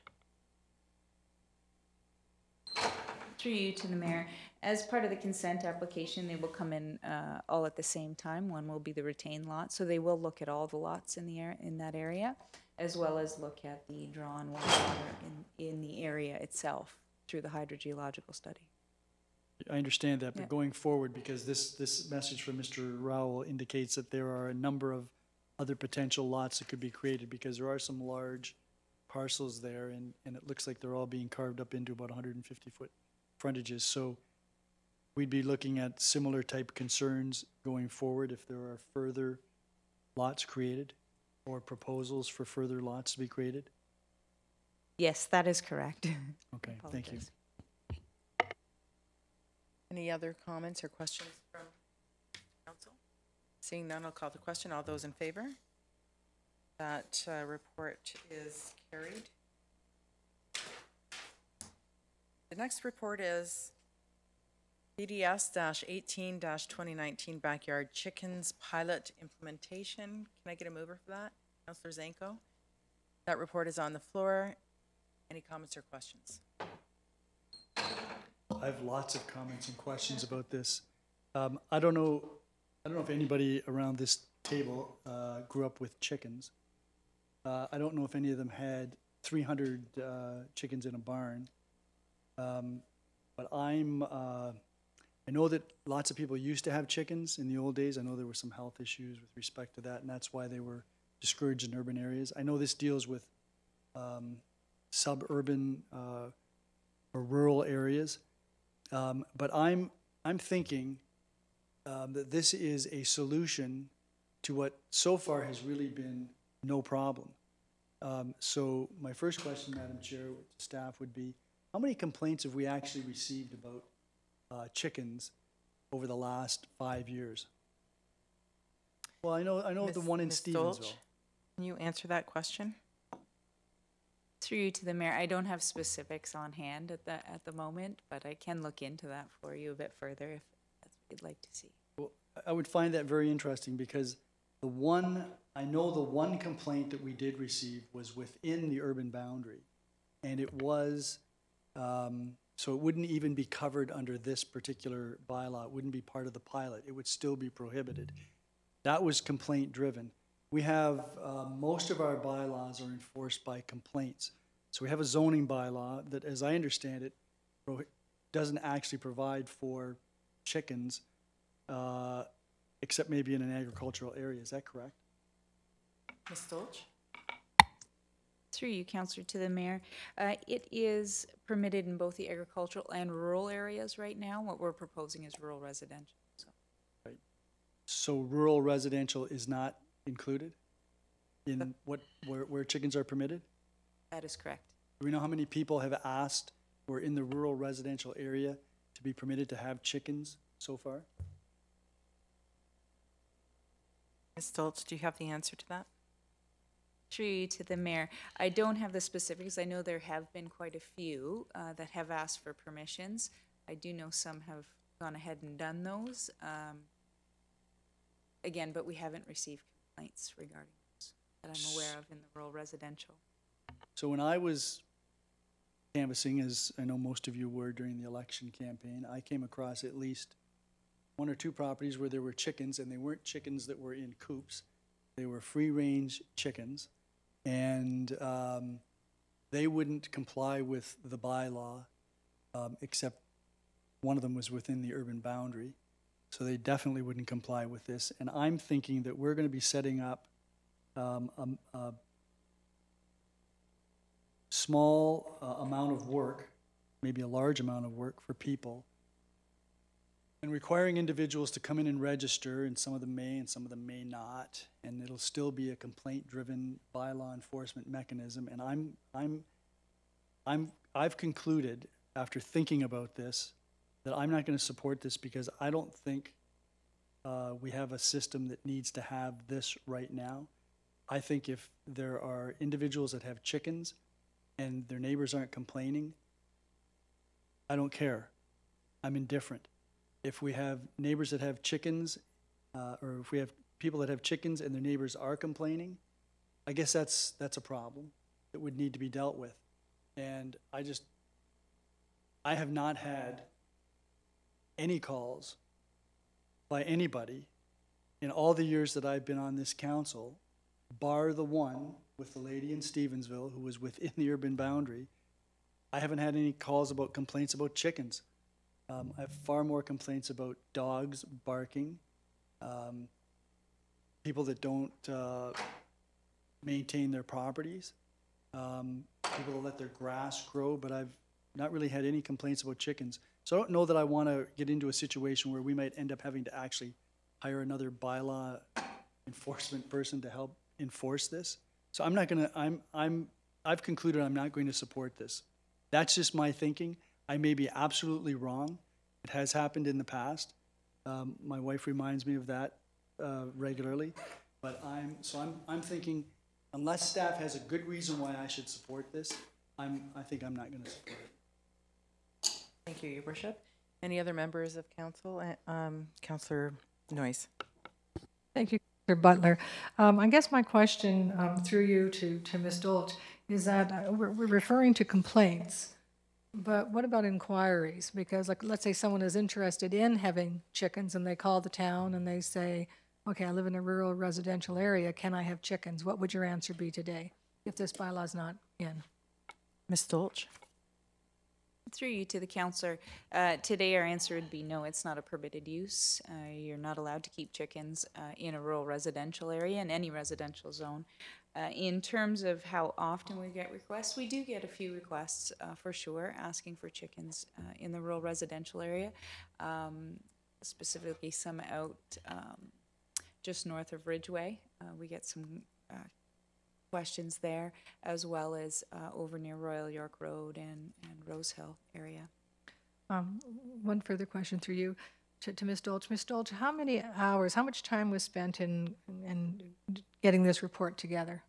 Through you to the mayor, as part of the consent application, they will come in all at the same time. One will be the retained lot, so they will look at all the lots in that area, as well as look at the drawn water in the area itself through the hydrogeological study. I understand that, but going forward, because this message from Mr. Rowell indicates that there are a number of other potential lots that could be created, because there are some large parcels there, and it looks like they're all being carved up into about 150-foot frontages. So we'd be looking at similar type concerns going forward if there are further lots created or proposals for further lots to be created. Yes, that is correct. Okay, thank you. Any other comments or questions from council? Seeing none, I'll call the question. All those in favor? That report is carried. The next report is BDS-18-2019 Backyard Chickens Pilot Implementation. Can I get a mover for that? Councillor Zanko. That report is on the floor. Any comments or questions? I have lots of comments and questions about this. I don't know if anybody around this table grew up with chickens. I don't know if any of them had 300 chickens in a barn. But I know that lots of people used to have chickens in the old days. I know there were some health issues with respect to that, and that's why they were discouraged in urban areas. I know this deals with suburban or rural areas, but I'm thinking that this is a solution to what so far has really been no problem. So my first question, Madam Chair, to staff would be, how many complaints have we actually received about chickens over the last 5 years? Well, I know the one in Ms. Stevensville. Dolch, can you answer that question? Through you to the mayor, I don't have specifics on hand at the moment, but I can look into that for you a bit further if that's what you'd like to see. Well, I would find that very interesting because I know the one complaint that we did receive was within the urban boundary, and it was, so it wouldn't even be covered under this particular bylaw. It wouldn't be part of the pilot. It would still be prohibited. That was complaint driven. We have, most of our bylaws are enforced by complaints. So we have a zoning bylaw that, as I understand it, doesn't actually provide for chickens, except maybe in an agricultural area. Is that correct? Ms. Dolch? Through you, Councillor, to the mayor. It is permitted in both the agricultural and rural areas right now. What we're proposing is rural residential. So. Right. So rural residential is not included in where chickens are permitted? That is correct. Do we know how many people have asked who are in the rural residential area to be permitted to have chickens so far? Ms. Dolch, do you have the answer to that? Through you to the mayor. I don't have the specifics. I know there have been quite a few that have asked for permissions. I do know some have gone ahead and done those. Again, but we haven't received complaints regarding those that I'm aware of in the rural residential. So when I was canvassing, as I know most of you were during the election campaign, I came across at least 1 or 2 properties where there were chickens, and they weren't chickens that were in coops. They were free-range chickens, and they wouldn't comply with the bylaw, except one of them was within the urban boundary. So they definitely wouldn't comply with this. And I'm thinking that we're going to be setting up a small amount of work, maybe a large amount of work for people, and requiring individuals to come in and register, and some of them may and some of them may not, and it'll still be a complaint-driven bylaw enforcement mechanism. And I've concluded, after thinking about this, that I'm not going to support this because I don't think we have a system that needs to have this right now. I think if there are individuals that have chickens and their neighbors aren't complaining, I don't care. I'm indifferent. If we have neighbors that have chickens, or if we have people that have chickens and their neighbors are complaining, I guess that's a problem that would need to be dealt with. And I have not had any calls by anybody in all the years that I've been on this council, bar the one with the lady in Stevensville who was within the urban boundary. I haven't had any calls about complaints about chickens. I have far more complaints about dogs barking, people that don't maintain their properties, people that let their grass grow, but I've not really had any complaints about chickens. So I don't know that I want to get into a situation where we might end up having to actually hire another bylaw enforcement person to help enforce this. So I'm not going to, I've concluded I'm not going to support this. That's just my thinking. I may be absolutely wrong. It has happened in the past. My wife reminds me of that regularly. But I'm thinking, unless staff has a good reason why I should support this, I think I'm not going to support it. Thank you, Your Worship. Any other members of council? Councillor Noyes. Thank you, Mr. Butler. I guess my question through you to Ms. Dolch is that we're referring to complaints, but what about inquiries? Because like, let's say someone is interested in having chickens and they call the town and they say, okay, I live in a rural residential area, can I have chickens? What would your answer be today if this bylaw is not in? Ms. Stolch? Through you to the counselor, today our answer would be no, it's not a permitted use. You're not allowed to keep chickens in a rural residential area, in any residential zone. In terms of how often we get requests, we do get a few requests for sure, asking for chickens in the rural residential area, specifically some out just north of Ridgeway. We get some questions there, as well as over near Royal York Road and Rose Hill area. One further question through you to Ms. Dolch. Ms. Dolch, how many hours, how much time was spent in getting this report together?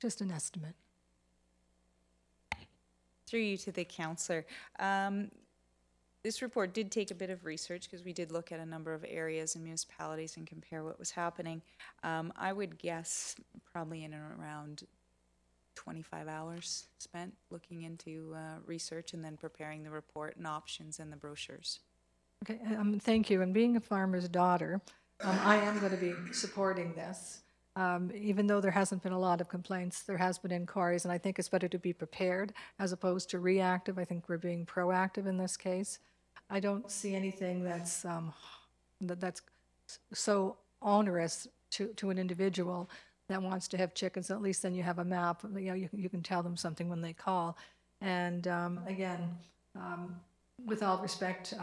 Just an estimate. Through you to the counselor. This report did take a bit of research because we did look at a number of areas and municipalities and compare what was happening. I would guess probably in and around 25 hours spent looking into research and then preparing the report and options and the brochures. Okay, thank you. And being a farmer's daughter, I am going to be supporting this. Even though there hasn't been a lot of complaints, there has been inquiries, and I think it's better to be prepared as opposed to reactive. I think we're being proactive in this case. I don't see anything that's that's so onerous to an individual that wants to have chickens. At least then you have a map. You know, you can tell them something when they call. And again, with all respect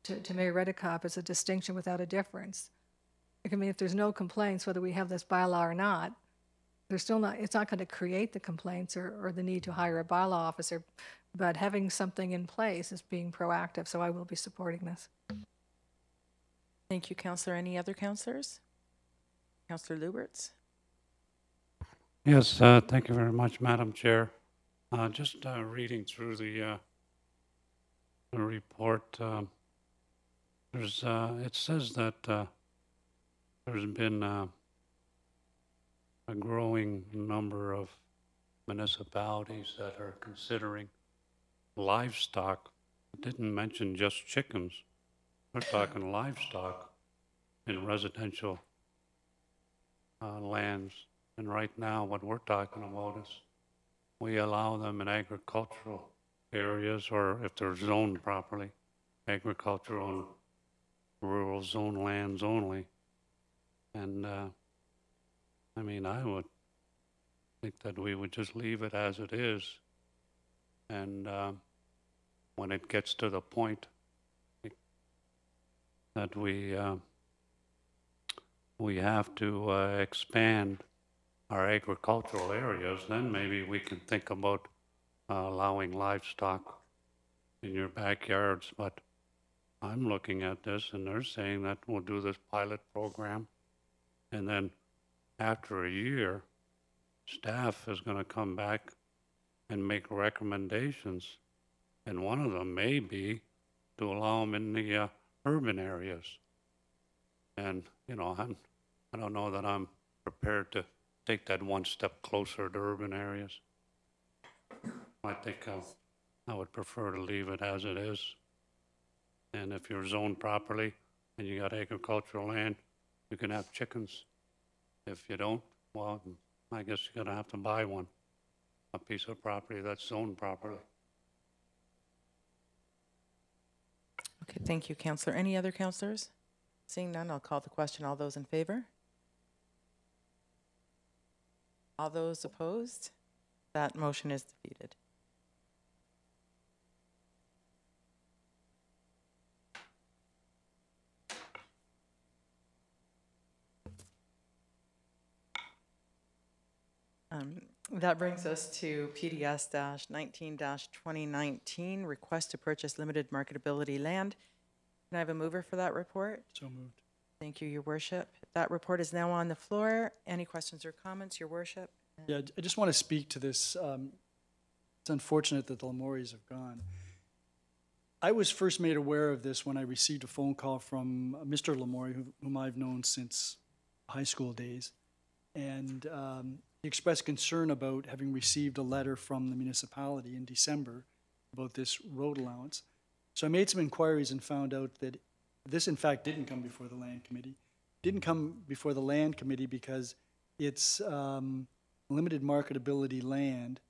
to Mayor Redekop, it's a distinction without a difference. I mean, if there's no complaints, whether we have this bylaw or not, there's still not. It's not going to create the complaints or the need to hire a bylaw officer. But having something in place is being proactive, so I will be supporting this. Thank you, Councillor. Any other councillors? Councillor Luberts? Yes, thank you very much, Madam Chair. Just reading through the report, it says that there's been a growing number of municipalities that are considering livestock. It didn't mention just chickens. We're talking livestock in residential lands. And right now, what we're talking about is we allow them in agricultural areas, or if they're zoned properly, agricultural and rural zone lands only. And I mean, I would think that we would just leave it as it is. And when it gets to the point that we have to expand our agricultural areas, then maybe we can think about allowing livestock in your backyards. But I'm looking at this and they're saying that we'll do this pilot program, and then after a year, staff is going to come back and make recommendations, and one of them may be to allow them in the urban areas. And you know, I don't know that I'm prepared to take that one step closer to urban areas. I think I would prefer to leave it as it is. And if you're zoned properly and you got agricultural land, you can have chickens. If you don't, well, I guess you're gonna have to buy one, a piece of property that's zoned properly. Okay, thank you, Councillor. Any other councillors? Seeing none, I'll call the question. All those in favor? All those opposed? That motion is defeated. That brings us to PDS-19-2019, request to purchase limited marketability land. Can I have a mover for that report? So moved. Thank you, Your Worship. That report is now on the floor. Any questions or comments, Your Worship? Yeah, I just want to speak to this. It's unfortunate that the Lamories have gone. I was first made aware of this when I received a phone call from Mr. Lamourie, whom I've known since high school days. And he expressed concern about having received a letter from the municipality in December about this road allowance. So I made some inquiries and found out that this, in fact, didn't come before the Land Committee. Didn't come before the Land Committee because it's limited marketability land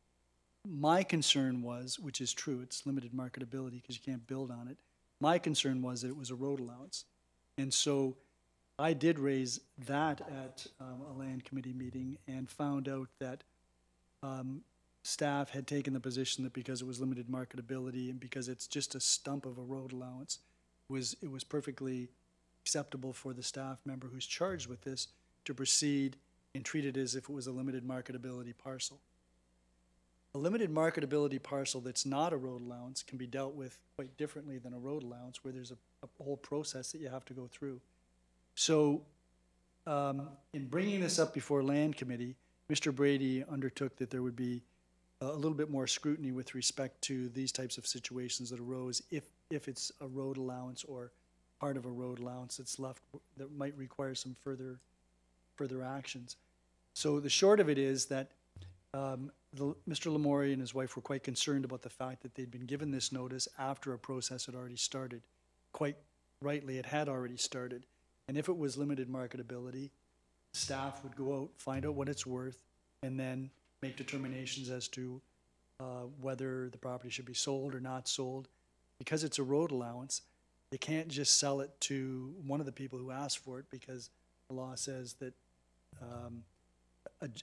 My concern was, which is true, it's limited marketability because you can't build on it. My concern was that it was a road allowance. And so I did raise that at a land committee meeting and found out that staff had taken the position that because it was limited marketability and because it's just a stump of a road allowance, it was perfectly acceptable for the staff member who's charged with this to proceed and treat it as if it was a limited marketability parcel. A limited marketability parcel that's not a road allowance can be dealt with quite differently than a road allowance, where there's a whole process that you have to go through. So in bringing this up before Land Committee, Mr. Brady undertook that there would be a little bit more scrutiny with respect to these types of situations that arose if it's a road allowance or part of a road allowance that's left that might require some further actions. So the short of it is that Mr. Lamourie and his wife were quite concerned about the fact that they'd been given this notice after a process had already started. Quite rightly, it had already started. And if it was limited marketability, staff would go out, find out what it's worth, and then make determinations as to whether the property should be sold or not sold. Because it's a road allowance, you can't just sell it to one of the people who asked for it, because the law says that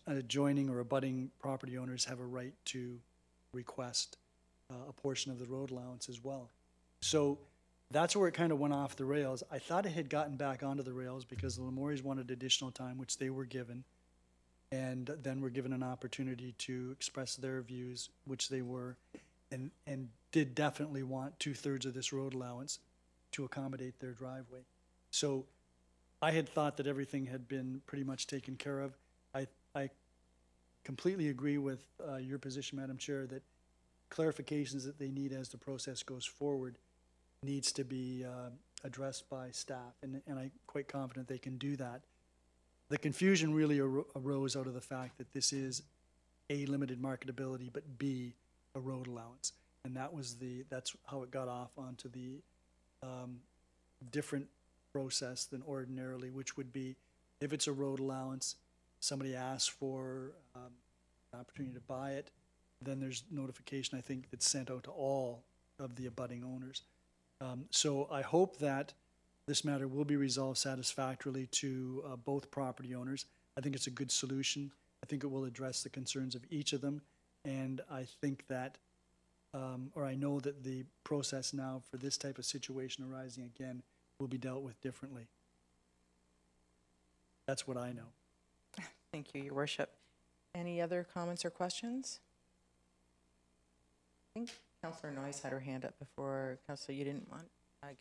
adjoining or abutting property owners have a right to request a portion of the road allowance as well. So that's where it kind of went off the rails. I thought it had gotten back onto the rails because the Lamouries wanted additional time, which they were given, and then were given an opportunity to express their views, which they were, and did definitely want 2/3 of this road allowance to accommodate their driveway. So I had thought that everything had been pretty much taken care of. I completely agree with your position, Madam Chair, that clarifications that they need as the process goes forward needs to be addressed by staff, and I'm quite confident they can do that. The confusion really arose out of the fact that this is A, limited marketability, but B, a road allowance. And that's how it got off onto the different process than ordinarily, which would be if it's a road allowance, somebody asks for an opportunity to buy it, then there's notification, I think, that's sent out to all of the abutting owners. So I hope that this matter will be resolved satisfactorily to both property owners. I think it's a good solution. I think it will address the concerns of each of them. And I think that, or I know that the process now for this type of situation arising again will be dealt with differently. That's what I know. Thank you, Your Worship. Any other comments or questions? I think Councillor Noyes had her hand up before. Councillor, you didn't want?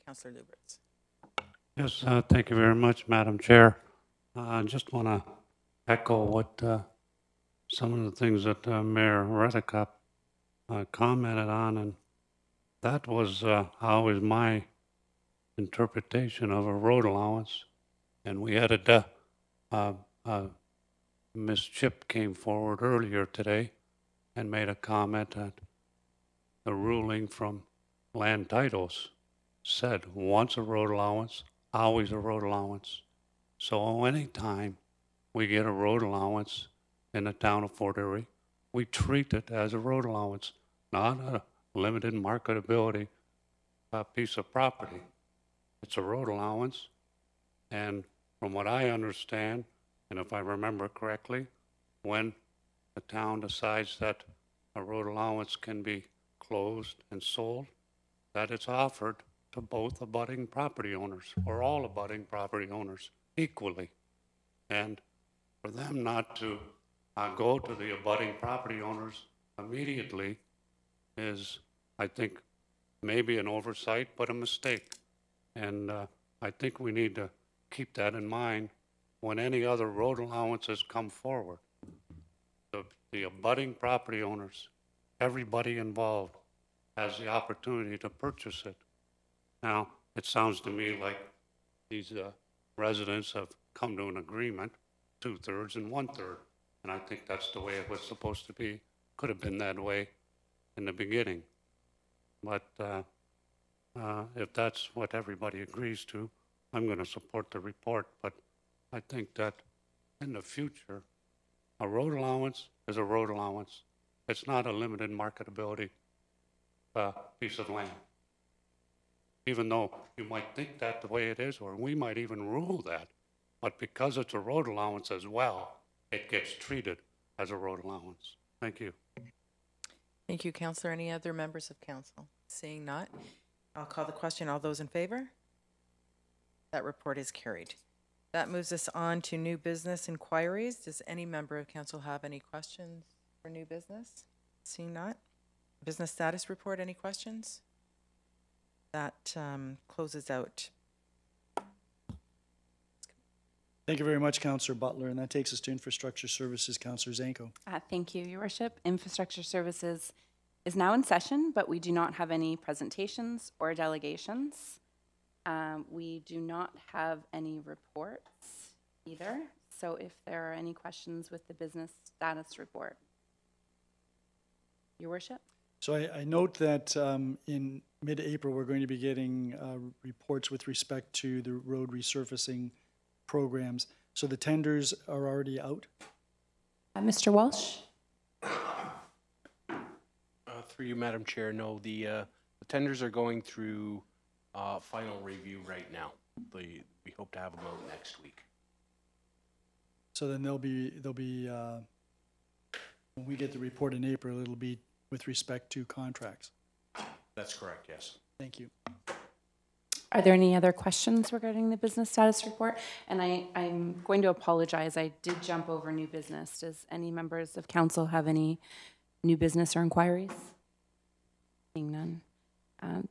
Councillor Lubritz. Yes, thank you very much, Madam Chair. I just want to echo what some of the things that Mayor Redekop commented on, and that was always my interpretation of a road allowance. And we had Ms. Chip came forward earlier today and made a comment that the ruling from land titles said once a road allowance, always a road allowance. So any time we get a road allowance in the town of Fort Erie, we treat it as a road allowance, not a limited marketability piece of property. It's a road allowance, and from what I understand, and if I remember correctly, when the town decides that a road allowance can be closed and sold, that it's offered to both abutting property owners, or all abutting property owners, equally. And for them not to go to the abutting property owners immediately is, I think, maybe an oversight, but a mistake. And I think we need to keep that in mind when any other road allowances come forward. The abutting property owners, everybody involved, has the opportunity to purchase it. Now, it sounds to me like these residents have come to an agreement, 2/3 and 1/3, and I think that's the way it was supposed to be. Could have been that way in the beginning. But if that's what everybody agrees to, I'm going to support the report. But I think that in the future, a road allowance is a road allowance, It's not a limited marketability piece of land. Even though you might think that the way it is, or we might even rule that, but because it's a road allowance as well, it gets treated as a road allowance. Thank you. Thank you, Councillor. Any other members of council? Seeing not, I'll call the question. All those in favor? That report is carried. That moves us on to new business inquiries. Does any member of council have any questions for new business? Seeing not. Business status report, any questions? That closes out. Thank you very much, Councillor Butler, and that takes us to Infrastructure Services, Councillor Zanko. Thank you, Your Worship. Infrastructure Services is now in session, but we do not have any presentations or delegations. We do not have any reports either. So if there are any questions with the business status report. Your Worship? So I note that in mid-April, we're going to be getting reports with respect to the road resurfacing programs. So the tenders are already out? Mr. Walsh? Through you, Madam Chair, no, the tenders are going through final review right now. We hope to have them out next week. So then they'll be when we get the report in April, it'll be with respect to contracts. That's correct, yes. Thank you. Are there any other questions regarding the business status report? And I'm going to apologize. I did jump over new business. Does any members of council have any new business or inquiries? Seeing none.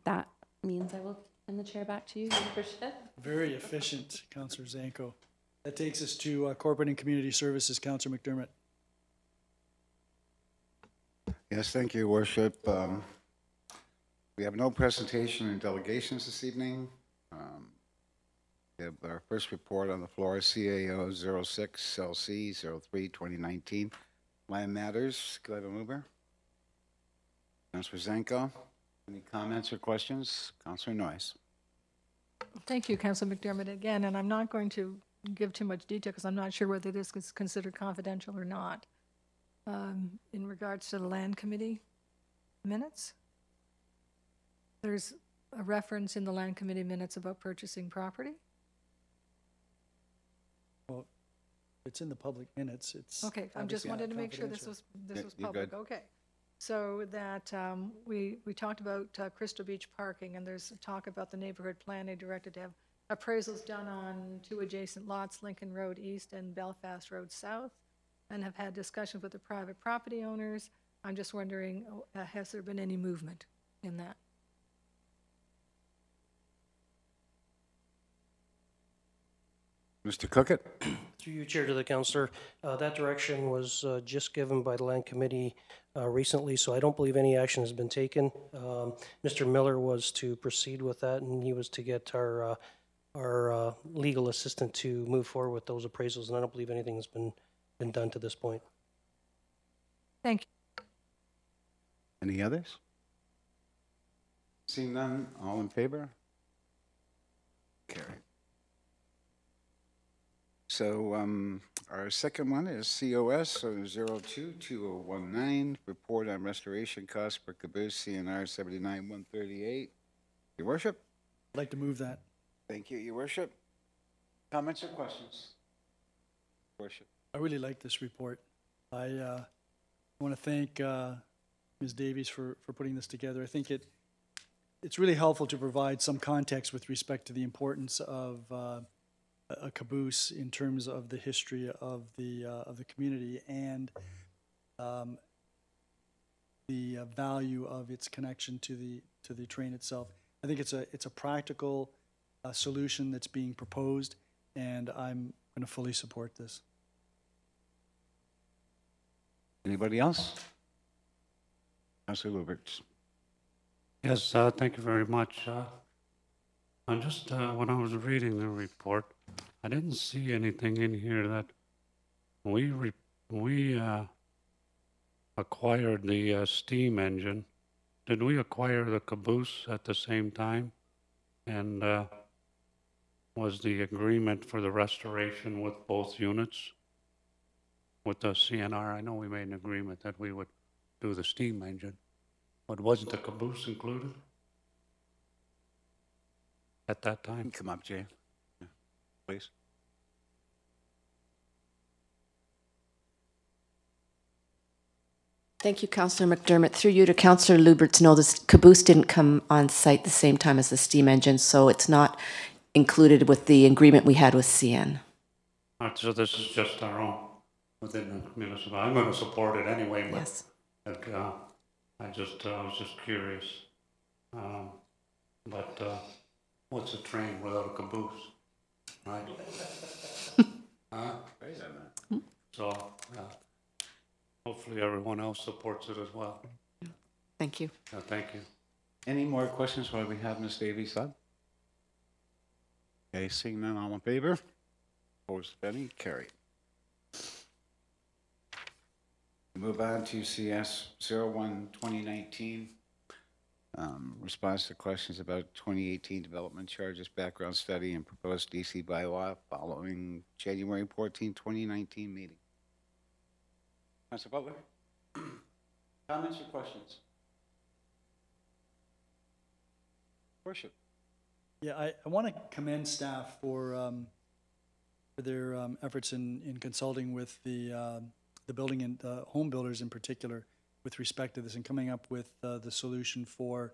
That means I will send the chair back to you, Your Worship. Very efficient, Councillor Zanko. That takes us to Corporate and Community Services, Councillor McDermott. Yes, thank you, Worship. We have no presentation and delegations this evening. We have our first report on the floor, CAO 06 LC 03 2019. Land Matters. Could I have a mover? Councillor Zanko. Any comments or questions? Councillor Noyes. Thank you, Councillor McDermott, again, and I'm not going to give too much detail because I'm not sure whether this is considered confidential or not. In regards to the Land Committee minutes, there's a reference in the Land Committee minutes about purchasing property. Well, it's in the public minutes. It's okay. I just wanted to make sure this was public. Good. Okay. So that we talked about Crystal Beach parking, and there's talk about the neighborhood planning director to have appraisals done on 2 adjacent lots, Lincoln Road East and Belfast Road South, and have had discussions with the private property owners. I'm just wondering, has there been any movement in that? Mr. Cookett. Through you, Chair, to the Councillor. That direction was just given by the Land Committee recently, so I don't believe any action has been taken. Mr. Miller was to proceed with that, and he was to get our legal assistant to move forward with those appraisals, and I don't believe anything has been done to this point. Thank you. Any others? Seeing none, all in favor? Carried. So our second one is COS 02-2019, report on restoration costs per caboose, CNR 79-138. Your Worship? I'd like to move that. Thank you, Your Worship. Comments or questions? Worship. I really like this report. I want to thank Ms. Davies for putting this together. I think it's really helpful to provide some context with respect to the importance of a caboose in terms of the history of the community and the value of its connection to the train itself. I think it's a practical solution that's being proposed, and I'm going to fully support this. Anybody else? Councilor Luberts. Yes, thank you very much. And just when I was reading the report, I didn't see anything in here that we acquired the steam engine. Did we acquire the caboose at the same time? And was the agreement for the restoration with both units? With the CNR, I know we made an agreement that we would do the steam engine. But wasn't the caboose included at that time? Come up, Jay, please. Thank you, Councillor McDermott. Through you to Councillor Luberts. No, this caboose didn't come on site the same time as the steam engine, so it's not included with the agreement we had with CN. So this is just our own within the municipal. I'm going to support it anyway, but Yes. I was just curious. What's a train without a caboose, right? So hopefully everyone else supports it as well. Thank you. Thank you. Any more questions while we have Ms. Davies up? Okay, seeing none, all in favor? Opposed, if any, carried. Move on to CS 01-2019. Response to questions about 2018 development charges, background study, and proposed DC bylaw following January 14, 2019 meeting. Councilor Butler? Comments or questions? Worship. Yeah, I want to commend staff for their efforts in consulting with the building and home builders in particular with respect to this and coming up with the solution for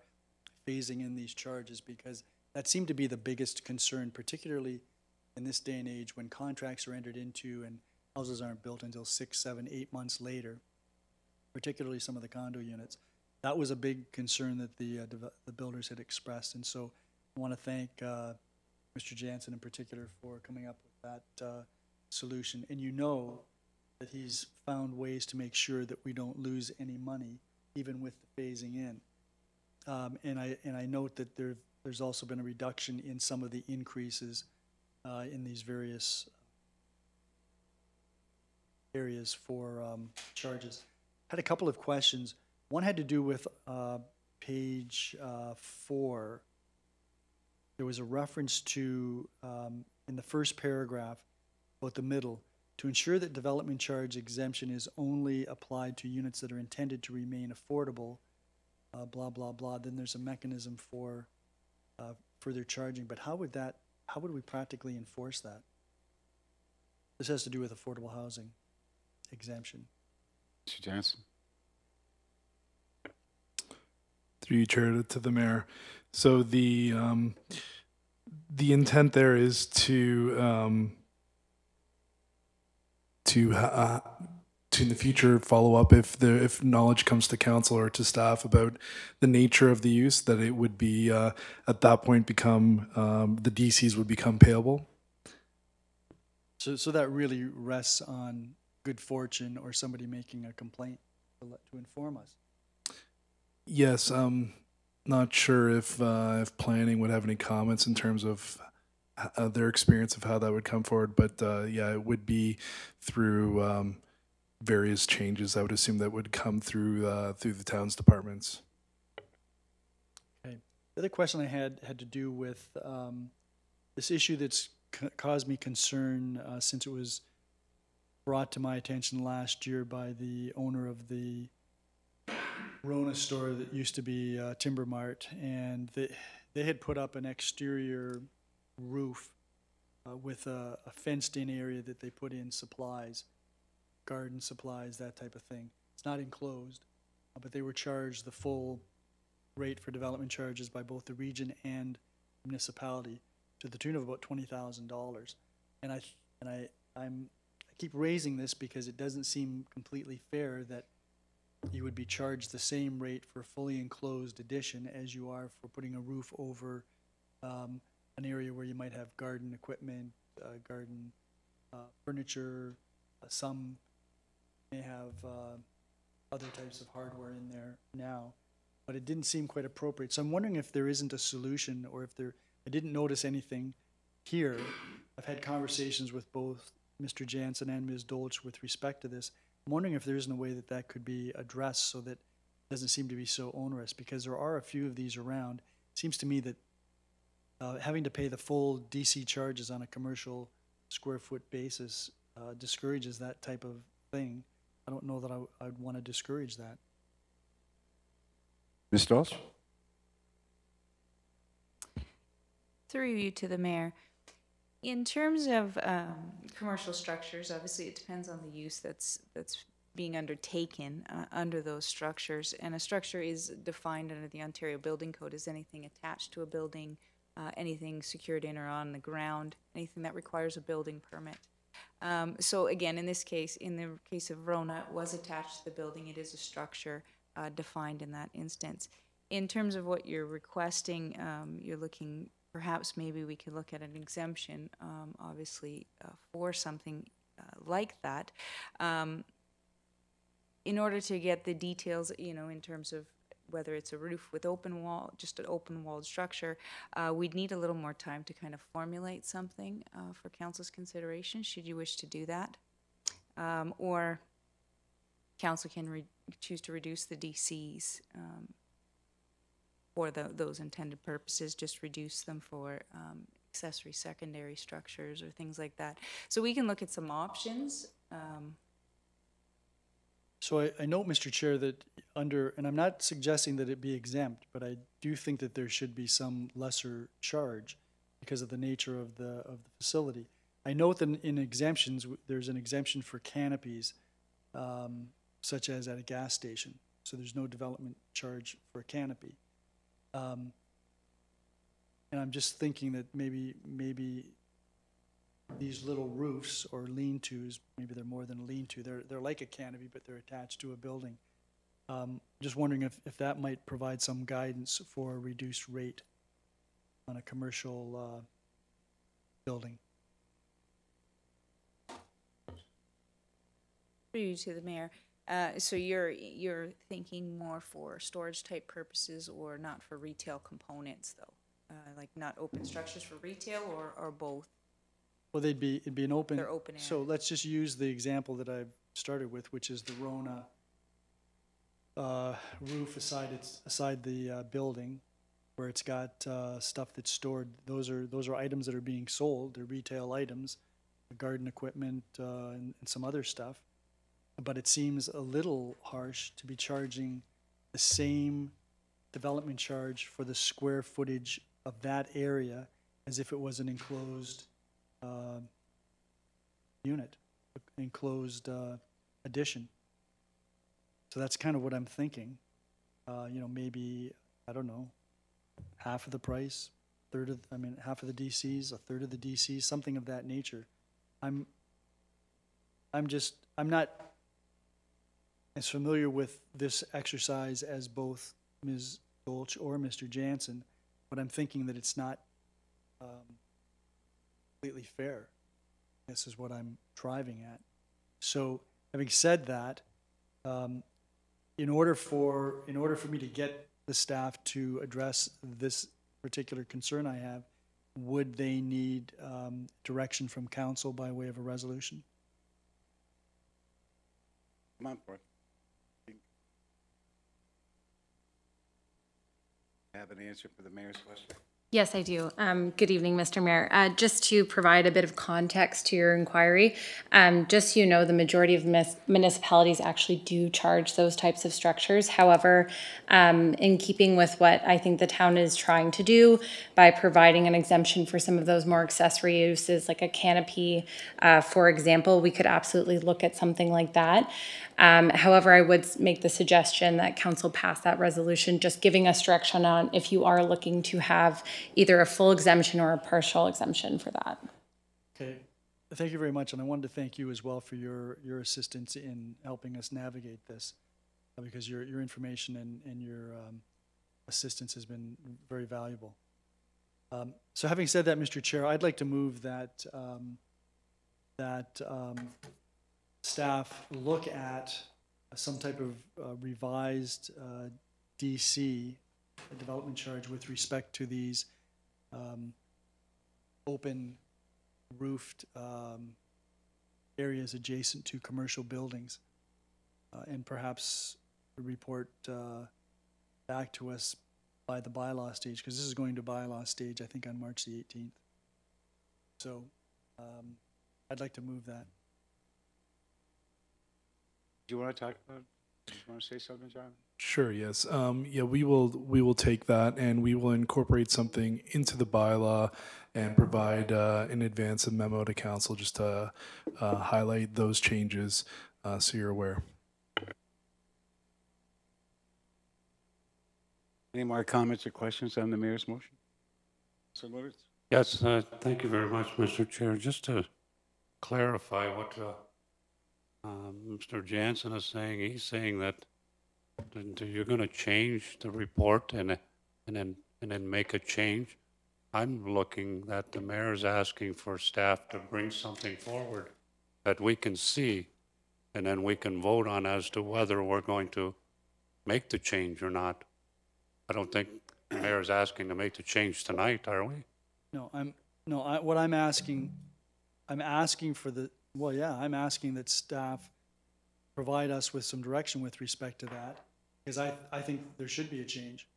phasing in these charges, because that seemed to be the biggest concern, particularly in this day and age when contracts are entered into and houses aren't built until 6, 7, 8 months later, particularly some of the condo units. That was a big concern that the builders had expressed, and so I want to thank Mr. Jansen in particular for coming up with that solution. And you know that he's found ways to make sure that we don't lose any money, even with the phasing in. And I note that there's also been a reduction in some of the increases in these various areas for charges. Had a couple of questions. One had to do with page 4. There was a reference to, in the first paragraph, about the middle, to ensure that development charge exemption is only applied to units that are intended to remain affordable, blah, blah, blah. Then there's a mechanism for further charging. But how would we practically enforce that? This has to do with affordable housing exemption. Mr. Jansen. Through you, Chair, to the Mayor. So the intent there is to in the future follow up if knowledge comes to council or to staff about the nature of the use, that it would be at that point become the DCs would become payable. So that really rests on good fortune or somebody making a complaint to inform us. Yes, not sure if planning would have any comments in terms of their experience of how that would come forward, but yeah, it would be through various changes. I would assume that would come through the town's departments. Okay. The other question I had to do with this issue that's caused me concern since it was brought to my attention last year by the owner of the Rona store that used to be Timber Mart, and they had put up an exterior roof with a fenced-in area that they put in supplies, garden supplies, that type of thing. It's not enclosed, but they were charged the full rate for development charges by both the region and municipality to the tune of about $20,000. And I keep raising this because it doesn't seem completely fair that you would be charged the same rate for a fully enclosed addition as you are for putting a roof over an area where you might have garden equipment, garden furniture. Some may have other types of hardware in there now, but it didn't seem quite appropriate. So I'm wondering if there isn't a solution, or if I didn't notice anything here. I've had conversations with both Mr. Jansen and Ms. Dolch with respect to this. I'm wondering if there isn't a way that could be addressed so that it doesn't seem to be so onerous, because there are a few of these around. It seems to me that having to pay the full DC charges on a commercial square foot basis discourages that type of thing. I don't know that I'd want to discourage that. Ms. Dodge? Through you to the mayor. In terms of commercial structures, obviously it depends on the use that's being undertaken under those structures. And a structure is defined under the Ontario Building Code as anything attached to a building, anything secured in or on the ground, anything that requires a building permit. So again, in this case, in the case of Rona, it was attached to the building. It is a structure defined in that instance. In terms of what you're requesting, you're looking, perhaps maybe we could look at an exemption, obviously, for something like that. In order to get the details, you know, in terms of whether it's a roof with open wall, just an open walled structure, we'd need a little more time to kind of formulate something for council's consideration, should you wish to do that. Or council can choose to reduce the DCs for those intended purposes, just reduce them for accessory secondary structures or things like that. So we can look at some options. So I note, Mr. Chair, that under, and I'm not suggesting that it be exempt, but I do think that there should be some lesser charge because of the nature of the facility. I note that in exemptions, there's an exemption for canopies, such as at a gas station. So there's no development charge for a canopy. And I'm just thinking that maybe these little roofs or lean-tos, maybe they're more than a lean-to, they're like a canopy, but they're attached to a building. Just wondering if that might provide some guidance for a reduced rate on a commercial building. Through you to the mayor. So you're thinking more for storage type purposes or not for retail components though? Like not open structures for retail or both? Well, it'd be an open. They're open air. So let's just use the example that I started with, which is the Rona roof aside the building, where it's got stuff that's stored. Those are items that are being sold. They're retail items, garden equipment and some other stuff. But it seems a little harsh to be charging the same development charge for the square footage of that area as if it was an enclosed unit, enclosed addition. So that's kind of what I'm thinking. You know, maybe, I don't know, half of the price, half of the DCs, a third of the DCs, something of that nature. I'm not as familiar with this exercise as both Ms. Dolch or Mr. Jansen, but I'm thinking that it's not completely fair. This is what I'm driving at. So, having said that, in order for me to get the staff to address this particular concern I have, would they need direction from council by way of a resolution? Come on, board. Have an answer for the mayor's question? Yes, I do. Good evening, Mr. Mayor. Just to provide a bit of context to your inquiry, just so you know, the majority of municipalities actually do charge those types of structures. However, in keeping with what I think the town is trying to do by providing an exemption for some of those more accessory uses, like a canopy, for example, we could absolutely look at something like that. However, I would make the suggestion that council pass that resolution, just giving us direction on if you are looking to have either a full exemption or a partial exemption for that. Okay, thank you very much, and I wanted to thank you as well for your assistance in helping us navigate this, because your information and your assistance has been very valuable. So having said that, Mr. Chair, I'd like to move that staff look at some type of revised DC, a development charge, with respect to these open roofed areas adjacent to commercial buildings, and perhaps report back to us by the bylaw stage, because this is going to bylaw stage, I think, on March the 18th. So I'd like to move that. Do you want to talk about it? you want to say something, John? Sure, yes. Yeah, we will take that and we will incorporate something into the bylaw and provide in advance a memo to council just to highlight those changes so you're aware. Any more comments or questions on the mayor's motion? Mr. Lewis? Yes, thank you very much, Mr. Chair. Just to clarify what Mr. Jansen is saying, he's saying that you're going to change the report and then make a change. I'm looking that the mayor is asking for staff to bring something forward that we can see, and then we can vote on as to whether we're going to make the change or not. I don't think the mayor is asking to make the change tonight, are we? No, what I'm asking for the, well, yeah, I'm asking that staff provide us with some direction with respect to that, because I think there should be a change.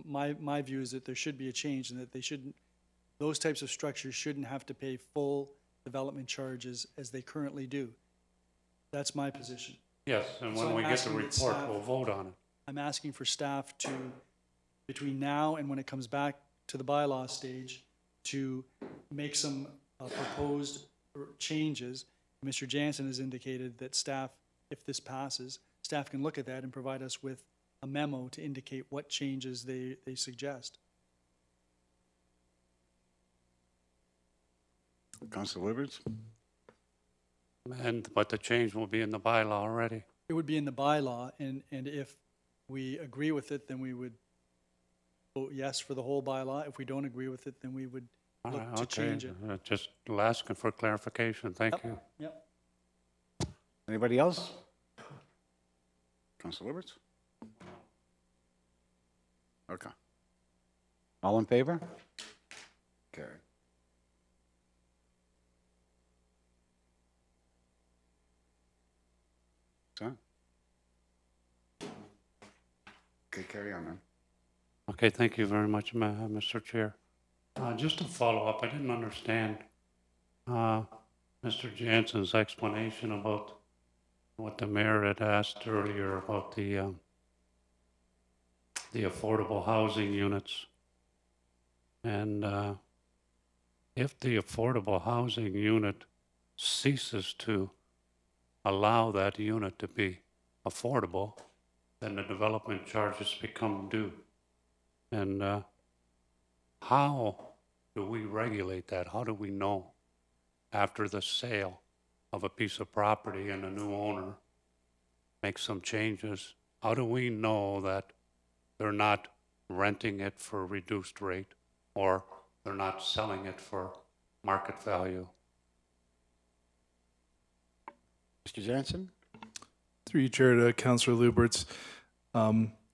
My view is that there should be a change and that they shouldn't, those types of structures shouldn't have to pay full development charges as they currently do. That's my position. Yes, and when we get the report, we'll vote on it. I'm asking for staff to, between now and when it comes back to the bylaw stage, to make some proposed changes. Mr. Jansen has indicated that staff, if this passes, staff can look at that and provide us with a memo to indicate what changes they suggest. Councilor Liberts? But the change will be in the bylaw already. It would be in the bylaw, and if we agree with it, then we would vote yes for the whole bylaw. If we don't agree with it, then we would look to change it. Just asking for clarification. Thank you. Yep. Anybody else? Councilor Liberts? Okay. All in favor? Carried. Son? Okay, carry on then. Okay, thank you very much, Mr. Chair. Just to follow up, I didn't understand Mr. Jansen's explanation about what the mayor had asked earlier about the affordable housing units. And if the affordable housing unit ceases to allow that unit to be affordable, then the development charges become due. And how do we regulate that? How do we know after the sale of a piece of property and a new owner makes some changes? How do we know that they're not renting it for a reduced rate or they're not selling it for market value? Mr. Jansen? Through you, Chair, to Councillor Luberts.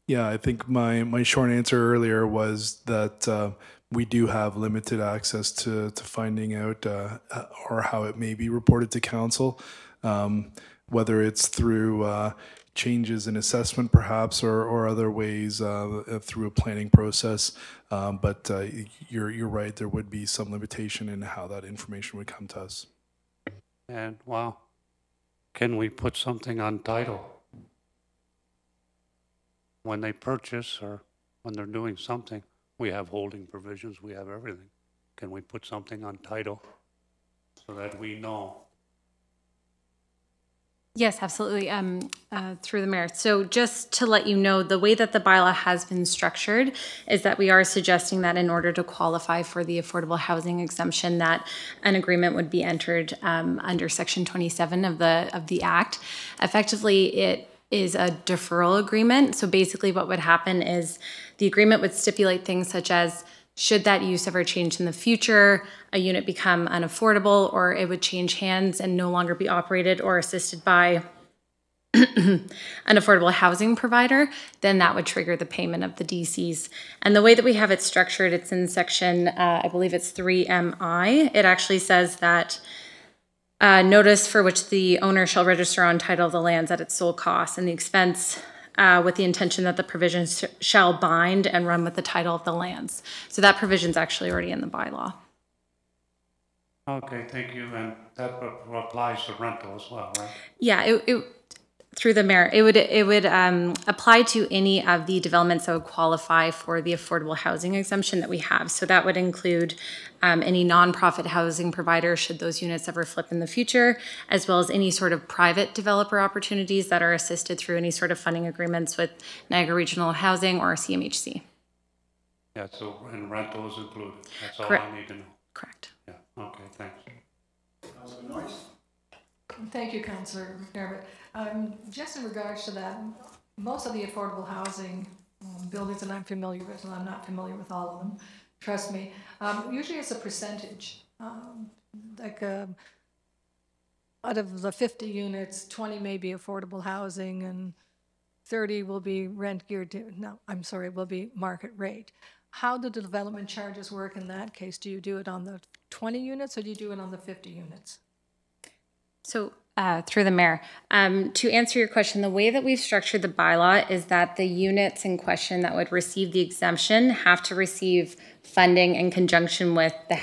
Yeah, I think my short answer earlier was that we do have limited access to finding out or how it may be reported to council, whether it's through changes in assessment perhaps or other ways through a planning process. But you're right, there would be some limitation in how that information would come to us. And wow, can we put something on title? When they purchase or when they're doing something, we have holding provisions, we have everything. Can we put something on title so that we know? Yes, absolutely, through the mayor. So just to let you know, the way that the bylaw has been structured is that we are suggesting that in order to qualify for the affordable housing exemption, that an agreement would be entered under Section 27 of the Act. Effectively, it is a deferral agreement. So basically what would happen is the agreement would stipulate things such as, should that use ever change in the future, a unit become unaffordable, or it would change hands and no longer be operated or assisted by an affordable housing provider, then that would trigger the payment of the DCs. And the way that we have it structured, it's in section, I believe it's 3MI. It actually says that notice for which the owner shall register on title of the lands at its sole cost and the expense with the intention that the provisions shall bind and run with the title of the lands. So that provision's actually already in the bylaw. Okay, thank you. And that applies to rental as well, right? Yeah, Through the mayor, it would apply to any of the developments that would qualify for the affordable housing exemption that we have. So that would include any nonprofit housing provider, should those units ever flip in the future, as well as any sort of private developer opportunities that are assisted through any sort of funding agreements with Niagara Regional Housing or CMHC. Yeah, so, and rental is included. That's all Correct. I need to know. Correct. Yeah, okay, thanks. Thank you, Councillor McDermott. Just in regards to that, most of the affordable housing buildings that I'm familiar with, and I'm not familiar with all of them, trust me, usually it's a percentage. Out of the 50 units, 20 may be affordable housing and 30 will be rent geared to, no, I'm sorry, will be market rate. How do the development charges work in that case? Do you do it on the 20 units or do you do it on the 50 units? So through the mayor, to answer your question, the way that we've structured the bylaw is that the units in question that would receive the exemption have to receive funding in conjunction with the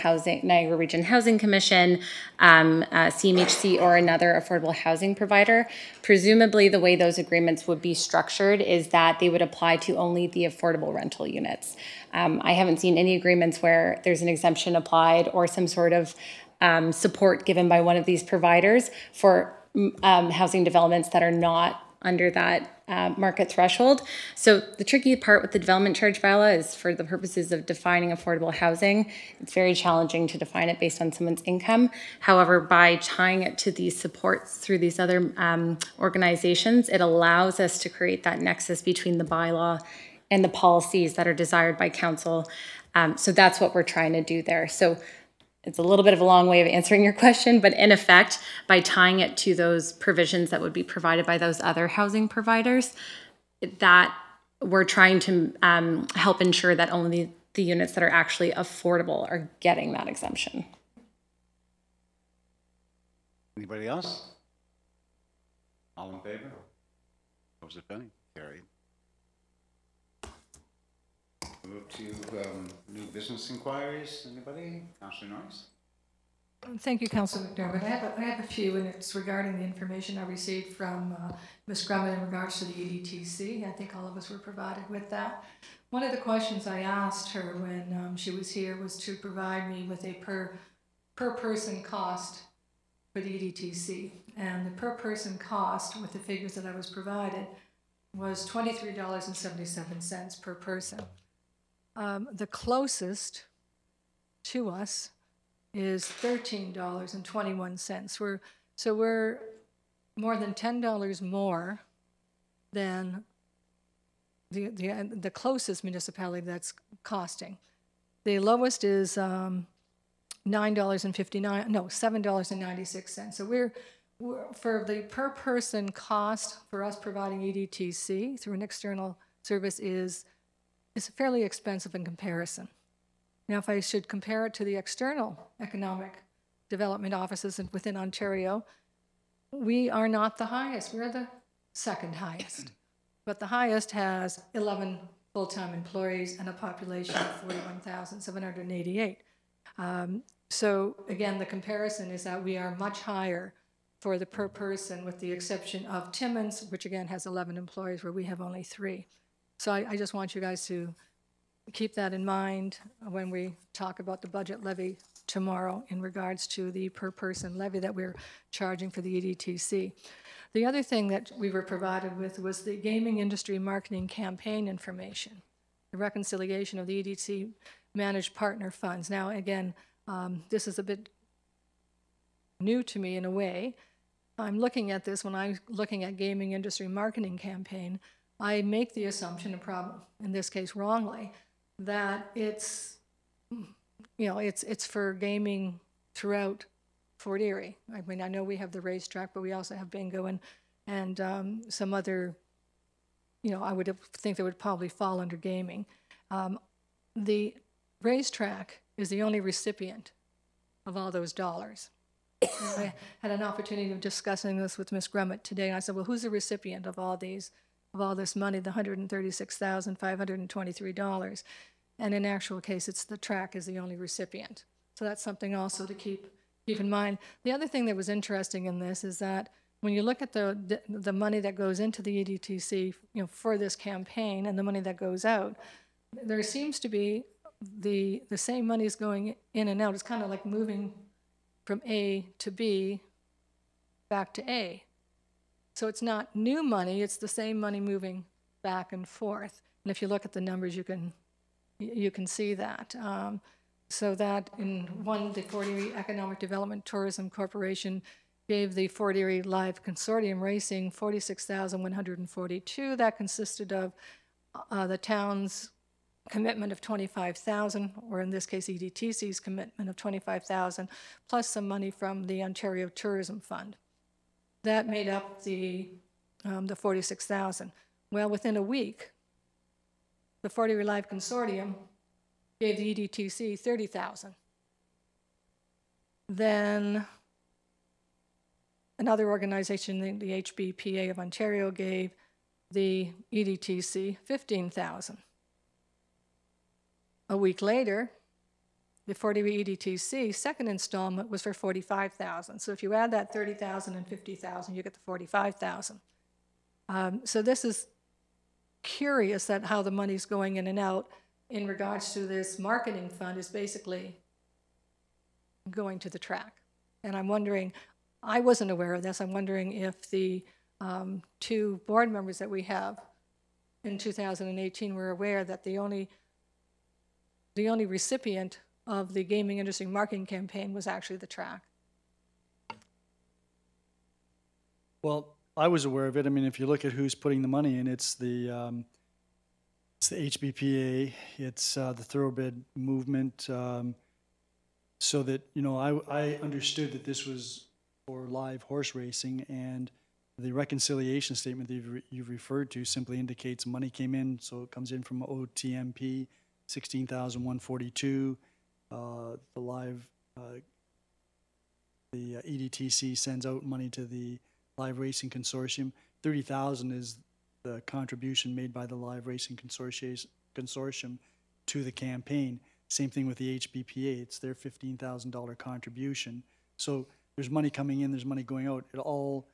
Niagara Region Housing Commission, CMHC, or another affordable housing provider. Presumably, the way those agreements would be structured is that they would apply to only the affordable rental units. I haven't seen any agreements where there's an exemption applied or some sort of support given by one of these providers for housing developments that are not under that market threshold. So the tricky part with the development charge bylaw is for the purposes of defining affordable housing, it's very challenging to define it based on someone's income. However, by tying it to these supports through these other organizations, it allows us to create that nexus between the bylaw and the policies that are desired by council. So that's what we're trying to do there. So it's a little bit of a long way of answering your question, but in effect, by tying it to those provisions that would be provided by those other housing providers, that we're trying to help ensure that only the units that are actually affordable are getting that exemption. Anybody else? All in favor? Opposed, if any? Carried. Move to new business inquiries. Anybody? Councillor Norris. Thank you, Councillor McDermott. I have a few, and it's regarding the information I received from Ms. Grummett in regards to the EDTC. I think all of us were provided with that. One of the questions I asked her when she was here was to provide me with a per person cost for the EDTC. And the per person cost with the figures that I was provided was $23.77 per person. The closest to us is $13.21. We're more than $10 more than the closest municipality that's costing. The lowest is $7.96. So we're for the per person cost for us providing EDTC through an external service is fairly expensive in comparison. Now, if I should compare it to the external economic development offices within Ontario, we are not the highest. We're the second highest. But the highest has 11 full-time employees and a population of 41,788. So again, the comparison is that we are much higher for the per person, with the exception of Timmins, which again has 11 employees, where we have only 3. So I just want you guys to keep that in mind when we talk about the budget levy tomorrow in regards to the per person levy that we're charging for the EDTC. The other thing that we were provided with was the gaming industry marketing campaign information, the reconciliation of the EDC managed partner funds. Now, again, this is a bit new to me in a way. I'm looking at this when I'm looking at gaming industry marketing campaign. I make the assumption, and probably in this case wrongly, that it's for gaming throughout Fort Erie. I mean, I know we have the racetrack, but we also have bingo and some other, I would think that would probably fall under gaming. The racetrack is the only recipient of all those dollars. I had an opportunity of discussing this with Ms. Grummett today, and I said, well, who's the recipient of all this money, the $136,523? And in actual case, it's the track is the only recipient. So that's something also to keep in mind. The other thing that was interesting in this is that when you look at the money that goes into the EDTC, for this campaign and the money that goes out, there seems to be the same money is going in and out. It's kind of like moving from A to B back to A. So it's not new money, it's the same money moving back and forth. And if you look at the numbers, you can see that. So that in the Fort Erie Economic Development Tourism Corporation gave the Fort Erie Live Consortium Racing $46,142. That consisted of the town's commitment of $25,000, or in this case EDTC's commitment of $25,000, plus some money from the Ontario Tourism Fund. That made up the $46,000. Well, within a week, the Fort Erie Live Consortium gave the EDTC $30,000. Then another organization, the HBPA of Ontario, gave the EDTC $15,000. A week later, the Fort Erie EDTC second installment was for $45,000. So if you add that $30,000 and $50,000, you get the $45,000. So this is curious that how the money's going in and out in regards to this marketing fund is basically going to the track. And I'm wondering, I wasn't aware of this, I'm wondering if the 2 board members that we have in 2018 were aware that the only recipient of the gaming industry marketing campaign was actually the track. Well, I was aware of it. I mean, if you look at who's putting the money in, it's the HBPA, it's the Thoroughbred Movement, so that, I understood that this was for live horse racing, and the reconciliation statement that you've referred to simply indicates money came in, so it comes in from OTMP, $16,142. The EDTC sends out money to the Live Racing Consortium. $30,000 is the contribution made by the Live Racing Consortium to the campaign. Same thing with the HBPA. It's their $15,000 contribution. So there's money coming in, there's money going out. It all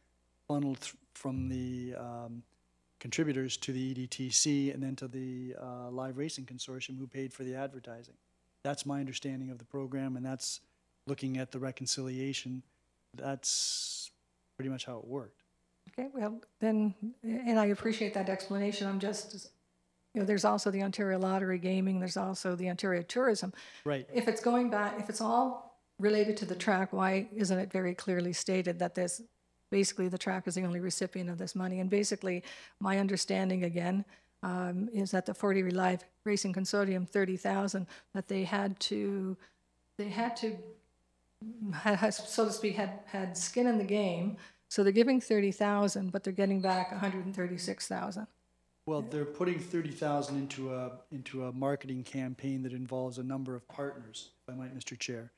funneled from the contributors to the EDTC and then to the Live Racing Consortium, who paid for the advertising. That's my understanding of the program, and that's looking at the reconciliation. That's pretty much how it worked. Okay, well, then, and I appreciate that explanation. I'm just, there's also the Ontario Lottery Gaming, there's also the Ontario Tourism. Right. If it's going back, if it's all related to the track, why isn't it very clearly stated that basically the track is the only recipient of this money? And basically, my understanding again is that the Fort Erie Live Racing Consortium, $30,000, that they had to, so to speak, had skin in the game. So they're giving $30,000, but they're getting back $136,000. Well, they're putting $30,000 into a marketing campaign that involves a number of partners, if I might, Mr. Chair.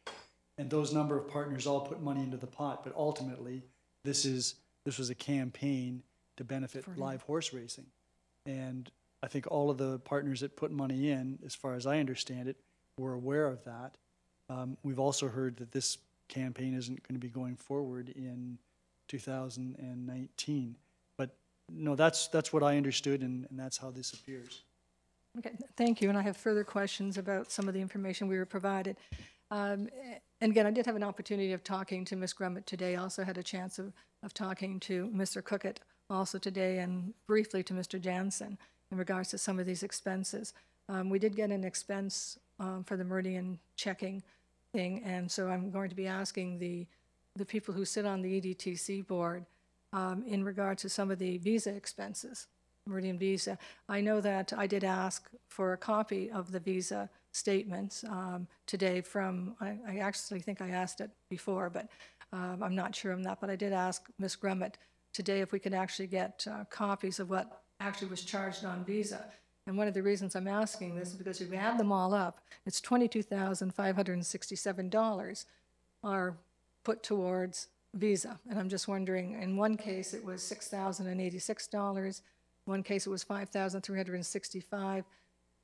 And those number of partners all put money into the pot, but ultimately, this was a campaign to benefit live horse racing. And I think all of the partners that put money in, as far as I understand it, were aware of that. We've also heard that this campaign isn't going to be going forward in 2019. But no, that's what I understood, and that's how this appears. Okay, thank you. And I have further questions about some of the information we were provided. And again, I did have an opportunity of talking to Ms. Grummett today. I also had a chance of talking to Mr. Cookett also today, and briefly to Mr. Jansen in regards to some of these expenses. We did get an expense for the Meridian checking thing, and so I'm going to be asking the people who sit on the EDTC board in regard to some of the visa expenses, Meridian Visa. I know that I did ask for a copy of the visa statements today from, I actually think I asked it before, but I'm not sure on that, but I did ask Ms. Grummett today if we could actually get copies of what actually was charged on visa. And one of the reasons I'm asking this is because if we add them all up, it's $22,567 are put towards visa. And I'm just wondering, in one case it was $6,086, one case it was $5,365,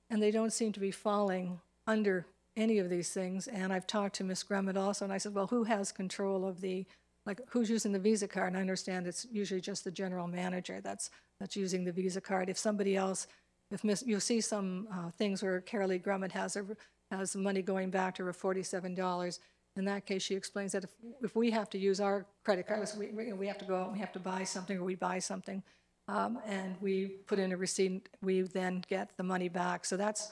and they don't seem to be falling under any of these things. And I've talked to Ms. Grummett also, and I said, well, who has control of the like who's using the Visa card? And I understand it's usually just the general manager that's using the Visa card. If somebody else, you'll see some things where Carolee Grummett has money going back to her $47. In that case, she explains that if we have to use our credit card, we have to go out and we have to buy something, or we buy something, and we put in a receipt, we then get the money back. So that's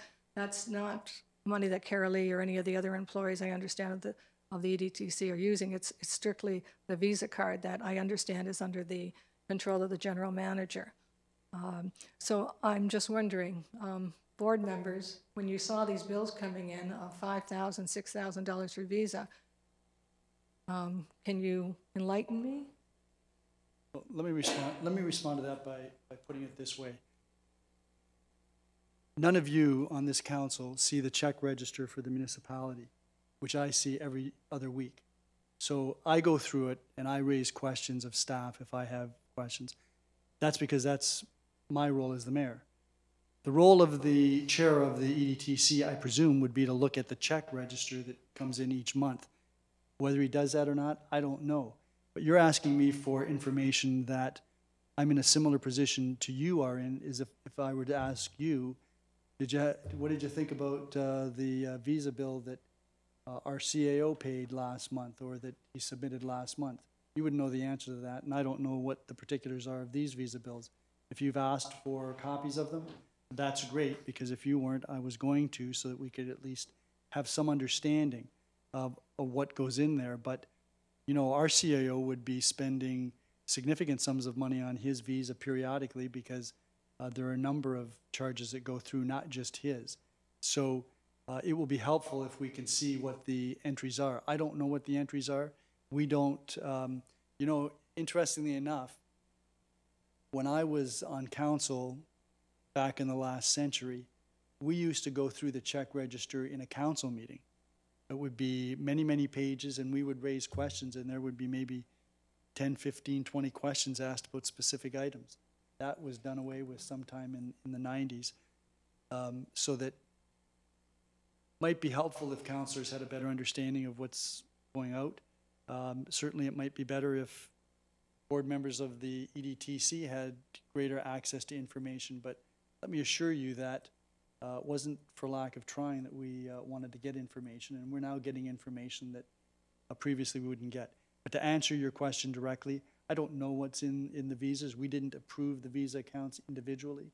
not money that Carolee or any of the other employees, I understand, of the EDTC are using. It's strictly the Visa card that I understand is under the control of the general manager. So I'm just wondering, board members, when you saw these bills coming in of $5,000, $6,000 for Visa, can you enlighten me? Well, let me respond to that by putting it this way. None of you on this council see the check register for the municipality, which I see every other week. So I go through it and I raise questions of staff if I have questions. That's because that's my role as the mayor. The role of the chair of the EDTC, I presume, would be to look at the check register that comes in each month. Whether he does that or not, I don't know. But you're asking me for information that I'm in a similar position to you are in, is if I were to ask you, what did you think about the Visa bill that our CAO paid last month, or that he submitted last month? You wouldn't know the answer to that, and I don't know what the particulars are of these Visa bills. If you've asked for copies of them, that's great, because if you weren't, I was going to, so that we could at least have some understanding of what goes in there. But, you know, our CAO would be spending significant sums of money on his Visa periodically, because there are a number of charges that go through, not just his. So it will be helpful if we can see what the entries are. I don't know what the entries are. We don't, you know, interestingly enough, when I was on council back in the last century, we used to go through the check register in a council meeting. It would be many, many pages, and we would raise questions, and there would be maybe 10, 15, 20 questions asked about specific items. That was done away with sometime in the 90s. So that might be helpful if councillors had a better understanding of what's going out. Certainly it might be better if board members of the EDTC had greater access to information, but let me assure you that it wasn't for lack of trying that we wanted to get information, and we're now getting information that previously we wouldn't get. But to answer your question directly, I don't know what's in the visas. We didn't approve the Visa accounts individually.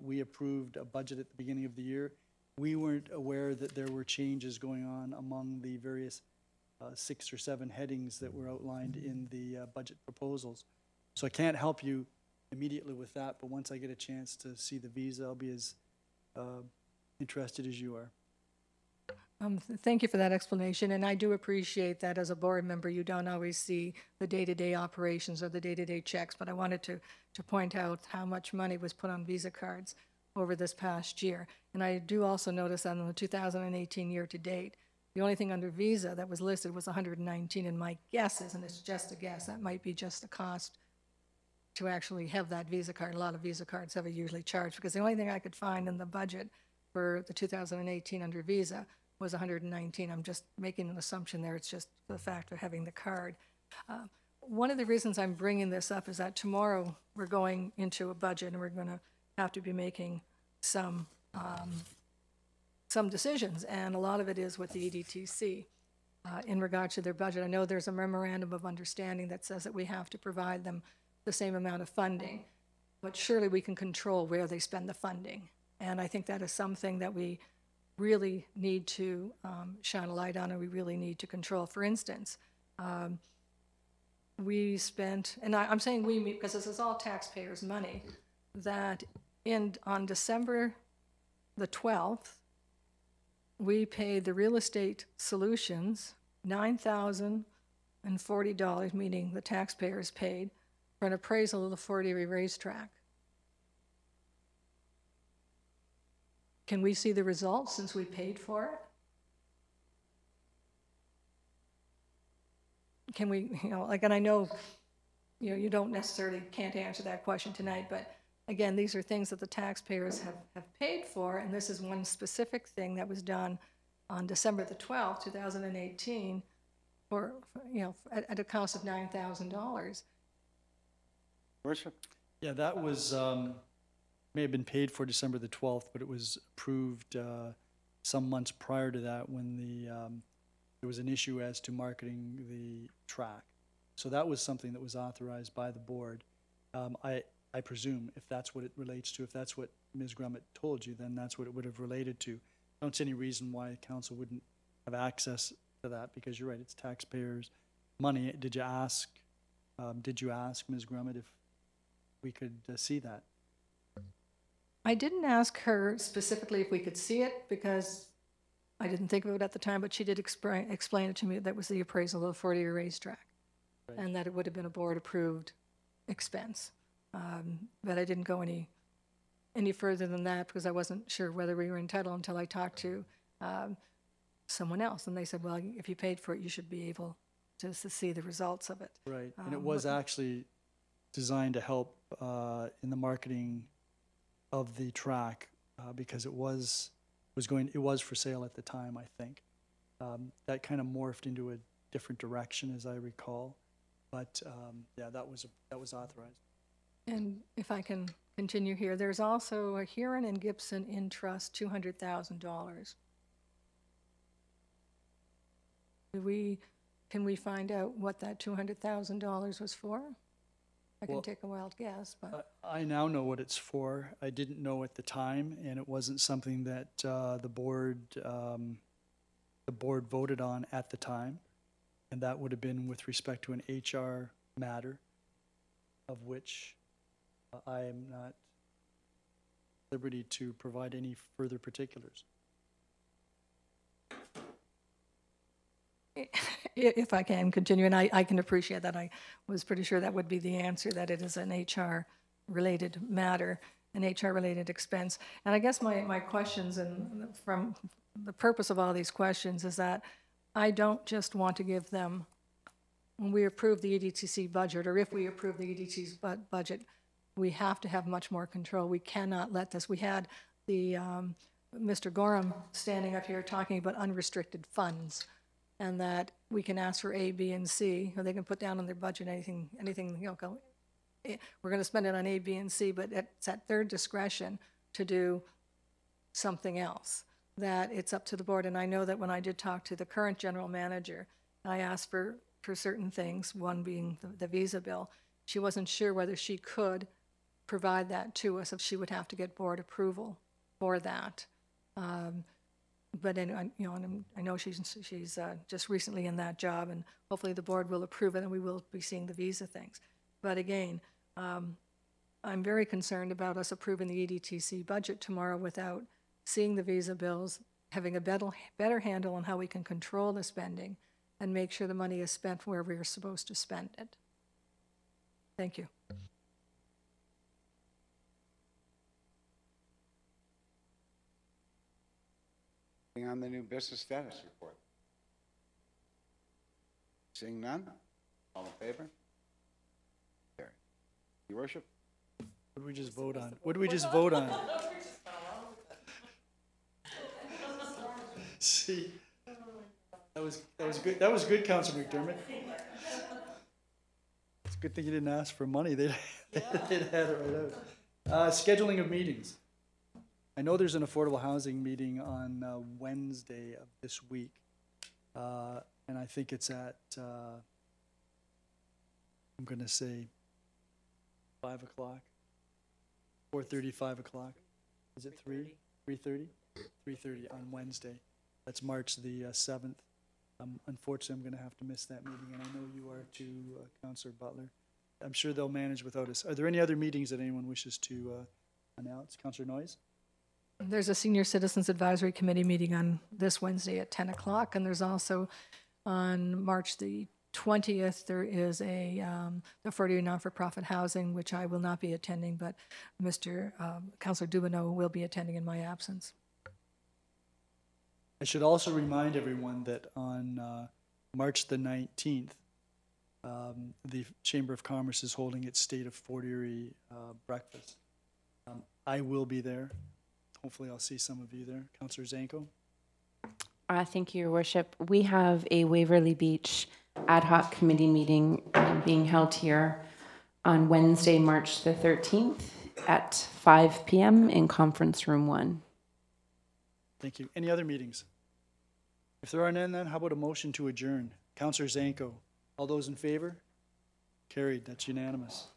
We approved a budget at the beginning of the year. We weren't aware that there were changes going on among the various 6 or 7 headings that were outlined in the budget proposals. So I can't help you immediately with that, but once I get a chance to see the Visa, I'll be as interested as you are. Thank you for that explanation, and I do appreciate that as a board member you don't always see the day-to-day operations or the day-to-day checks, but I wanted to point out how much money was put on Visa cards over this past year. And I do also notice that in the 2018 year to date, the only thing under Visa that was listed was 119, and my guess is, and it's just a guess, that might be just the cost to actually have that Visa card. A lot of Visa cards have a yearly charge, because the only thing I could find in the budget for the 2018 under Visa was 119. I'm just making an assumption there. It's just the fact of having the card. One of the reasons I'm bringing this up is that tomorrow we're going into a budget, and we're going to have to be making some decisions, and a lot of it is with the EDTC in regard to their budget. I know there's a memorandum of understanding that says that we have to provide them the same amount of funding, but surely we can control where they spend the funding. And I think that is something that we really need to shine a light on, and we really need to control. For instance, we spent, and I'm saying we because this is all taxpayers' money, that on December the 12th, we paid the Real Estate Solutions $9,040, meaning the taxpayers paid, for an appraisal of the Fort Erie racetrack. Can we see the results since we paid for it? Can we, and I know, you don't necessarily can't answer that question tonight, but again, these are things that the taxpayers have paid for, and this is one specific thing that was done on December the 12th, 2018, for at a cost of $9,000. Worship? Yeah, that was, may have been paid for December the 12th, but it was approved some months prior to that when there was an issue as to marketing the track. So that was something that was authorized by the board. I presume if that's what it relates to, if that's what Ms. Grummett told you, then that's what it would have related to. I don't see any reason why council wouldn't have access to that, because you're right, it's taxpayers' money. Did you ask Ms. Grummett if we could see that? I didn't ask her specifically if we could see it because I didn't think of it at the time, but she did explain it to me. That was the appraisal of the 40-year racetrack, right, and that it would have been a board-approved expense. But I didn't go any further than that because I wasn't sure whether we were entitled until I talked to someone else. And they said, well, if you paid for it, you should be able to see the results of it. Right, and it was actually designed to help in the marketing of the track because it was for sale at the time, I think. That kind of morphed into a different direction, as I recall. But yeah, that was authorized. And if I can continue here, there's also a Huron and Gibson in trust, $200,000. Can we find out what that $200,000 was for? I can take a wild guess, but I now know what it's for. I didn't know at the time, and it wasn't something that the board voted on at the time, and that would have been with respect to an HR matter, of which I am not at liberty to provide any further particulars. If I can continue, and I can appreciate that. I was pretty sure that would be the answer, that it is an HR-related matter, an HR-related expense. And I guess my questions, and from the purpose of all these questions, is that I don't just want to give them, when we approve the EDTC budget, or if we approve the EDTC budget, we have to have much more control. We cannot let this. We had the Mr. Gorham standing up here talking about unrestricted funds, and that we can ask for A, B, and C, or they can put down on their budget anything, we're going to spend it on A, B, and C, but it's at their discretion to do something else, that it's up to the board. And I know that when I did talk to the current general manager, I asked for certain things, one being the visa bill. She wasn't sure whether she could provide that to us, if she would have to get board approval for that. But anyway, and I know she's just recently in that job, and hopefully the board will approve it, and we will be seeing the visa things. But again, I'm very concerned about us approving the EDTC budget tomorrow without seeing the visa bills, having a better handle on how we can control the spending, and make sure the money is spent where we're supposed to spend it. Thank you. On the new business status report. Seeing none, all in favor? Carry. Your worship? What did we just vote on? What did we just vote on? See, that was good. That was good, Councilor McDermott. It's a good thing you didn't ask for money. They'd had it right out. Scheduling of meetings. I know there's an affordable housing meeting on Wednesday of this week, and I think it's at, I'm going to say 5 o'clock, 4:30, 5 o'clock. Is it 3? 3:30? 3:30 on Wednesday. That's March the 7th. Unfortunately, I'm going to have to miss that meeting, and I know you are too, Councillor Butler. I'm sure they'll manage without us. Are there any other meetings that anyone wishes to announce? Councillor Noyes? There's a Senior Citizens Advisory Committee meeting on this Wednesday at 10 o'clock, and there's also on March the 20th, there is the 40-year non-for-profit housing, which I will not be attending, but Mr. Councillor Dubineau will be attending in my absence. I should also remind everyone that on March the 19th, the Chamber of Commerce is holding its State of Fort Erie breakfast. I will be there. Hopefully I'll see some of you there. Councillor Zanko? Thank you, Your Worship. We have a Waverly Beach ad hoc committee meeting being held here on Wednesday, March the 13th at 5 p.m. in Conference Room 1. Thank you. Any other meetings? If there are none, then how about a motion to adjourn? Councillor Zanko, all those in favor? Carried. That's unanimous.